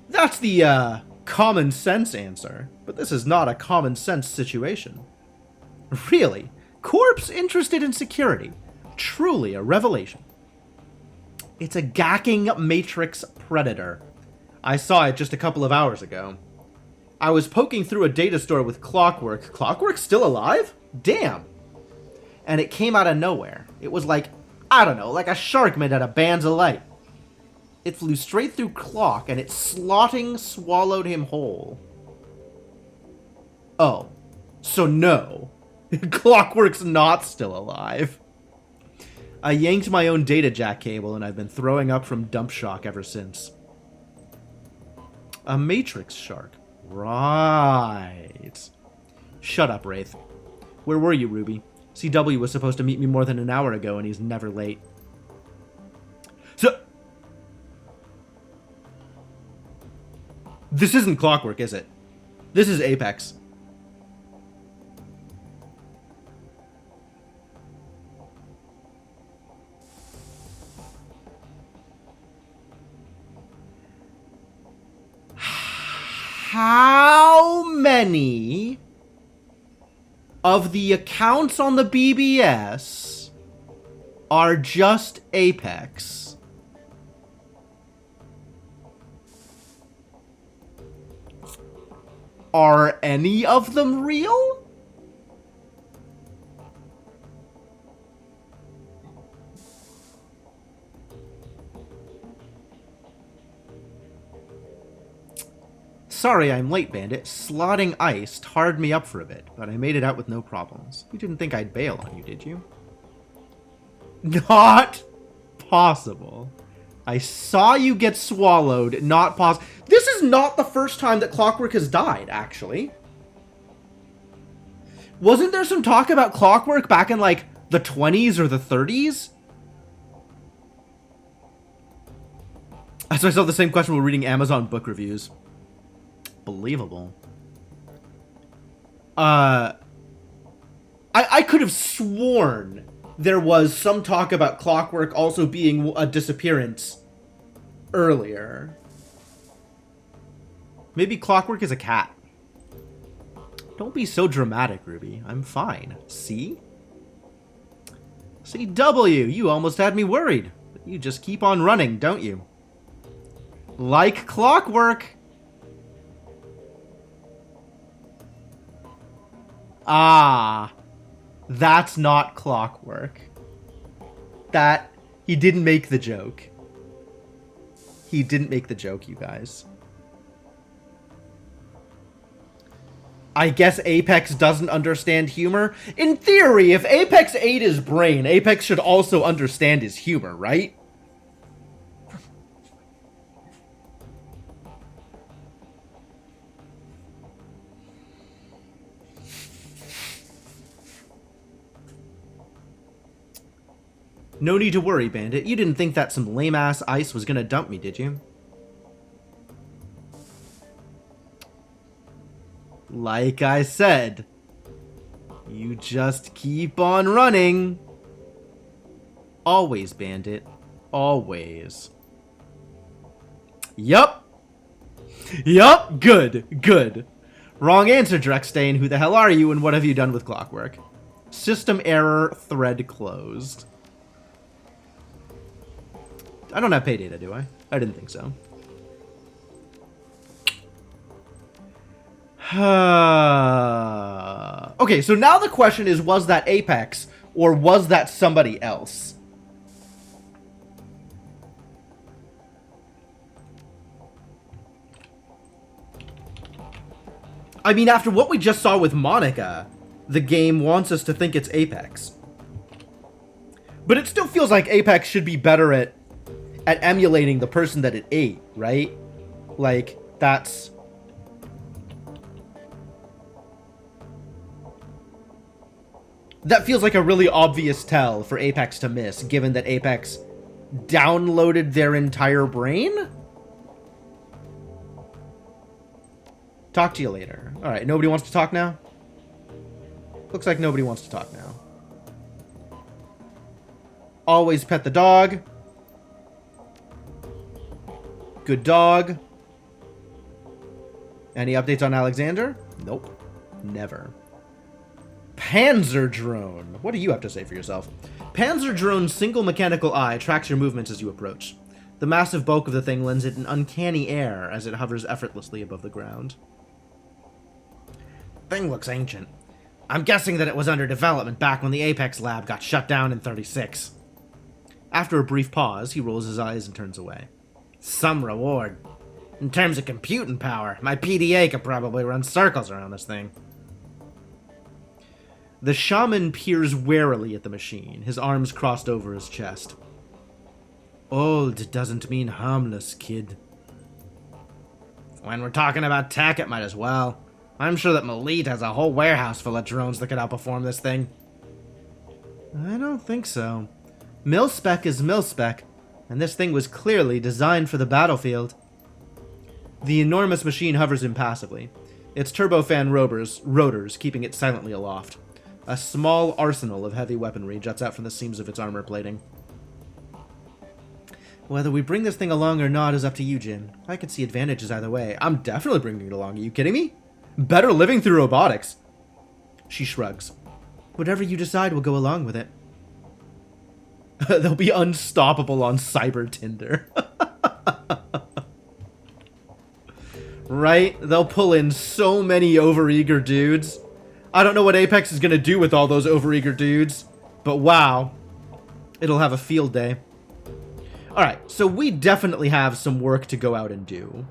A: that's the common sense answer, but this is not a common sense situation. Really, Corps interested in security. Truly a revelation. It's a gacking matrix predator. I saw it just a couple of hours ago. I was poking through a data store with Clockwork. Clockwork's still alive? Damn. And it came out of nowhere. It was like, I don't know, like a shark made out of bands of light. It flew straight through Clock, and it slotting swallowed him whole. Oh. So no. Clockwork's not still alive. I yanked my own data jack cable, and I've been throwing up from dump shock ever since. A matrix shark. Right. Shut up, Wraith. Where were you, Ruby? CW was supposed to meet me more than an hour ago, and he's never late. So... This isn't Clockwork, is it? This is Apex. How many of the accounts on the BBS are just Apex? Are any of them real? Sorry I'm late, Bandit. Slotting ice tarred me up for a bit, but I made it out with no problems. You didn't think I'd bail on you, did you? Not possible. I saw you get swallowed. Not possible. This is not the first time that Clockwork has died, actually. Wasn't there some talk about Clockwork back in, like, the 20s or the 30s? I asked myself the same question while reading Amazon book reviews. Believable. I could have sworn there was some talk about Clockwork also being a disappearance earlier. Maybe Clockwork is a cat. Don't be so dramatic, Ruby. I'm fine. See? CW, you almost had me worried. But you just keep on running, don't you? Like Clockwork. Ah, that's not Clockwork. He didn't make the joke. He didn't make the joke, you guys. I guess Apex doesn't understand humor. In theory, if Apex ate his brain, Apex should also understand his humor, right? No need to worry, Bandit. You didn't think that some lame-ass ice was gonna dump me, did you? Like I said, you just keep on running. Always, Bandit. Always. Yup. Yup. Good. Good. Wrong answer, Drexstain. Who the hell are you, and what have you done with Clockwork? System error, thread closed. I don't have pay data, do I? I didn't think so. Okay, so now the question is, was that Apex, or was that somebody else? I mean, after what we just saw with Monica, the game wants us to think it's Apex. But it still feels like Apex should be better at emulating the person that it ate, right? Like, that's... That feels like a really obvious tell for Apex to miss, given that Apex downloaded their entire brain? Talk to you later. Alright, nobody wants to talk now? Looks like nobody wants to talk now. Always pet the dog. Good dog. Any updates on Alexander? Nope. Never. Panzer Drone. What do you have to say for yourself? Panzer Drone's single mechanical eye tracks your movements as you approach. The massive bulk of the thing lends it an uncanny air as it hovers effortlessly above the ground. Thing looks ancient. I'm guessing that it was under development back when the Apex lab got shut down in 36. After a brief pause, he rolls his eyes and turns away. Some reward. In terms of computing power, my PDA could probably run circles around this thing. The shaman peers warily at the machine, his arms crossed over his chest. Old doesn't mean harmless, kid. When we're talking about tech, it might as well. I'm sure that Malit has a whole warehouse full of drones that could outperform this thing. I don't think so. Mil-spec is mil-spec, and this thing was clearly designed for the battlefield. The enormous machine hovers impassively, its turbofan rotors keeping it silently aloft. A small arsenal of heavy weaponry juts out from the seams of its armor plating. Whether we bring this thing along or not is up to you, Jin. I could see advantages either way. I'm definitely bringing it along. Are you kidding me? Better living through robotics. She shrugs. Whatever you decide, we'll go along with it. They'll be unstoppable on Cyber Tinder. Right? They'll pull in so many overeager dudes. I don't know what Apex is going to do with all those overeager dudes, but wow. It'll have a field day. Alright, so we definitely have some work to go out and do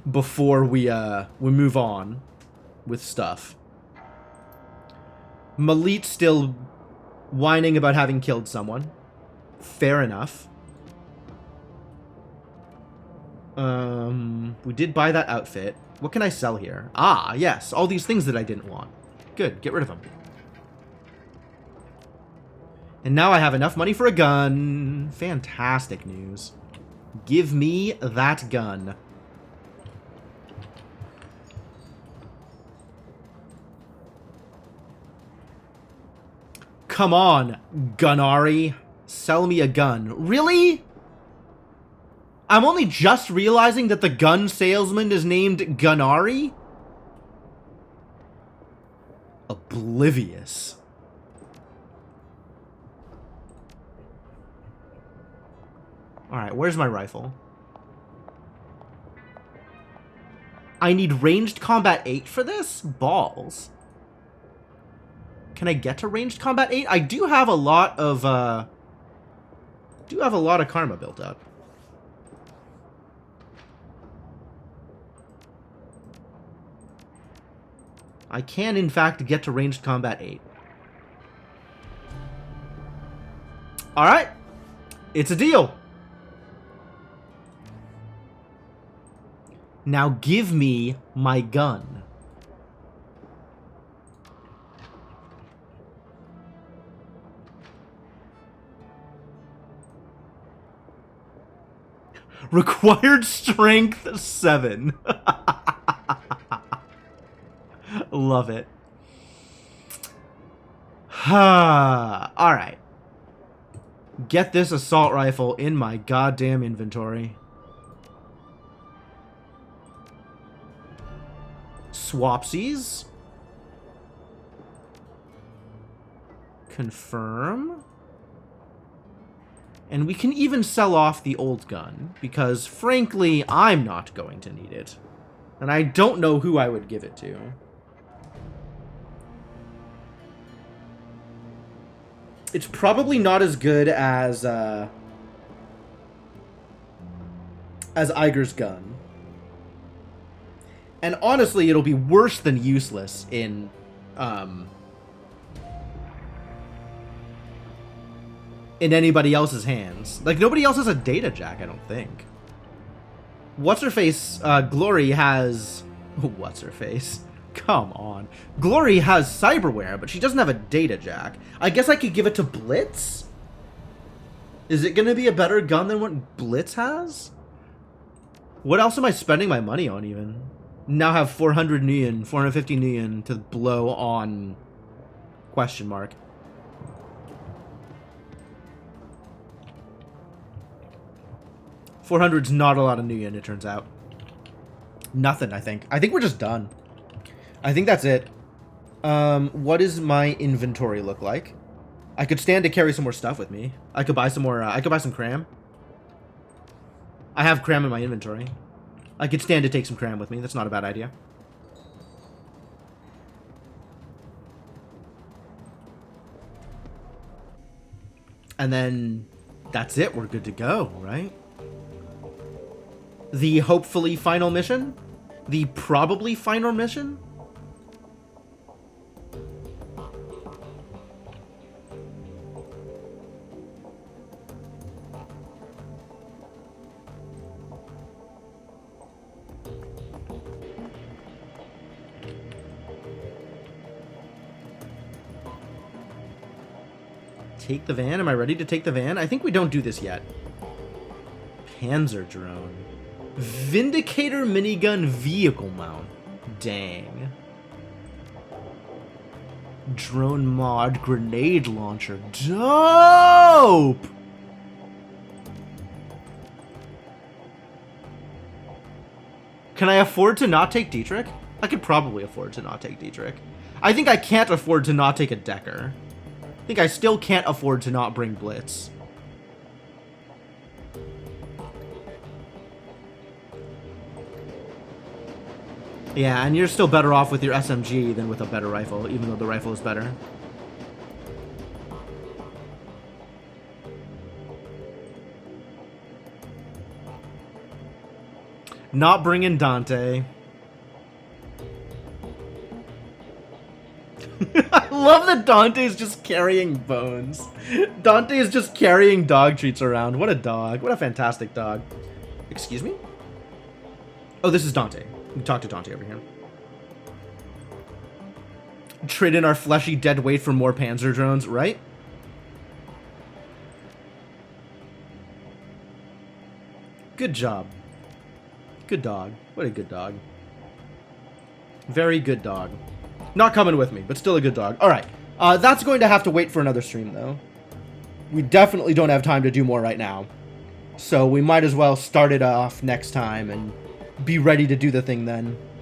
A: before we move on with stuff. Malit's still whining about having killed someone. Fair enough. We did buy that outfit. What can I sell here? Ah, yes, all these things that I didn't want. Good, get rid of them. And now I have enough money for a gun. Fantastic news. Give me that gun. Come on, Gunari. Sell me a gun. Really? I'm only just realizing that the gun salesman is named Gunari? Oblivious. Alright, where's my rifle? I need ranged combat 8 for this? Balls. Can I get to ranged combat 8? I do have a lot of, karma built up. I can, in fact, get to ranged combat 8. Alright. It's a deal. Now give me my gun. Required strength 7. Love it. Alright. Get this assault rifle in my goddamn inventory. Swapsies. Confirm. And we can even sell off the old gun, because frankly, I'm not going to need it. And I don't know who I would give it to. It's probably not as good as Iger's gun. And honestly, it'll be worse than useless in anybody else's hands. Like, nobody else has a data jack, I don't think. What's-her-face, Glory has... What's-her-face? Come on. Glory has cyberware, but she doesn't have a data jack. I guess I could give it to Blitz? Is it gonna be a better gun than what Blitz has? What else am I spending my money on, even? Now have 400 Nguyen, 450 Nguyen to blow on... question mark. $400's not a lot of Nguyen, it turns out. Nothing, I think. I think we're just done. I think that's it. What does my inventory look like? I could stand to carry some more stuff with me. I could buy some more, I could buy some cram. I have cram in my inventory. I could stand to take some cram with me. That's not a bad idea. And then that's it. We're good to go, right? The hopefully final mission? The probably final mission? Take the van? Am I ready to take the van? I think we don't do this yet. Panzer drone. Vindicator minigun vehicle mount. Dang. Drone mod grenade launcher. Dope! Can I afford to not take Dietrich? I could probably afford to not take Dietrich. I think I can't afford to not take a Decker. I think I still can't afford to not bring Blitz. Yeah, and you're still better off with your SMG than with a better rifle, even though the rifle is better. Not bringing Dante. I love that Dante's just carrying bones. Dante is just carrying dog treats around. What a dog. What a fantastic dog. Excuse me? Oh, this is Dante. We can talk to Dante over here. Trade in our fleshy dead weight for more panzer drones, right? Good job. Good dog. What a good dog. Very good dog. Not coming with me, but still a good dog. Alright. That's going to have to wait for another stream, though. We definitely don't have time to do more right now. So we might as well start it off next time and be ready to do the thing then.